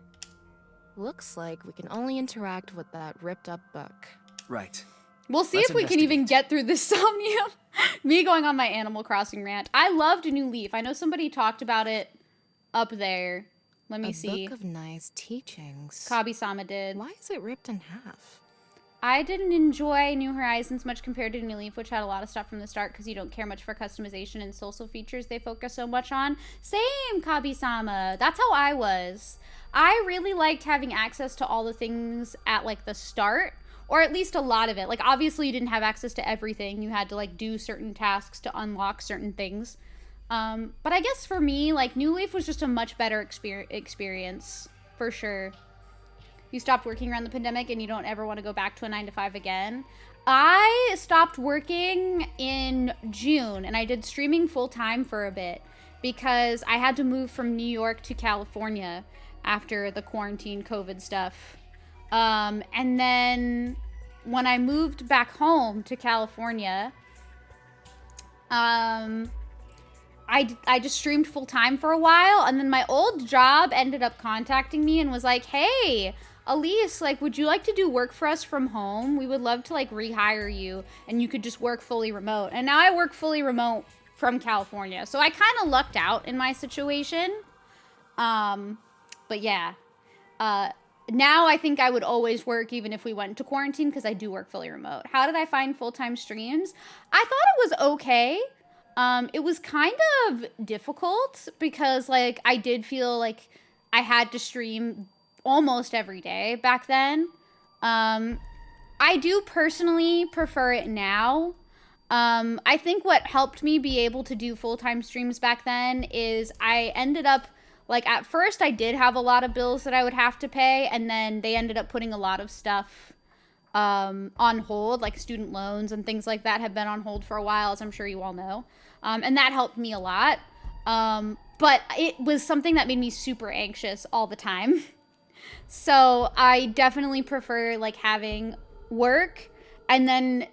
Looks like we can only interact with that ripped up book. Right. We'll see Let's if we can even get through this Somnium. Me going on my Animal Crossing rant. I loved New Leaf. I know somebody talked about it up there. Let me see. A book of nice teachings. Kabi-sama did. Why is it ripped in half? I didn't enjoy New Horizons much compared to New Leaf, which had a lot of stuff from the start because you don't care much for customization and social features they focus so much on. Same, Kabi-sama. That's how I was. I really liked having access to all the things at like the start, or at least a lot of it. Like obviously you didn't have access to everything. You had to like do certain tasks to unlock certain things. But I guess for me, like New Leaf was just a much better experience for sure. You stopped working around the pandemic and you don't ever want to go back to a 9-to-5 again. I stopped working in June and I did streaming full time for a bit because I had to move from New York to California after the quarantine COVID stuff. And then when I moved back home to California, I just streamed full time for a while, and then my old job ended up contacting me and was like, hey, Elise, like, would you like to do work for us from home? We would love to like rehire you and you could just work fully remote. And now I work fully remote from California. So I kind of lucked out in my situation. But yeah, now I think I would always work even if we went to quarantine because I do work fully remote. How did I find full-time streams? I thought it was okay. It was kind of difficult because like I did feel like I had to stream almost every day back then. I do personally prefer it now. I think what helped me be able to do full-time streams back then is I ended up, like, at first I did have a lot of bills that I would have to pay, and then they ended up putting a lot of stuff on hold, like student loans and things like that have been on hold for a while, as I'm sure you all know. And that helped me a lot. But it was something that made me super anxious all the time. So I definitely prefer, like, having work and then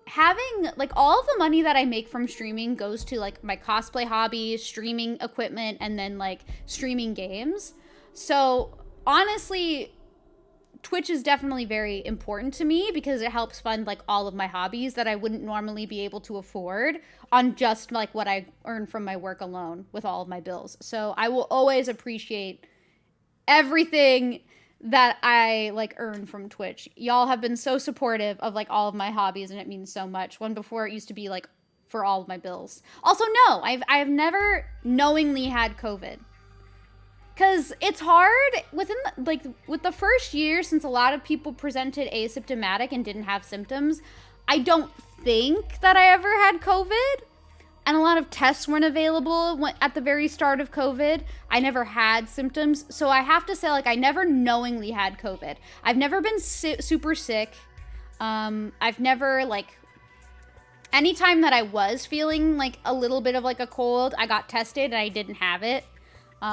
having, like, all of the money that I make from streaming goes to, like, my cosplay hobby, streaming equipment, and then, like, streaming games. So honestly, Twitch is definitely very important to me because it helps fund, like, all of my hobbies that I wouldn't normally be able to afford on just, like, what I earn from my work alone with all of my bills. So I will always appreciate everything that I, like, earn from Twitch. Y'all have been so supportive of, like, all of my hobbies, and it means so much. When before it used to be, like, for all of my bills. Also, no, I've never knowingly had COVID. Because it's hard within, with the first year, since a lot of people presented asymptomatic and didn't have symptoms, I don't think that I ever had COVID. And a lot of tests weren't available at the very start of COVID. I never had symptoms. So I have to say, like, I never knowingly had COVID. I've never been super sick. I've never, like, anytime that I was feeling, like, a little bit of, like, a cold, I got tested and I didn't have it.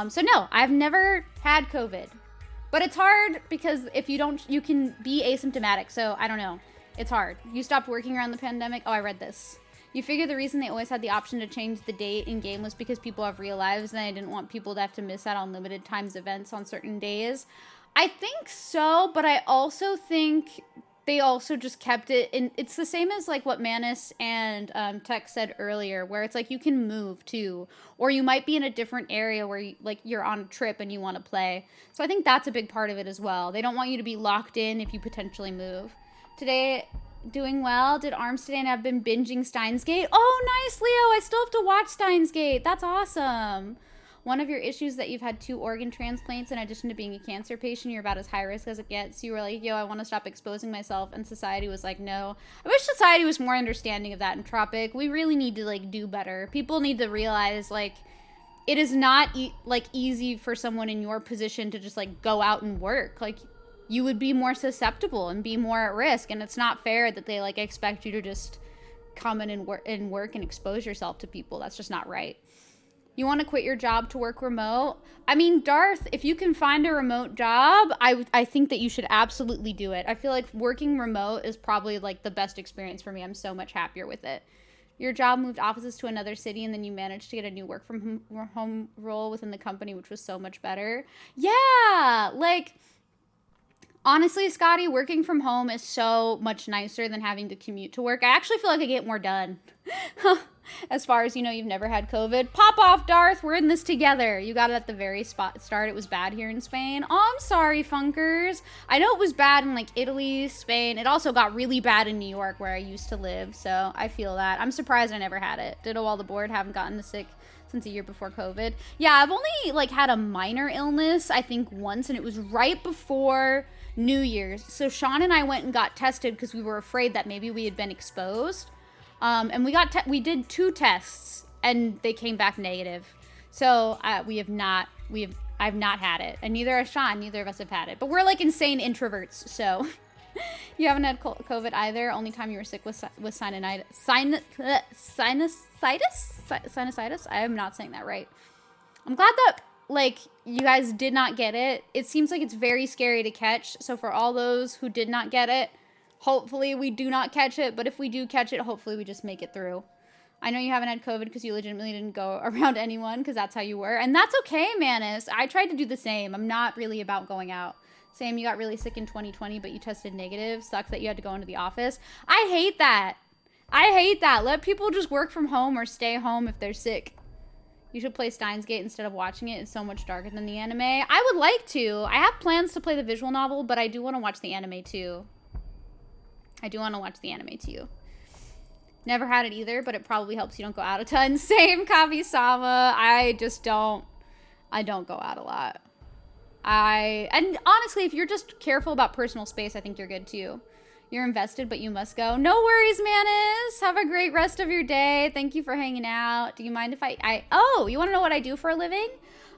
So no, I've never had COVID. But it's hard because if you don't, you can be asymptomatic. So I don't know. It's hard. You stopped working around the pandemic. Oh, I read this. You figure the reason they always had the option to change the date in game was because people have real lives and they didn't want people to have to miss out on limited times events on certain days. I think so, but I also think they also just kept it in. It's the same as, like, what Manus and Tech said earlier, where it's like you can move too, or you might be in a different area where you, like, you're on a trip and you want to play. So I think that's a big part of it as well. They don't want you to be locked in if you potentially move. Today, doing well. Did ARMS today, and I've been binging Steins Gate. Oh, nice, Leo. I still have to watch Steins Gate. That's awesome. One of your issues that you've had 2 organ transplants in addition to being a cancer patient, you're about as high risk as it gets. You were like, yo, I want to stop exposing myself, and society was like, no. I wish society was more understanding of that in Tropic. We really need to, like, do better. People need to realize, like, it is not, easy for someone in your position to just, like, go out and work. Like, you would be more susceptible and be more at risk, and it's not fair that they, like, expect you to just come in and work and expose yourself to people. That's just not right. You want to quit your job to work remote? I mean, Darth, if you can find a remote job, I think that you should absolutely do it. I feel like working remote is probably, like, the best experience for me. I'm so much happier with it. Your job moved offices to another city, and then you managed to get a new work from home role within the company, which was so much better. Yeah, like, honestly, Scotty, working from home is so much nicer than having to commute to work. I actually feel like I get more done. As far as, you know, you've never had COVID. Pop off, Darth. We're in this together. You got it at the very start. It was bad here in Spain. Oh, I'm sorry, Funkers. I know it was bad in, like, Italy, Spain. It also got really bad in New York, where I used to live. So I feel that. I'm surprised I never had it. Ditto all the board. Haven't gotten sick since a year before COVID. Yeah, I've only, like, had a minor illness, I think, once. And it was right before New Year's. So Sean and I went and got tested because we were afraid that maybe we had been exposed. And we did 2 tests and they came back negative. So I've not had it, and neither has Sean. Neither of us have had it, but we're, like, insane introverts. So you haven't had COVID either. Only time you were sick was sinusitis. Sinusitis. I am not saying that right. I'm glad that, like, you guys did not get it. It seems like it's very scary to catch. So for all those who did not get it, hopefully we do not catch it, but if we do catch it, hopefully we just make it through. I know you haven't had COVID because you legitimately didn't go around anyone because that's how you were. And that's okay, Manus. I tried to do the same. I'm not really about going out. Same, you got really sick in 2020, but you tested negative. Sucks that you had to go into the office. I hate that. Let people just work from home or stay home if they're sick. You should play Steins Gate instead of watching it. It's so much darker than the anime. I would like to. I have plans to play the visual novel, but I do want to watch the anime too. Never had it either, but it probably helps you don't go out a ton. Same, Kabi-sama. I don't go out a lot. And honestly, if you're just careful about personal space, I think you're good too. You're invested, but you must go. No worries, Manus. Have a great rest of your day. Thank you for hanging out. Do you mind if oh, you want to know what I do for a living?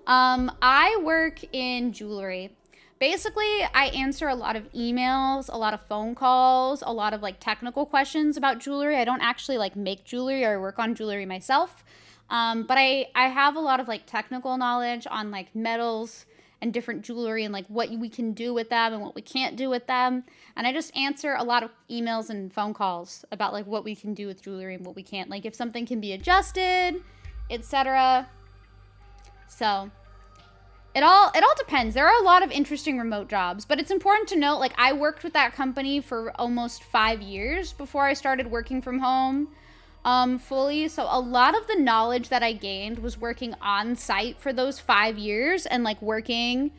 I work in jewelry. Basically, I answer a lot of emails, a lot of phone calls, a lot of like technical questions about jewelry. I don't actually like make jewelry or work on jewelry myself. But I have a lot of like technical knowledge on like metals and different jewelry and like what we can do with them and what we can't do with them. And I just answer a lot of emails and phone calls about like what we can do with jewelry and what we can't. Like if something can be adjusted, etc. So it all depends. There are a lot of interesting remote jobs, but it's important to note, like I worked with that company for almost 5 years before I started working from home fully. So a lot of the knowledge that I gained was working on site for those 5 years and like working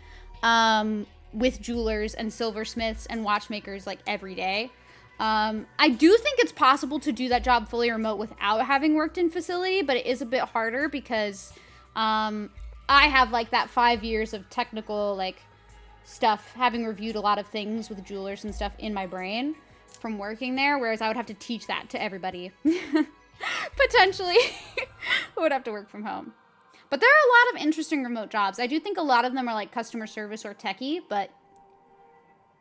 with jewelers and silversmiths and watchmakers like every day. I do think it's possible to do that job fully remote without having worked in facility, but it is a bit harder because I have like that 5 years of technical like stuff, having reviewed a lot of things with jewelers and stuff in my brain from working there, whereas I would have to teach that to everybody. Potentially would have to work from home. But there are a lot of interesting remote jobs. I do think a lot of them are like customer service or techie, but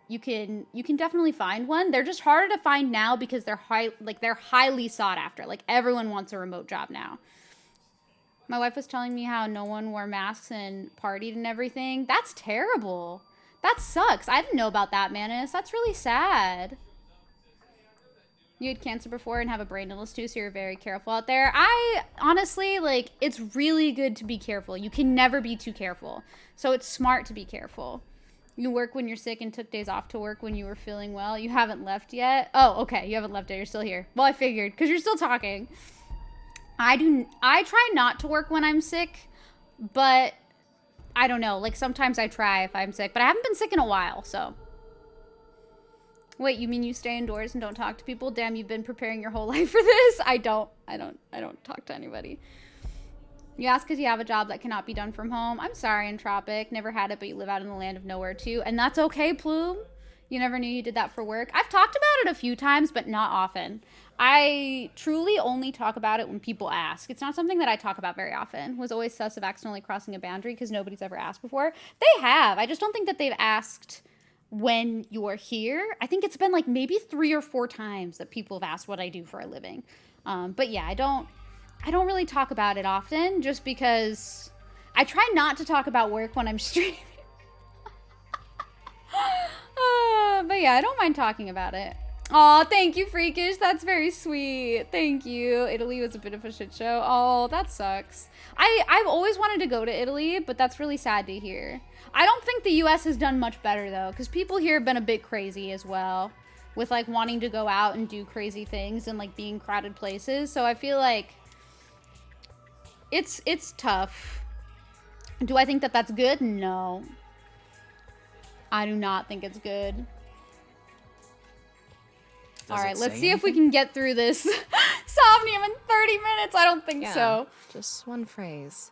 you can definitely find one. They're just harder to find now because they're highly sought after. Like everyone wants a remote job now. My wife was telling me how no one wore masks and partied and everything. That's terrible. That sucks. I didn't know about that, Manus. That's really sad. You had cancer before and have a brain illness too, so you're very careful out there. I honestly, like, it's really good to be careful. You can never be too careful. So it's smart to be careful. You work when you're sick and took days off to work when you were feeling well. You haven't left yet? Oh, okay. You haven't left yet. You're still here. Well, I figured, because you're still talking. I try not to work when I'm sick, but I don't know. Like, sometimes I try if I'm sick, but I haven't been sick in a while, so. Wait, you mean you stay indoors and don't talk to people? Damn, you've been preparing your whole life for this? I don't talk to anybody. You ask because you have a job that cannot be done from home. I'm sorry, Entropic. Never had it, but you live out in the land of nowhere too. And that's okay, Plume. You never knew you did that for work. I've talked about it a few times, but not often. I truly only talk about it when people ask. It's not something that I talk about very often. Was always sus of accidentally crossing a boundary because nobody's ever asked before. They have. I just don't think that they've asked when you're here. I think it's been like maybe 3 or 4 times that people have asked what I do for a living. But yeah, I don't really talk about it often just because I try not to talk about work when I'm streaming. But yeah, I don't mind talking about it. Aw, thank you, Freakish. That's very sweet. Thank you. Italy was a bit of a shit show. Oh, that sucks. I've always wanted to go to Italy, but that's really sad to hear. I don't think the US has done much better, though, because people here have been a bit crazy as well with, like, wanting to go out and do crazy things and, like, being crowded places. So I feel like it's tough. Do I think that that's good? No. I do not think it's good. All right, let's see if we can get through this Somnium in 30 minutes. I don't think so. Just one phrase.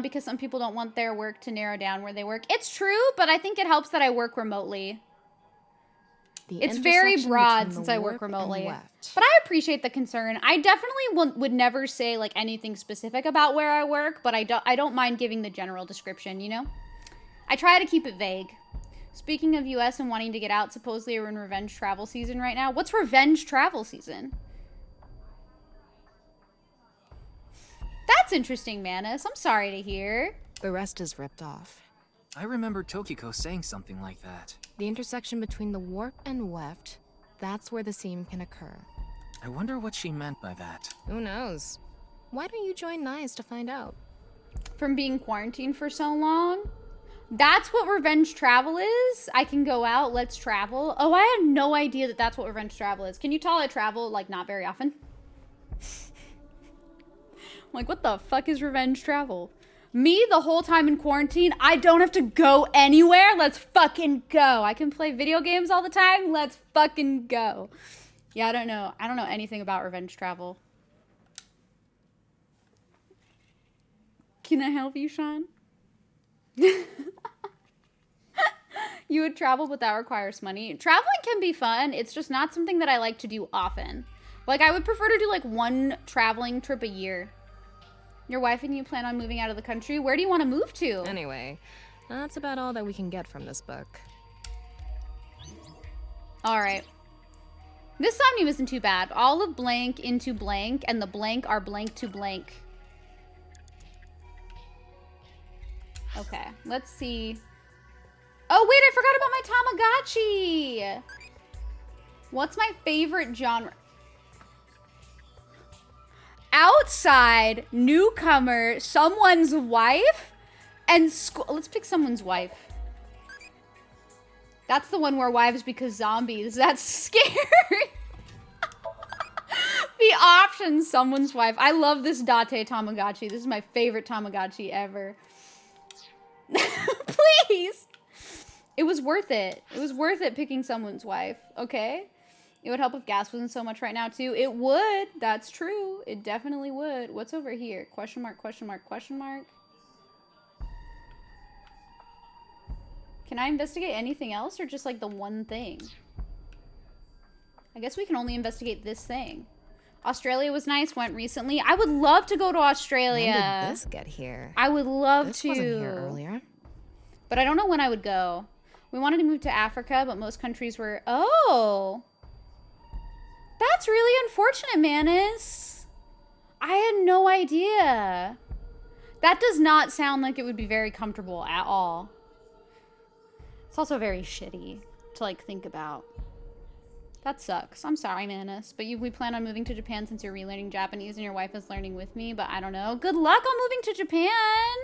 Because some people don't want their work to narrow down where they work. It's true, but I think it helps that I work remotely. It's very broad since I work remotely. But I appreciate the concern. I definitely would never say like anything specific about where I work, but I don't mind giving the general description, you know? I try to keep it vague. Speaking of US and wanting to get out, supposedly we're in revenge travel season right now. What's revenge travel season? That's interesting, Manus. I'm sorry to hear. The rest is ripped off. I remember Tokiko saying something like that. The intersection between the warp and weft, that's where the seam can occur. I wonder what she meant by that. Who knows? Why don't you join NICE to find out? From being quarantined for so long? That's what revenge travel is? I can go out, let's travel. Oh, I had no idea that that's what revenge travel is. Can you tell I travel, like, not very often? I'm like, what the fuck is revenge travel? Me, the whole time in quarantine, I don't have to go anywhere. Let's fucking go. I can play video games all the time. Let's fucking go. Yeah, I don't know anything about revenge travel. Can I help you, Sean? You would travel, but that requires money. Traveling can be fun. It's just not something that I like to do often. Like, I would prefer to do, like, one traveling trip a year. Your wife and you plan on moving out of the country? Where do you want to move to? Anyway, that's about all that we can get from this book. All right. This Somnium isn't too bad. All of blank into blank, and the blank are blank to blank. Okay, let's see. Oh, wait, I forgot about my Tamagotchi. What's my favorite genre? Outside, newcomer, someone's wife, and school. Let's pick someone's wife. That's the one where wives because zombies. That's scary. The option, someone's wife. I love this Date Tamagotchi. This is my favorite Tamagotchi ever. Please. It was worth it. It was worth it picking someone's wife, okay? It would help if gas wasn't so much right now, too. It would. That's true. It definitely would. What's over here? Question mark, question mark, question mark. Can I investigate anything else or just, like, the one thing? I guess we can only investigate this thing. Australia was nice. Went recently. I would love to go to Australia. When did this get here? I would love this to. Wasn't here earlier. But I don't know when I would go. We wanted to move to Africa, but most countries were... Oh! That's really unfortunate, Manus. I had no idea. That does not sound like it would be very comfortable at all. It's also very shitty to, like, think about. That sucks. I'm sorry, Manus. But we plan on moving to Japan since you're relearning Japanese and your wife is learning with me, but I don't know. Good luck on moving to Japan!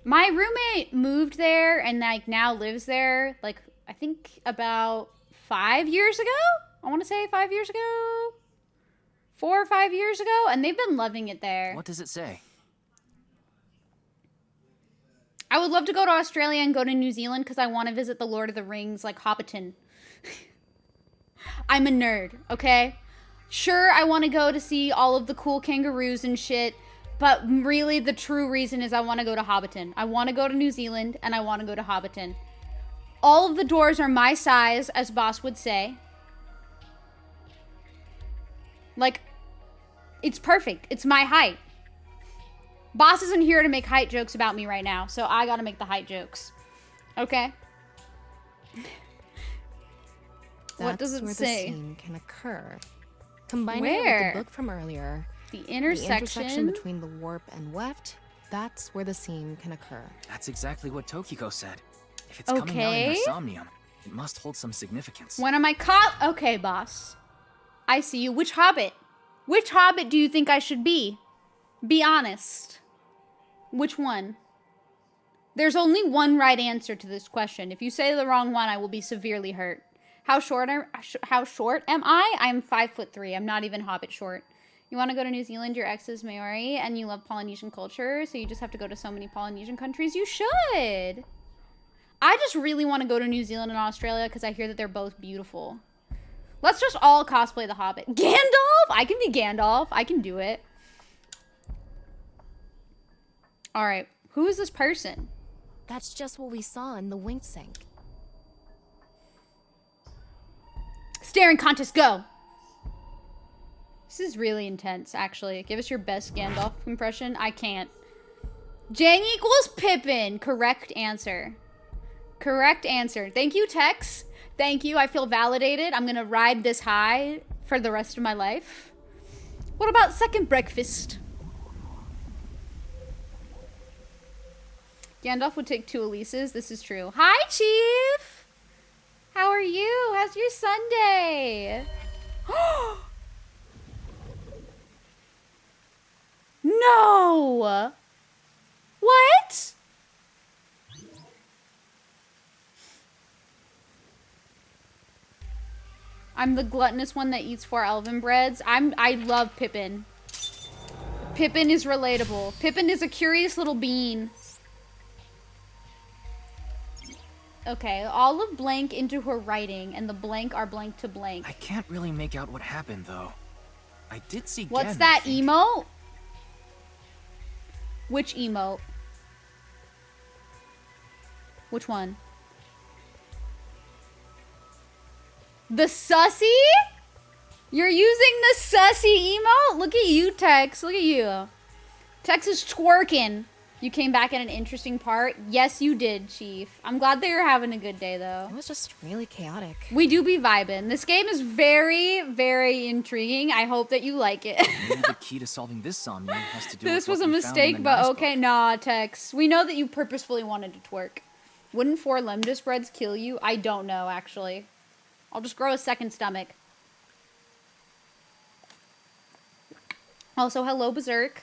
My roommate moved there and, like, now lives there, like, I think about 5 years ago? I want to say 5 years ago? 4 or 5 years ago? And they've been loving it there. What does it say? I would love to go to Australia and go to New Zealand because I want to visit the Lord of the Rings, like, Hobbiton. I'm a nerd, okay? Sure, I want to go to see all of the cool kangaroos and shit, but really the true reason is I want to go to Hobbiton. I want to go to New Zealand, and I want to go to Hobbiton. All of the doors are my size, as Boss would say. Like, it's perfect. It's my height. Boss isn't here to make height jokes about me right now, so I gotta make the height jokes. Okay? What does it say? The scene can occur. Combining it Where? with the book from earlier, The the intersection intersection between the warp and weft, that's where the scene can occur. That's exactly what Tokiko said. If it's coming out in her Somnium, it must hold some significance. When am I caught? Okay, boss. I see you. Which hobbit? Which hobbit do you think I should be? Be honest. Which one? There's only one right answer to this question. If you say the wrong one, I will be severely hurt. How short am I? I'm 5'3". I'm not even hobbit short. You want to go to New Zealand? Your ex is Maori, and you love Polynesian culture, so you just have to go to so many Polynesian countries. You should. I just really want to go to New Zealand and Australia because I hear that they're both beautiful. Let's just all cosplay the Hobbit. Gandalf? I can be Gandalf. I can do it. All right. Who is this person? That's just what we saw in the wink sink. Staring contest, go! This is really intense, actually. Give us your best Gandalf impression. I can't. Jang equals Pippin. Correct answer. Correct answer. Thank you, Tex. Thank you. I feel validated. I'm gonna ride this high for the rest of my life. What about second breakfast? Gandalf would take 2 Elises. This is true. Hi, Chief! How are you? How's your Sunday? No! What? I'm the gluttonous one that eats 4 elven breads. I love Pippin. Pippin is relatable. Pippin is a curious little bean. Okay, all of blank into her writing, and the blank are blank to blank. I can't really make out what happened, though. I did see What's Gen, that emote? Which emote? Which one? The sussy? You're using the sussy emote? Look at you, Tex. Look at you. Tex is twerking. You came back at an interesting part. Yes, you did, Chief. I'm glad that you're having a good day, though. It was just really chaotic. We do be vibing. This game is very, very intriguing. I hope that you like it. Maybe the key to solving this Somnium has to do This with was a what we found in mistake, the but Nice okay. book. Nah, Tex. We know that you purposefully wanted to twerk. Wouldn't 4 lambda spreads kill you? I don't know, actually. I'll just grow a second stomach. Also, hello, Berserk.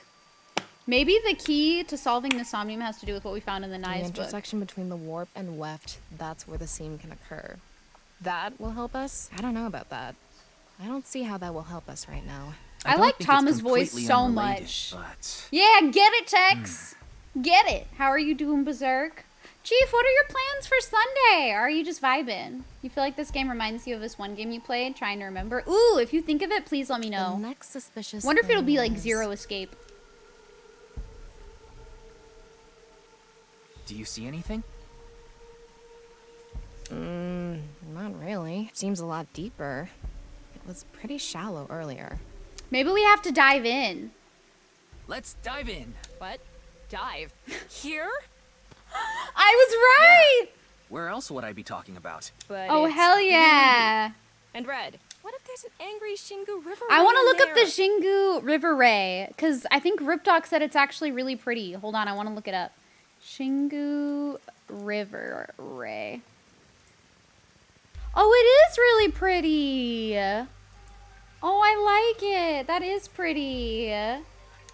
Maybe the key to solving the Somnium has to do with what we found in the Nice The book. intersection between the warp and weft, that's where the seam can occur. That will help us? I don't know about that. I don't see how that will help us right now. I don't like think it's Thomas' voice completely so unrelated, much. But Yeah, get it, Tex. Get it. How are you doing, Berserk? Chief, what are your plans for Sunday? Or are you just vibing? You feel like this game reminds you of this one game you played? Trying to remember? Ooh, if you think of it, please let me know. The next suspicious Wonder if it'll be thing like is- Zero Escape. do you see anything? Not really. Seems a lot deeper. It was pretty shallow earlier. Maybe we have to dive in. Let's dive in. What? Dive. Here? I was right! Where else would I be talking about? But Oh, it's hell yeah. And red. What if there's an angry Shingu River? I want to ray in look up the there? Shingu River Ray, because I think Riptalk said it's actually really pretty. Hold on, I want to look it up. Shingu River Ray. Oh, it is really pretty. Oh, I like it. That is pretty.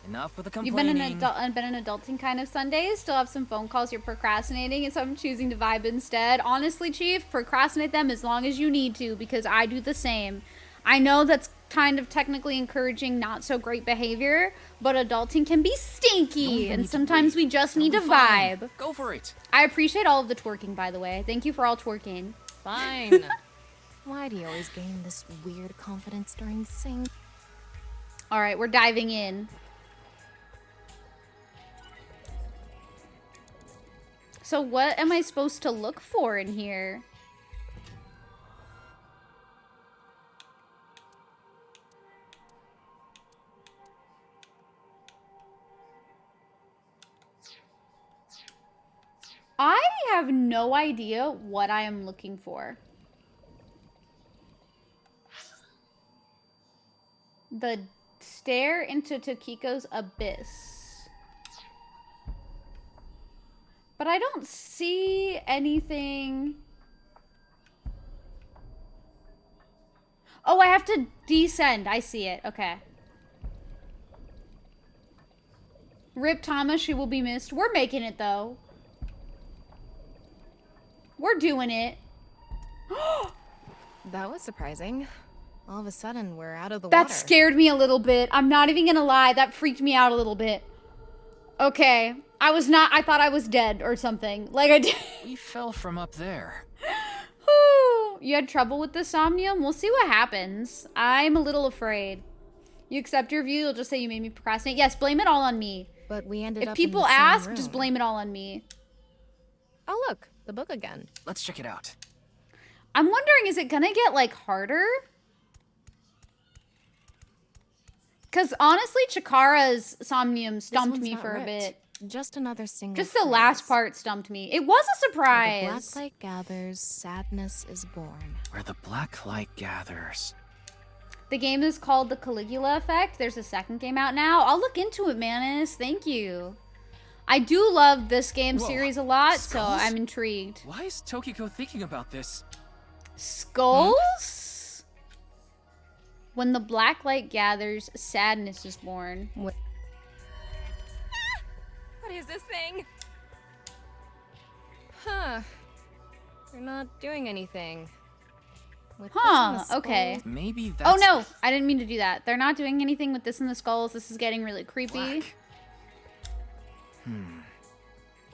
Enough with the You've been complaining. an adulting kind of Sundays. Still have some phone calls you're procrastinating, and so I'm choosing to vibe instead. Honestly, Chief, procrastinate them as long as you need to, because I do the same. I know that's kind of technically encouraging not so great behavior, but adulting can be You don't stinky, even and need to sometimes breathe. we just It'll need to be fine. vibe. Go for it. I appreciate all of the twerking, by the way. Thank you for all twerking. Fine. Why do you always gain this weird confidence during sing? All right, we're diving in. So what am I supposed to look for in here? I have no idea what I am looking for. The stare into Tokiko's abyss. But I don't see anything. Oh, I have to descend. I see it. Okay. Rip Thomas, she will be missed. We're making it, though. We're doing it. That was surprising. All of a sudden, we're out of the That water. scared me a little bit. I'm not even gonna lie. That freaked me out a little bit. Okay. I thought I was dead or something. Like I did. We fell from up there. Whew. You had trouble with the Somnium? We'll see what happens. I'm a little afraid. You accept your view, you'll just say you made me procrastinate. Yes, blame it all on me. But we ended If up people in the same ask, room. just blame it all on me. Oh, look, the book again. Let's check it out. I'm wondering, is it gonna get, like, harder? Because honestly, Chikara's Somnium stumped one's me not for a ripped. bit. Just another single. Just the last phrase. part stumped me. It was a Where the black surprise. light gathers, sadness is born. Where the black light gathers. The game is called The Caligula Effect. There's a second game out now. I'll look into it, Manus. Thank you. I do love this game Whoa, series a lot, so skulls? I'm intrigued. Why is Tokiko thinking about this? Skulls? When the black light gathers, sadness is born. What is this thing? Huh. You're not doing anything. With Huh, this in the okay. skull- Maybe that's Oh no, I didn't mean to do that. They're not doing anything with this in the skulls. This is getting really creepy. black.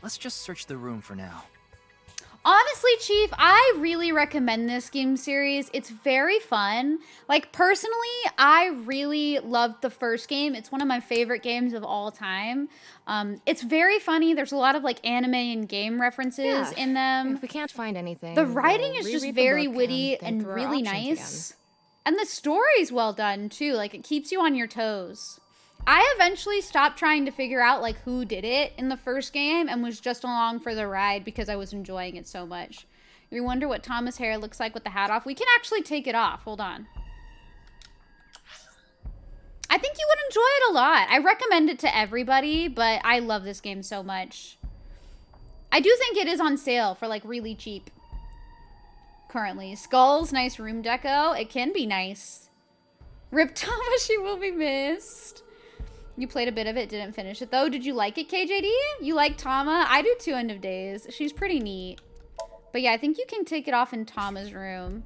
Let's just search the room for now. Honestly, Chief, I really recommend this game series. It's very fun. Like, personally, I really loved the first game. It's one of my favorite games of all time. It's very funny. There's a lot of, like, anime and game references in them. If we can't find anything, The writing we'll is just reread the very book witty think and through our really options nice. again. And the story's well done, too. Like, it keeps you on your toes. I eventually stopped trying to figure out, like, who did it in the first game and was just along for the ride because I was enjoying it so much. You wonder what Thomas' hair looks like with the hat off? We can actually take it off. Hold on. I think you would enjoy it a lot. I recommend it to everybody, but I love this game so much. I do think it is on sale for, like, really cheap currently. Skulls, nice room deco. It can be nice. Rip Thomas, she will be missed. You played a bit of it, didn't finish it though. Did you like it, KJD? You like Tama? I do too, End of Days. She's pretty neat. But yeah, I think you can take it off in Tama's room.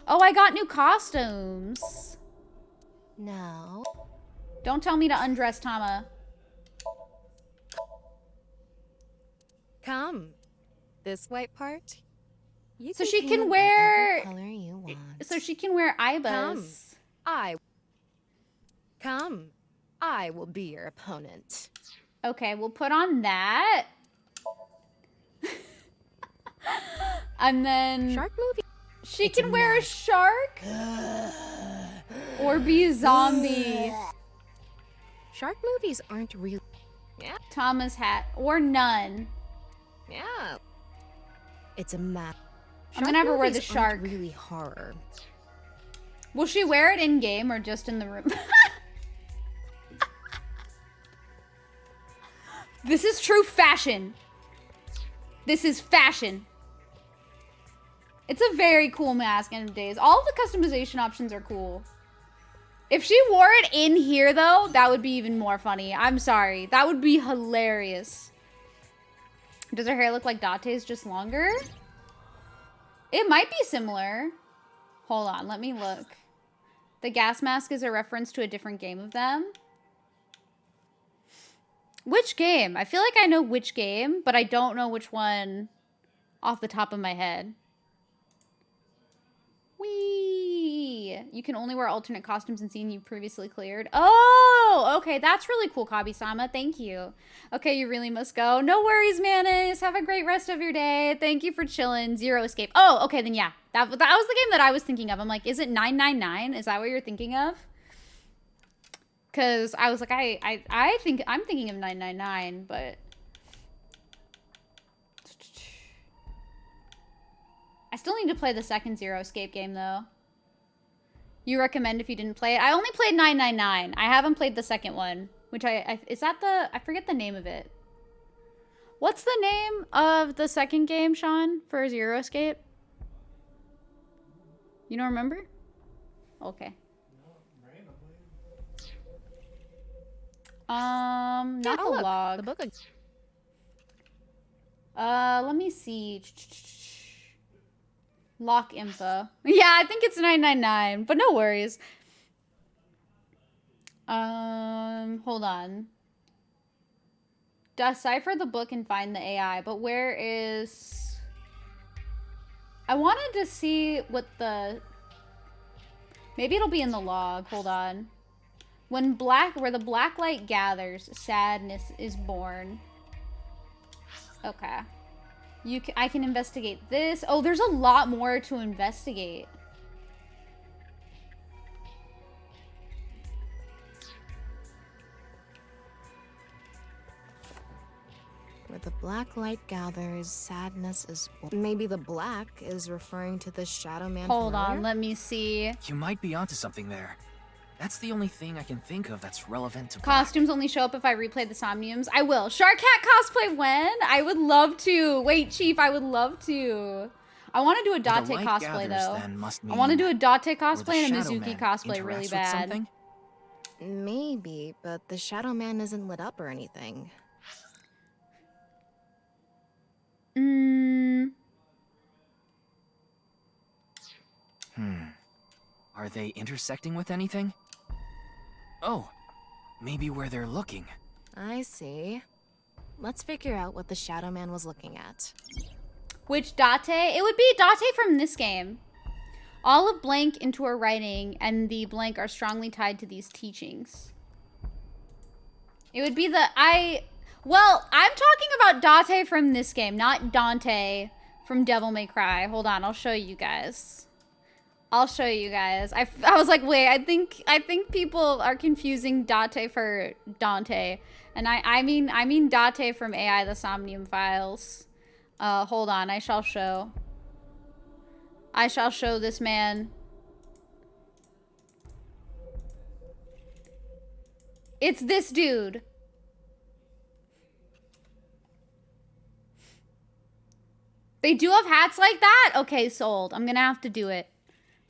Oh, I got new costumes. No. Don't tell me to undress Tama. Come. This white part? You So she paint can it wear... whatever color you want. So she can wear Ibis. Come. I will be your opponent. Okay, we'll put on that. And then... Shark movie. She can wear a shark. Or be a zombie. Shark movies aren't real. Yeah. Tama's hat. Or none. Yeah. It's a map. I'm gonna have her wear the movies shark. aren't really horror. Will she wear it in game or just in the room? This is true fashion. This is fashion. It's a very cool mask, End of Days. All of the customization options are cool. If she wore it in here, though, that would be even more funny. I'm sorry. That would be hilarious. Does her hair look like Date's, just longer? It might be similar. Hold on, let me look. The gas mask is a reference to a different game of them. Which game? I feel like I know which game, but I don't know which one off the top of my head. Whee! You can only wear alternate costumes in scene you've previously cleared. Oh, okay. That's really cool, Kabi-sama. Thank you. Okay, you really must go. No worries, Mayonnaise. Have a great rest of your day. Thank you for chilling. Zero Escape. Oh, okay, then yeah. That was the game that I was thinking of. I'm like, is it 999? Is that what you're thinking of? Because I was like, I think I'm thinking of 999, but I still need to play the second Zero Escape game though. You recommend if you didn't play it? I only played 999. I haven't played the second one, which is that the, I forget the name of it. What's the name of the second game, Sean, for Zero Escape? You don't remember? Okay. Not the log. The book. Let me see. Lock info. Yeah, I think it's 999, but no worries. Hold on. Decipher the book and find the AI, but where is... I wanted to see what the... Maybe it'll be in the log. Hold on. Where the black light gathers, sadness is born. Okay. I can investigate this. Oh, there's a lot more to investigate. Where the black light gathers, sadness is born. Maybe the black is referring to the Shadow Man. Hold on, let me see. You might be onto something there. That's the only thing I can think of that's relevant to Costumes only show up if I replay the Somniums. I will. Shark Cat cosplay when? I would love to. Wait, Chief, I would love to. I want to do a Date cosplay, though. I want to do a Date cosplay and a Mizuki cosplay really bad. Maybe, but the Shadow Man isn't lit up or anything. Are they intersecting with anything? Oh, maybe where they're looking. I see. Let's figure out what the Shadow Man was looking at. Which Date? It would be Date from this game. All of blank into her writing and the blank are strongly tied to these teachings. It would be the well, I'm talking about Date from this game, not Dante from Devil May Cry. Hold on, I'll show you guys. I'll show you guys. I was like, wait, I think people are confusing Date for Dante. And I mean Date from AI the Somnium files. Hold on, I shall show this man. It's this dude. They do have hats like that? Okay, sold. I'm gonna have to do it.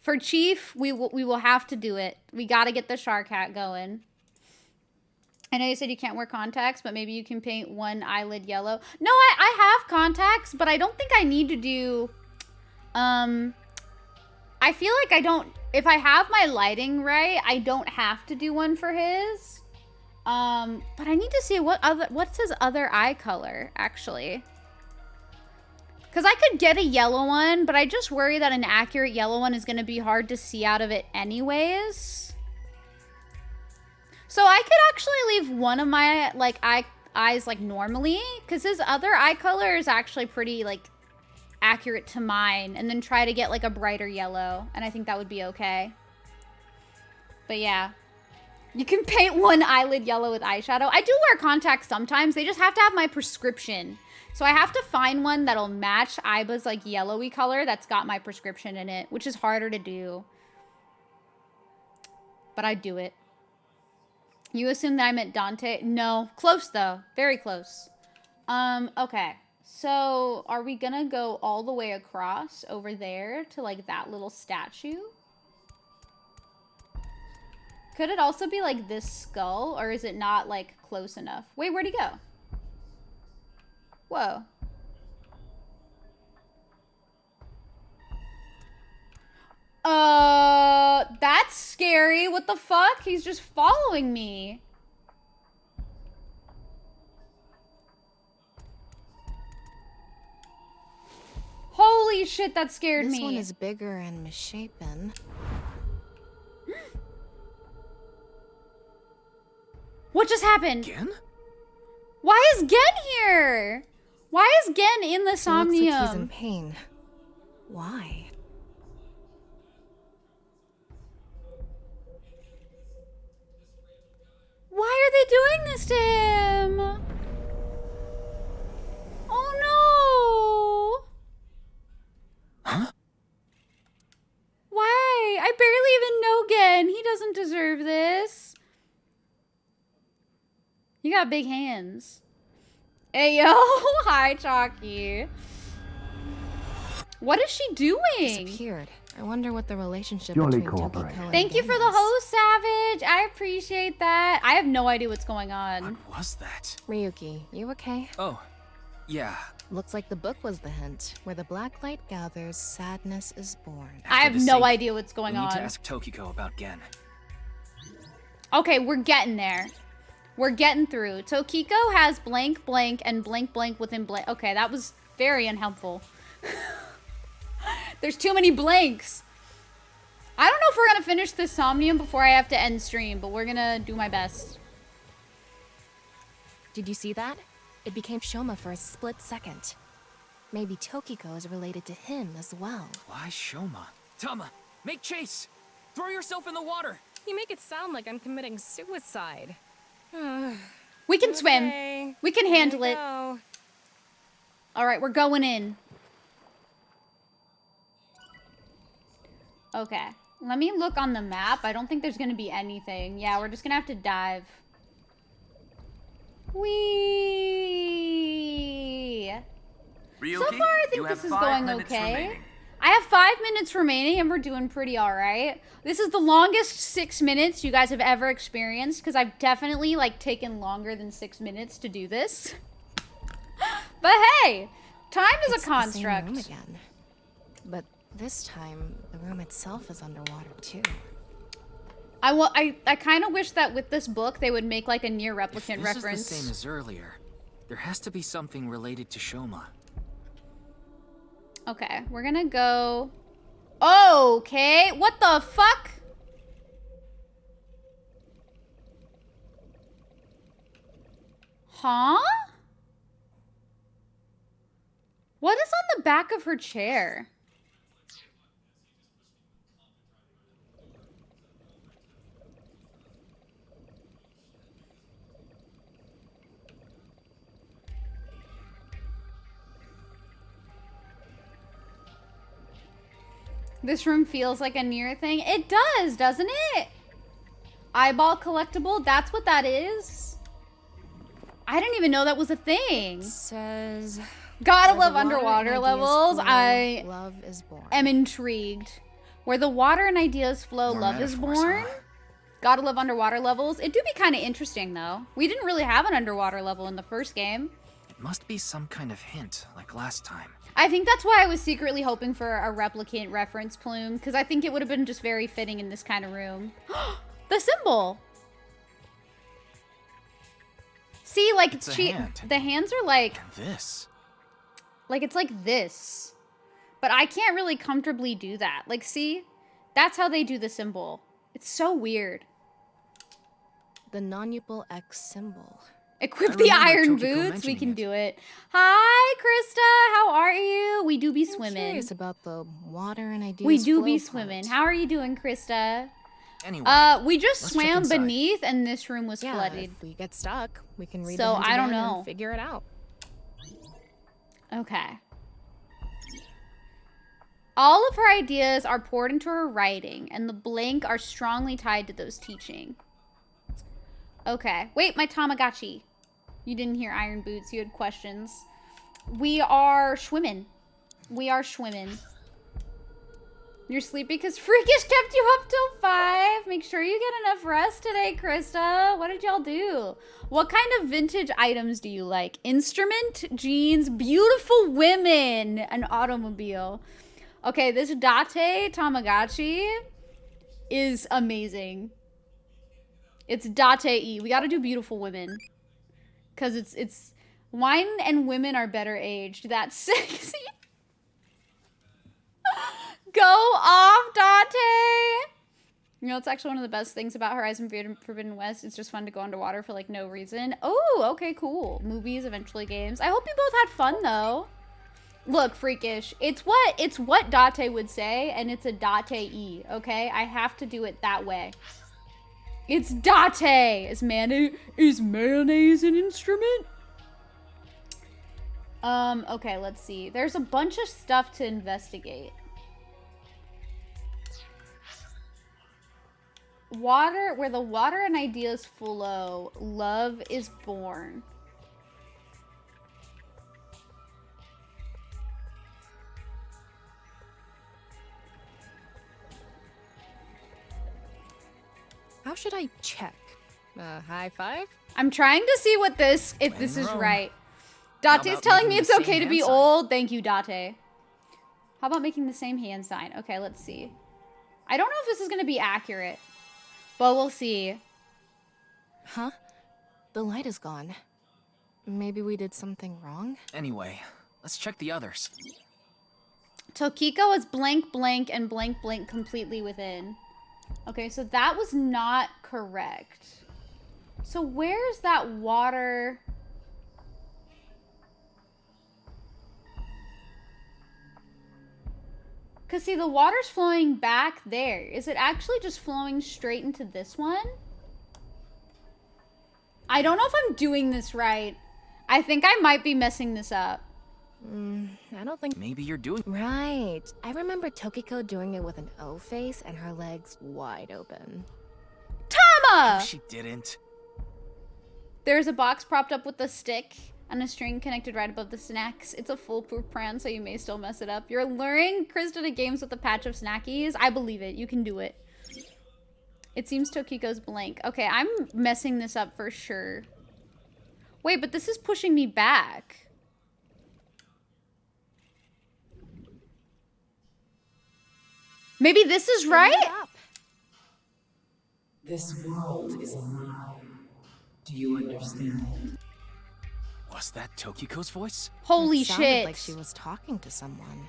For Chief, we will have to do it. We gotta get the shark hat going. I know you said you can't wear contacts, but maybe you can paint one eyelid yellow. No, I have contacts, but I don't think I need to do... I feel like I don't... If I have my lighting right, I don't have to do one for his. But I need to see what's his other eye color, actually. Because I could get a yellow one, but I just worry that an accurate yellow one is going to be hard to see out of it anyways. So I could actually leave one of my eyes like normally, because his other eye color is actually pretty like accurate to mine, and then try to get like a brighter yellow, and I think that would be okay. But yeah. You can paint one eyelid yellow with eyeshadow. I do wear contacts sometimes. They just have to have my prescription. So I have to find one that'll match Aiba's like yellowy color that's got my prescription in it, which is harder to do. But I do it. You assume that I meant Dante? No. Close though. Very close. Okay. So are we gonna go all the way across over there to like that little statue? Could it also be like this skull, or is it not like close enough? Wait, where'd he go? Whoa. That's scary. What the fuck? He's just following me. Holy shit, that scared me. This one is bigger and misshapen. What just happened? Again? Why is Gen here? Why is Gen in the Somnium? Looks like he's in pain. Why? Why are they doing this to him? Oh no! Huh? Why? I barely even know Gen. He doesn't deserve this. You got big hands. Hey, yo. Hi, Chalky. What is she doing? Disappeared. I wonder what the relationship Jolly between corporate. Tokiko and Thank you Gen for the is. host, Savage. I appreciate that. I have no idea what's going on. What was that? Ryuki, you okay? Oh, yeah. Looks like the book was the hint. Where the black light gathers, sadness is born. I have After no the idea what's going we need on. to ask Tokiko about Gen. Okay, we're getting there. We're getting through. Tokiko has blank, blank, and blank, blank within blank. Okay, that was very unhelpful. There's too many blanks. I don't know if we're going to finish this Somnium before I have to end stream, but we're going to do my best. Did you see that? It became Shoma for a split second. Maybe Tokiko is related to him as well. Why Shoma? Tama, make chase! Throw yourself in the water! You make it sound like I'm committing suicide. We can swim. We can handle it. Go. All right, we're going in. Okay. Let me look on the map. I don't think there's going to be anything. Yeah, we're just going to have to dive. Whee! So far, I think this is going okay. Remaining. I have 5 minutes remaining, and we're doing pretty all right. This is the longest 6 minutes you guys have ever experienced, because I've definitely, like, taken longer than 6 minutes to do this. But hey, time is It's a construct. The same room again. But this time, the room itself is underwater, too. I kind of wish that with this book, they would make, like, a near replicant If this reference. is the same as earlier, there has to be something related to Shoma. Okay, we're gonna go... Okay, what the fuck? Huh? What is on the back of her chair? This room feels like a Nier thing. It does, doesn't it? Eyeball collectible, that's what that is? I didn't even know that was a thing. It says... Gotta where love the water underwater and ideas levels. flow, I love is born. am intrigued. Where the water and ideas flow, More love is metaphors, born. huh? Gotta love underwater levels. It do be kind of interesting, though. We didn't really have an underwater level in the first game. It must be some kind of hint, like last time. I think that's why I was secretly hoping for a replicant reference plume, because I think it would have been just very fitting in this kind of room. The symbol! See, like, It's a hand. the hands are like... And this. Like, it's like this. But I can't really comfortably do that. Like, see? That's how they do the symbol. It's so weird. The non-upal X symbol. Equip I the remember iron Tokiko boots. We mentioning can it. do it. Hi, Krista. How are you? We do be I'm swimming. curious about the water and ideas We do be flow swimming. part. How are you doing, Krista? Anyway, We just let's check swam inside. beneath, and this room was Yeah, flooded. if we get stuck, we can read So, the hints I don't again know. and figure it out. Okay. All of her ideas are poured into her writing, and the blank are strongly tied to those teaching. Okay. Wait, my Tamagotchi. You didn't hear iron boots. You had questions. We are swimming. We are swimming. You're sleepy because Freakish kept you up till 5. Make sure you get enough rest today, Krista. What did y'all do? What kind of vintage items do you like? Instrument, jeans, beautiful women, an automobile. Okay, this Date Tamagotchi is amazing. It's Date-E. We gotta do beautiful women. Because it's wine and women are better aged. That's sexy. Go off, Date! You know, it's actually one of the best things about Horizon Forbidden West. It's just fun to go underwater for, like, no reason. Oh, okay, cool. Movies, eventually games. I hope you both had fun, though. Look, Freakish, it's what Date would say, and it's a Date-E, okay? I have to do it that way. It's Date! Is mayonnaise an instrument? Okay, let's see. There's a bunch of stuff to investigate. Water, where the water and ideas flow, love is born. How should I check? High five? I'm trying to see what this, if this is right. Date's about telling making me the it's same okay to hand be sign? old. Thank you, Date. How about making the same hand sign? Okay, let's see. I don't know if this is going to be accurate, but we'll see. Huh? The light is gone. Maybe we did something wrong? Anyway, let's check the others. Tokiko is blank blank and blank blank completely within. Okay, so that was not correct. So where's that water? Because see, the water's flowing back there. Is it actually just flowing straight into this one? I don't know if I'm doing this right. I think I might be messing this up. I don't think... Maybe you're doing... Right. I remember Tokiko doing it with an O face and her legs wide open. Tama! She didn't. There's a box propped up with a stick and a string connected right above the snacks. It's a foolproof plan, so you may still mess it up. You're luring Krista to games with a patch of snackies. I believe it. You can do it. It seems Tokiko's blank. Okay, I'm messing this up for sure. Wait, but this is pushing me back. Maybe this is right? This world is a lie. Do you understand? Was that Tokiko's voice? Holy It sounded shit. like she was talking to someone.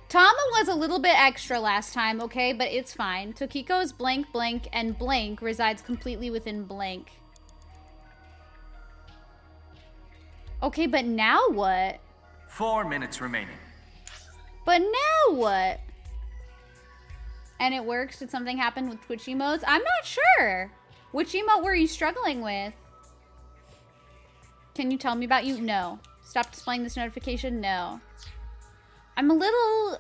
Tama was a little bit extra last time, okay, but it's fine. Tokiko's blank, blank, and blank resides completely within blank. Okay, but now what? 4 minutes remaining. But now what? And it works? Did something happen with Twitch emotes? I'm not sure. Which emote were you struggling with? Can you tell me about you? No. Stop displaying this notification? No. I'm a little...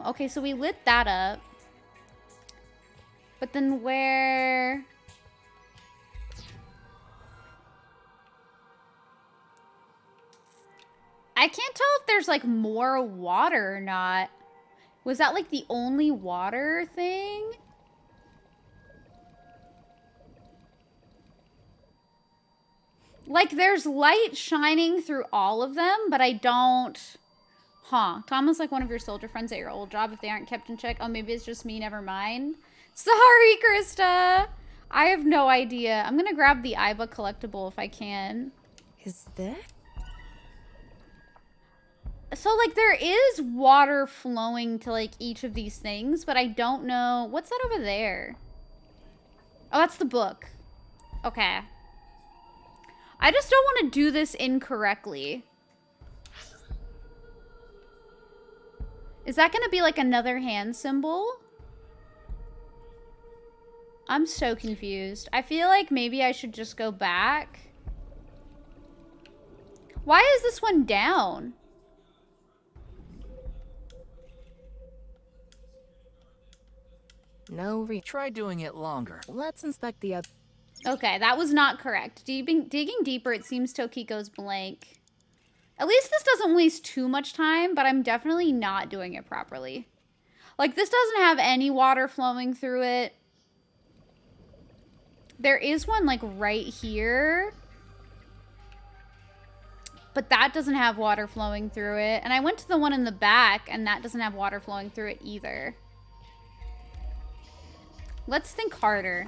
Okay, so we lit that up. But then where... I can't tell if there's, like, more water or not. Was that, like, the only water thing? Like, there's light shining through all of them, but I don't... Huh. Tama's like one of your soldier friends at your old job if they aren't kept in check. Oh, maybe it's just me. Never mind. Sorry, Krista. I have no idea. I'm gonna grab the Iba collectible if I can. Is this? So, like, there is water flowing to, like, each of these things, but I don't know. What's that over there? Oh, that's the book. Okay. I just don't want to do this incorrectly. Is that going to be, like, another hand symbol? I'm so confused. I feel like maybe I should just go back. Why is this one down? No Try doing it longer. Let's inspect the other. Okay, that was not correct. Digging deeper, it seems Tokiko's blank. At least this doesn't waste too much time, but I'm definitely not doing it properly. Like, this doesn't have any water flowing through it. There is one, like, right here. But that doesn't have water flowing through it. And I went to the one in the back, and that doesn't have water flowing through it either. Let's think harder.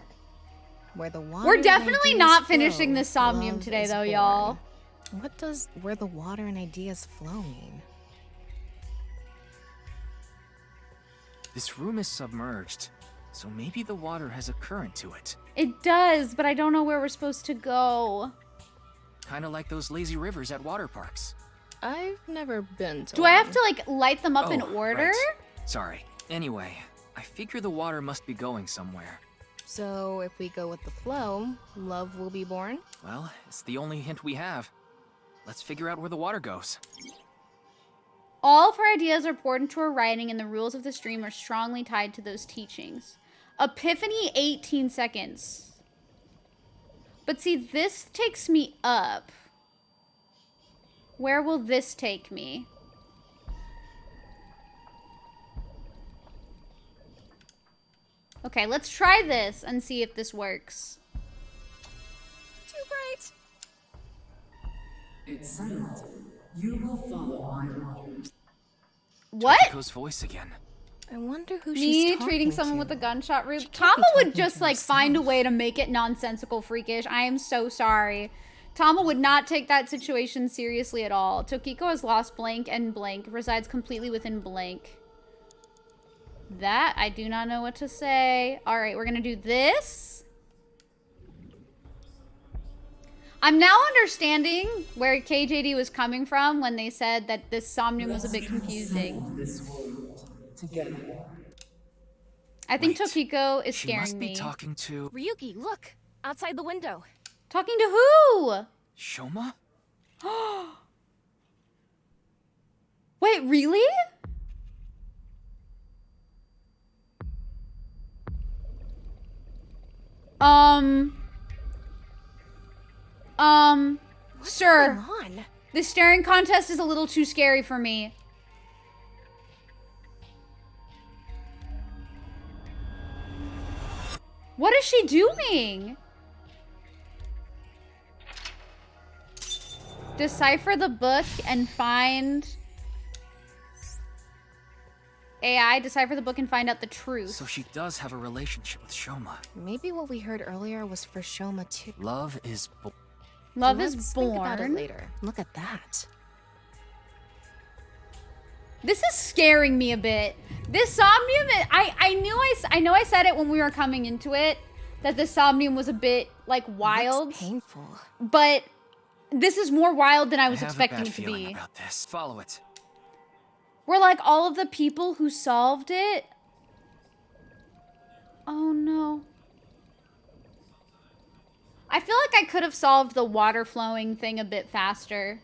Where the water We're definitely not flow, finishing this Somnium love today, is though, born. y'all. What does where the water and ideas flow mean? This room is submerged, so maybe the water has a current to it. It does, but I don't know where we're supposed to go. Kind of like those lazy rivers at water parks. I've never been to Do one. I have to, like, light them up in Oh, order? right. Sorry. Anyway, I figure the water must be going somewhere. So if we go with the flow, love will be born? Well, it's the only hint we have. Let's figure out where the water goes. All of her ideas are poured into her writing, and the rules of the stream are strongly tied to those teachings. Epiphany, 18 seconds. But see, this takes me up. Where will this take me? Okay, let's try this and see if this works. Too bright. It's silent. You will follow my orders. What? Tokiko's voice again. I wonder who Me she's talking treating someone to. with a gunshot wound. can't Tama be would talking just to like find a herself. way to make it nonsensical freakish. I am so sorry. Tama would not take that situation seriously at all. Tokiko has lost blank and blank, resides completely within blank. That, I do not know what to say. All right, we're gonna do this. I'm now understanding where KJD was coming from when they said that this Somnium was a bit confusing. This world together. I think Wait, Tokiko is She scaring must be me. talking to Ryuki, look! Outside the window. Talking to who? Shoma? Wait, really? Sir, Come on. this staring contest is a little too scary for me. What is she doing? Decipher the book and find... AI, decipher the book and find out the truth. So she does have a relationship with Shoma. Maybe what we heard earlier was for Shoma too. Love is Love Let's is think about it born. later. Look at that. This is scaring me a bit. This Somnium, I know I said it when we were coming into it, that the Somnium was a bit, like, wild. Looks painful. But this is more wild than I was have expecting a it bad to feeling be. about this. Follow it. We're like all of the people who solved it. Oh no. I feel like I could have solved the water flowing thing a bit faster.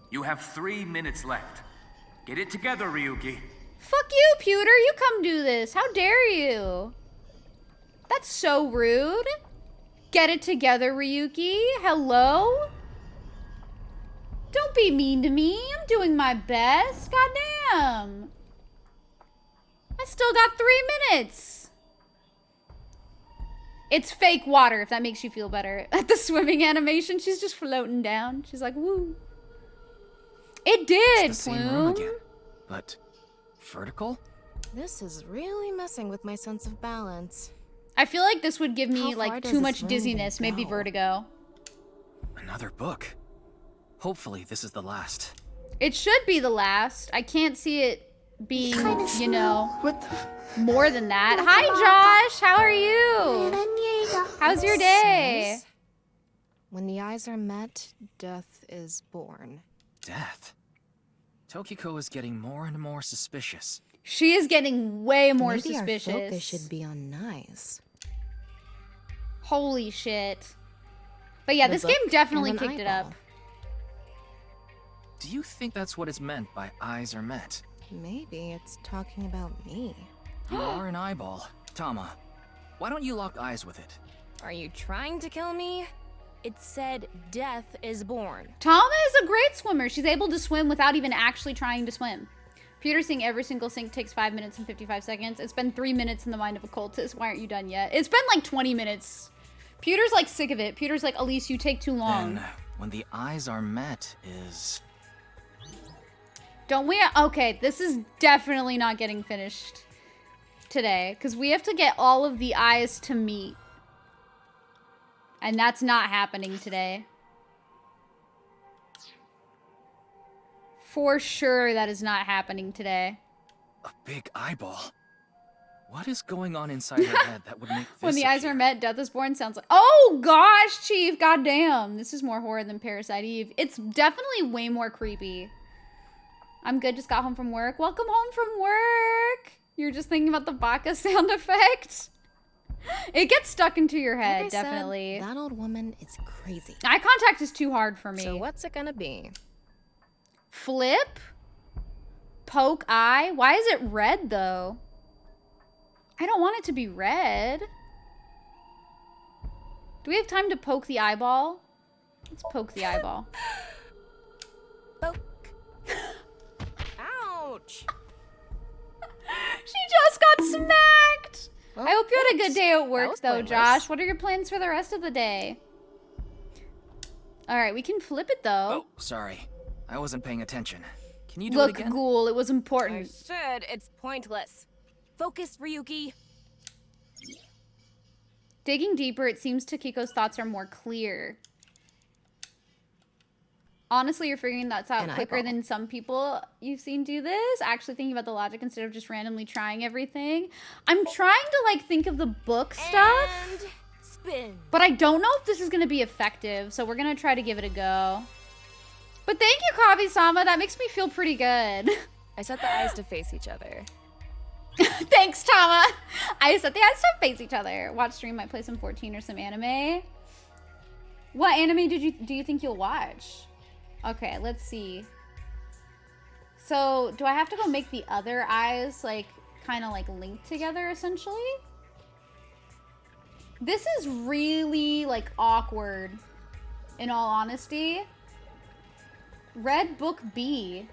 You have 3 minutes left. Get it together, Ryuki. Fuck you, Pewter. You come do this. How dare you? That's so rude. Get it together, Ryuki. Hello? Don't be mean to me. I'm doing my best. Goddamn. I still got 3 minutes. It's fake water, if that makes you feel better. At the swimming animation, she's just floating down. She's like, woo. It did, It's the same room Plume. again, but vertical? This is really messing with my sense of balance. I feel like this would give me, How far like, does too this much room dizziness, even maybe go? vertigo. Another book. Hopefully this is the last. It should be the last. I can't see it being, you know, more than that. Hi, Josh. How are you? How's your day? Says, when the eyes are met, death is born. Death. Tokiko is getting more and more suspicious. She is getting way more Maybe suspicious. our focus should be on Nice. Holy shit. But yeah, The this game book definitely and an kicked it up. eyeball. Do you think that's what is meant by eyes are met? Maybe it's talking about me. You are an eyeball. Tama, why don't you lock eyes with it? Are you trying to kill me? It said death is born. Tama is a great swimmer. She's able to swim without even actually trying to swim. Pewter seeing every single sink takes 5 minutes and 55 seconds. It's been 3 minutes in the mind of a cultist. Why aren't you done yet? It's been like 20 minutes. Pewter's like sick of it. Pewter's like, Elise, you take too long. Then, when the eyes are met is... Don't we? Okay, this is definitely not getting finished today. Because we have to get all of the eyes to meet. And that's not happening today. For sure that is not happening today. a big eyeball. What is going on inside her head that would make this When the eyes appear? are met, death is born sounds like... Oh, gosh, Chief. Goddamn. This is more horror than Parasite Eve. It's definitely way more creepy. I'm good. Just got home from work. Welcome home from work. You're just thinking about the Baka sound effect. It gets stuck into your head, Like I definitely. said, that old woman is crazy. Eye contact is too hard for me. So what's it gonna be? Flip? Poke eye? Why is it red, though? I don't want it to be red. Do we have time to poke the eyeball? Let's poke the eyeball. Poke. Ouch. She just got smacked! Well, I hope you had a good day at That work, was though, pointless. Josh. What are your plans for the rest of the day? Alright, we can flip it, though. Oh, sorry. I wasn't paying attention. Can you do Look, it again? Ghoul, it was I important. said it's pointless. Focus, Ryuki. Digging deeper, it seems Takiko's thoughts are more clear. Honestly, you're figuring that out An quicker eyeball. than some people you've seen do this. Actually thinking about the logic instead of just randomly trying everything. I'm trying to, like, think of the book stuff, And spin. but I don't know if this is going to be effective, so we're going to try to give it a go. But thank you, Kabi-sama. That makes me feel pretty good. I set the eyes to face each other. Thanks, Tama. I said the eyes to face each other. Watch stream, might play some 14 or some anime. What anime do you think you'll watch? Okay, let's see. So, do I have to go make the other eyes, like, kind of, like, linked together, essentially? This is really, like, awkward, in all honesty. Red Book B.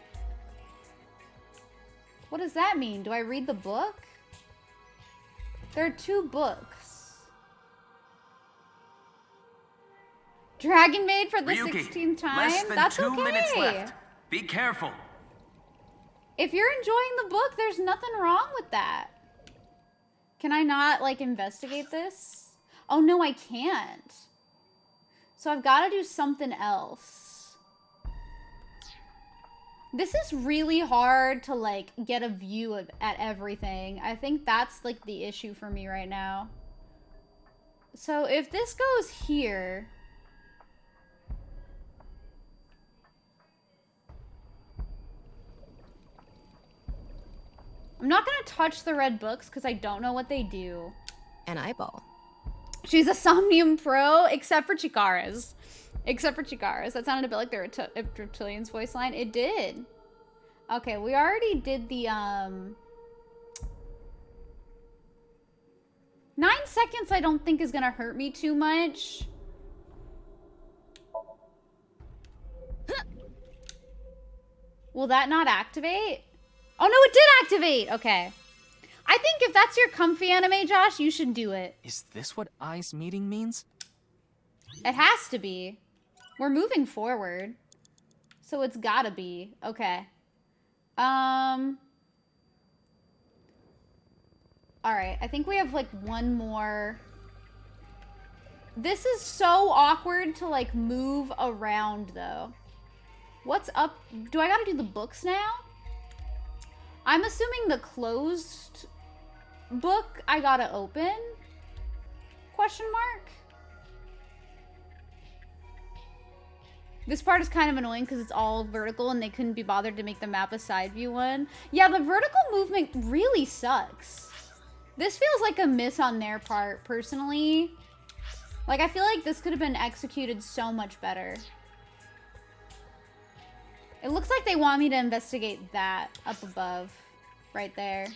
What does that mean? Do I read the book? There are 2 books. Dragon Maid for the Ryuki, 16th time? less than That's 2 okay. minutes left. Be careful. If you're enjoying the book, there's nothing wrong with that. Can I not, like, investigate this? Oh, no, I can't. So I've got to do something else. This is really hard to, like, get a view at everything. I think that's, like, the issue for me right now. So if this goes here... I'm not gonna touch the red books because I don't know what they do. An eyeball. She's a Somnium Pro, except for Chikara's. Except for Chikara's. That sounded a bit like the Reptilian's voice line. It did. Okay, we already did the, 9 seconds I don't think is gonna hurt me too much. Will that not activate? Oh no, it did activate! Okay. I think if that's your comfy anime, Josh, you should do it. Is this what eyes meeting means? It has to be. We're moving forward. So it's gotta be. Okay. Alright, I think we have, like, one more. This is so awkward to, like, move around, though. What's up? Do I gotta do the books now? I'm assuming the closed book I gotta open? Question mark? This part is kind of annoying because it's all vertical and they couldn't be bothered to make the map a side view one. Yeah, the vertical movement really sucks. This feels like a miss on their part, personally. Like, I feel like this could have been executed so much better. It looks like they want me to investigate that up above. Right there.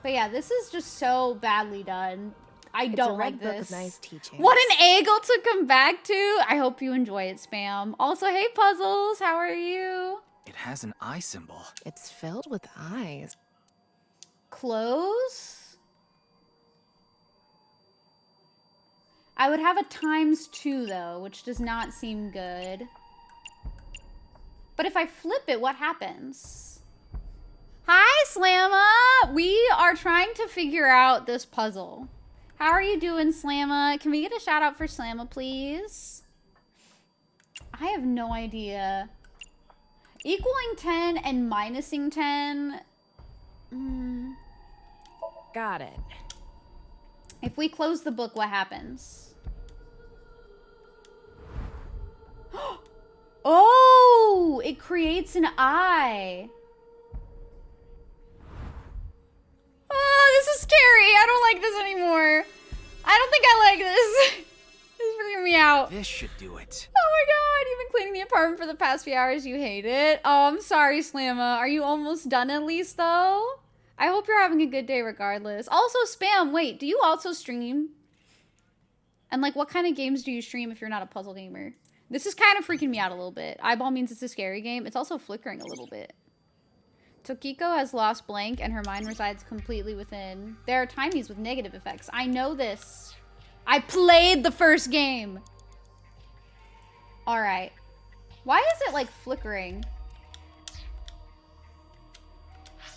But yeah, this is just so badly done. I don't like this. Book of nice teachings. What an angle to come back to. I hope you enjoy it, Spam. Also, hey, Puzzles. How are you? It has an eye symbol. It's filled with eyes. Close? I would have a ×2, though, which does not seem good. But if I flip it, what happens? Hi, Slamma! We are trying to figure out this puzzle. How are you doing, Slamma? Can we get a shout out for Slamma, please? I have no idea. Equaling 10 and minusing 10. Got it. If we close the book, what happens? Oh, it creates an eye. Oh, this is scary. I don't like this anymore. I don't think I like this. This is freaking me out. This should do it. Oh my god, you've been cleaning the apartment for the past few hours. You hate it. Oh, I'm sorry, Slamma. Are you almost done at least, though? I hope you're having a good day regardless. Also, Spam, wait, do you also stream? And, like, what kind of games do you stream if you're not a puzzle gamer? This is kind of freaking me out a little bit. Eyeball means it's a scary game. It's also flickering a little bit. Tokiko has lost blank and her mind resides completely within. There are timies with negative effects. I know this. I played the first game. All right. Why is it like flickering?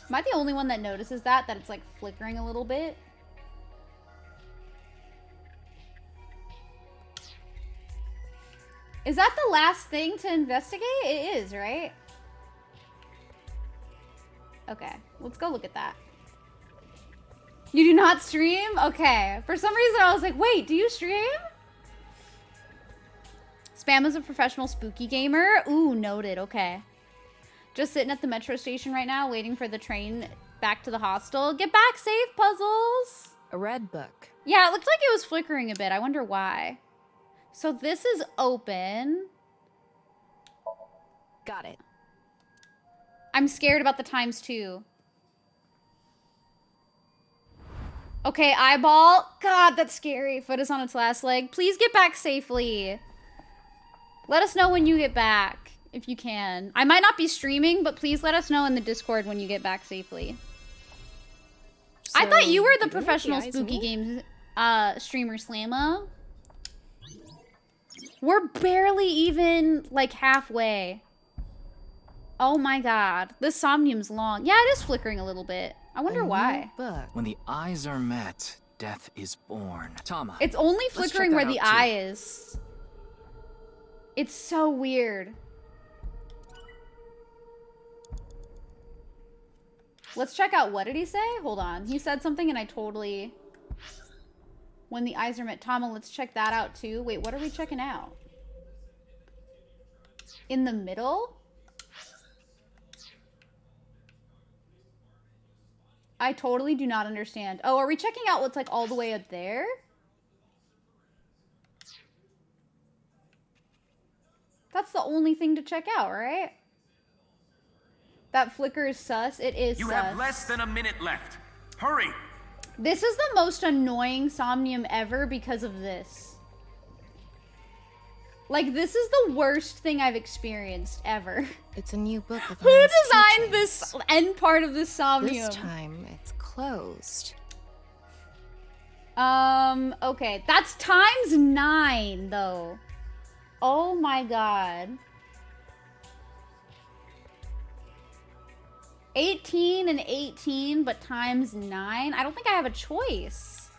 Am I the only one that notices that it's like flickering a little bit? Is that the last thing to investigate? It is, right? Okay, let's go look at that. You do not stream? Okay. For some reason, I was like, wait, do you stream? Spam is a professional spooky gamer. Ooh, noted. Okay. Just sitting at the metro station right now, waiting for the train back to the hostel. Get back safe, Puzzles. A red book. Yeah, it looked like it was flickering a bit. I wonder why. So this is open. Got it. I'm scared about the ×2. Okay, eyeball. God, that's scary. Foot is on its last leg. Please get back safely. Let us know when you get back, if you can. I might not be streaming, but please let us know in the Discord when you get back safely. So, I thought you were the professional spooky games streamer, Slamma. We're barely even, like, halfway. Oh my god. This Somnium's long. Yeah, it is flickering a little bit. I wonder why. When the eyes are met, death is born. Tama. It's only flickering where the eye is. It's so weird. Let's check out, what did he say? Hold on. He said something and I totally... When the eyes are met. Tama, let's check that out too. Wait, what are we checking out? In the middle? I totally do not understand. Oh, are we checking out what's like all the way up there? That's the only thing to check out, right? That flicker is sus. It is sus. You have less than a minute left. Hurry! This is the most annoying Somnium ever because of this. Like, this is the worst thing I've experienced ever. It's a new book with Who nice designed teachings. this end part of this Somnium? This time, it's closed. Okay. That's times 9, though. Oh my god. 18 and 18, but times 9? I don't think I have a choice.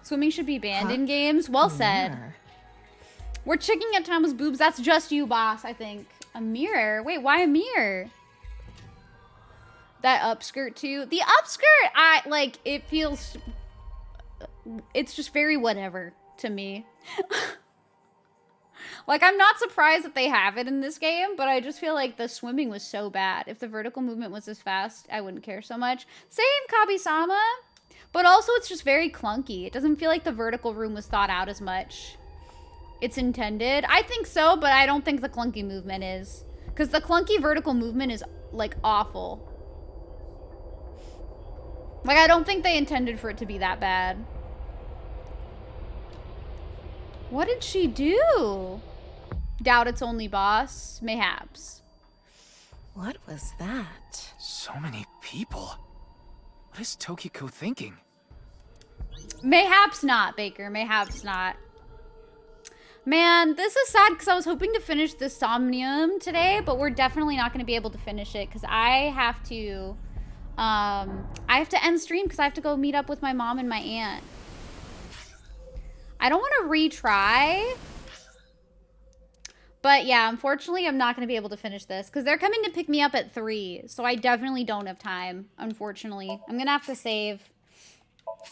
Swimming should be banned in games. Well said. We're checking at Tama's boobs. That's just you, boss, I think. A mirror? Wait, why a mirror? That upskirt, too. The upskirt, it feels... It's just very whatever to me. Like, I'm not surprised that they have it in this game, but I just feel like the swimming was so bad. If the vertical movement was as fast, I wouldn't care so much. Same, Kabi-sama. But also, it's just very clunky. It doesn't feel like the vertical room was thought out as much. It's intended. I think so, but I don't think the clunky movement is. Because the clunky vertical movement is, like, awful. Like, I don't think they intended for it to be that bad. What did she do? Doubt it's only boss. Mayhaps. What was that? So many people. What is Tokiko thinking? Mayhaps not, Baker. Mayhaps not. Man, this is sad because I was hoping to finish this Somnium today, but we're definitely not going to be able to finish it because I have to end stream because I have to go meet up with my mom and my aunt. I don't want to retry. But yeah, unfortunately, I'm not going to be able to finish this because they're coming to pick me up at 3. So I definitely don't have time, unfortunately. I'm going to have to save.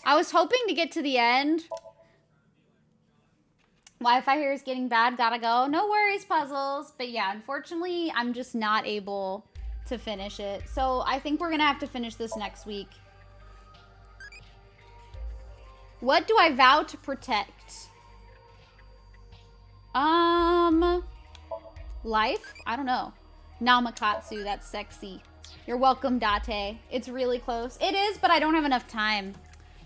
I was hoping to get to the end. Wi-Fi here is getting bad. Gotta go. No worries, puzzles. But yeah, unfortunately, I'm just not able to finish it. So I think we're going to have to finish this next week. What do I vow to protect? Life? I don't know. Namakatsu, that's sexy. You're welcome, Date. It's really close. It is, but I don't have enough time.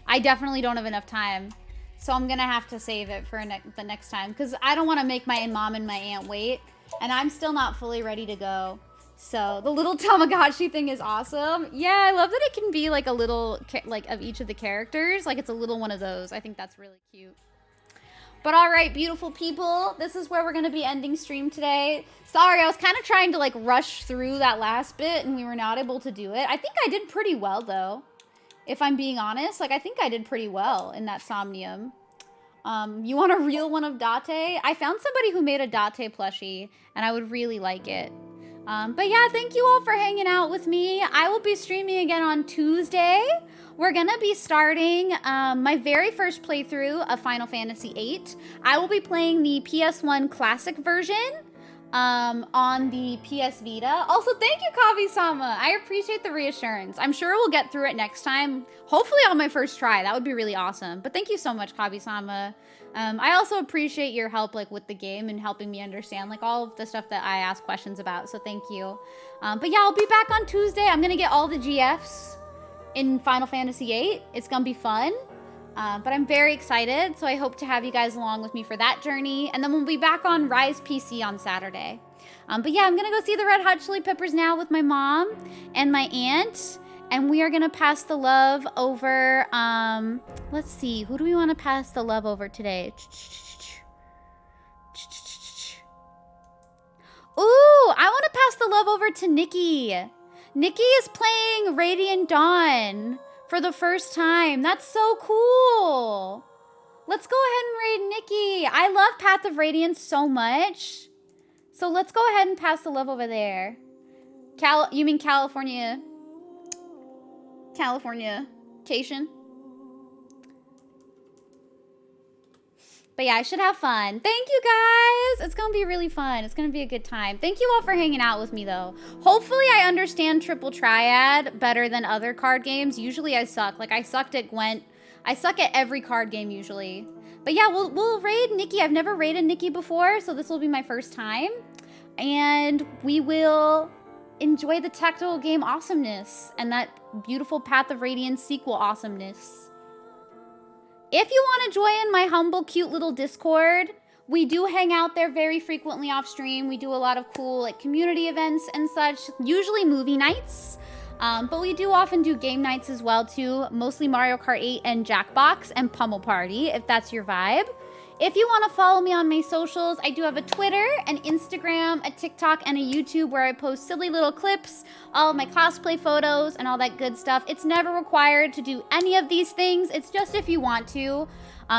I definitely don't have enough time. So I'm gonna have to save it for the next time. Because I don't want to make my mom and my aunt wait. And I'm still not fully ready to go. So the little Tamagotchi thing is awesome. Yeah, I love that it can be like a little, like of each of the characters. Like it's a little one of those. I think that's really cute. But all right, beautiful people, this is where we're going to be ending stream today. Sorry, I was kind of trying to like rush through that last bit and we were not able to do it. I think I did pretty well though, if I'm being honest. Like I think I did pretty well in that Somnium. You want a real one of Date? I found somebody who made a Date plushie and I would really like it. But yeah, thank you all for hanging out with me. I will be streaming again on Tuesday. We're gonna be starting my very first playthrough of Final Fantasy VIII. I will be playing the PS1 Classic version on the PS Vita. Also, thank you, Kavi-sama. I appreciate the reassurance. I'm sure we'll get through it next time. Hopefully on my first try. That would be really awesome. But thank you so much, Kavi-sama. I also appreciate your help like with the game and helping me understand like all of the stuff that I ask questions about. So thank you. But yeah, I'll be back on Tuesday. I'm gonna get all the GFs in Final Fantasy VIII. It's gonna be fun. But I'm very excited, so I hope to have you guys along with me for that journey. And then we'll be back on Rise PC on Saturday. But yeah, I'm gonna go see the Red Hot Chili Peppers now with my mom and my aunt. And we are gonna pass the love over, let's see, who do we wanna pass the love over today? Ooh, I wanna pass the love over to Nikki. Nikki is playing Radiant Dawn for the first time. That's so cool. Let's go ahead and raid Nikki. I love Path of Radiance so much. So let's go ahead and pass the love over there. You mean California California-cation. But yeah, I should have fun. Thank you guys. It's gonna be really fun. It's gonna be a good time. Thank you all for hanging out with me though. Hopefully I understand Triple Triad better than other card games. Usually I suck. Like I sucked at Gwent. I suck at every card game usually. But yeah, we'll raid Nikki. I've never raided Nikki before, so this will be my first time. And we will enjoy the tactical game awesomeness and that beautiful Path of Radiance sequel awesomeness. If you want to join my humble, cute little Discord, we do hang out there very frequently off stream. We do a lot of cool like community events and such, usually movie nights. But we do often do game nights as well too, mostly Mario Kart 8 and Jackbox and Pummel Party, if that's your vibe. If you want to follow me on my socials, I do have a Twitter, an Instagram, a TikTok, and a YouTube where I post silly little clips, all of my cosplay photos, and all that good stuff. It's never required to do any of these things. It's just if you want to.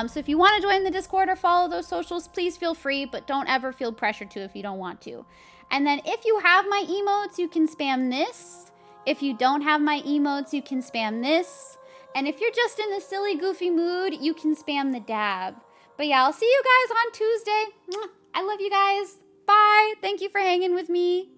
So if you want to join the Discord or follow those socials, please feel free, but don't ever feel pressured to if you don't want to. And then if you have my emotes, you can spam this. If you don't have my emotes, you can spam this. And if you're just in a silly, goofy mood, you can spam the dab. But yeah, I'll see you guys on Tuesday. I love you guys. Bye. Thank you for hanging with me.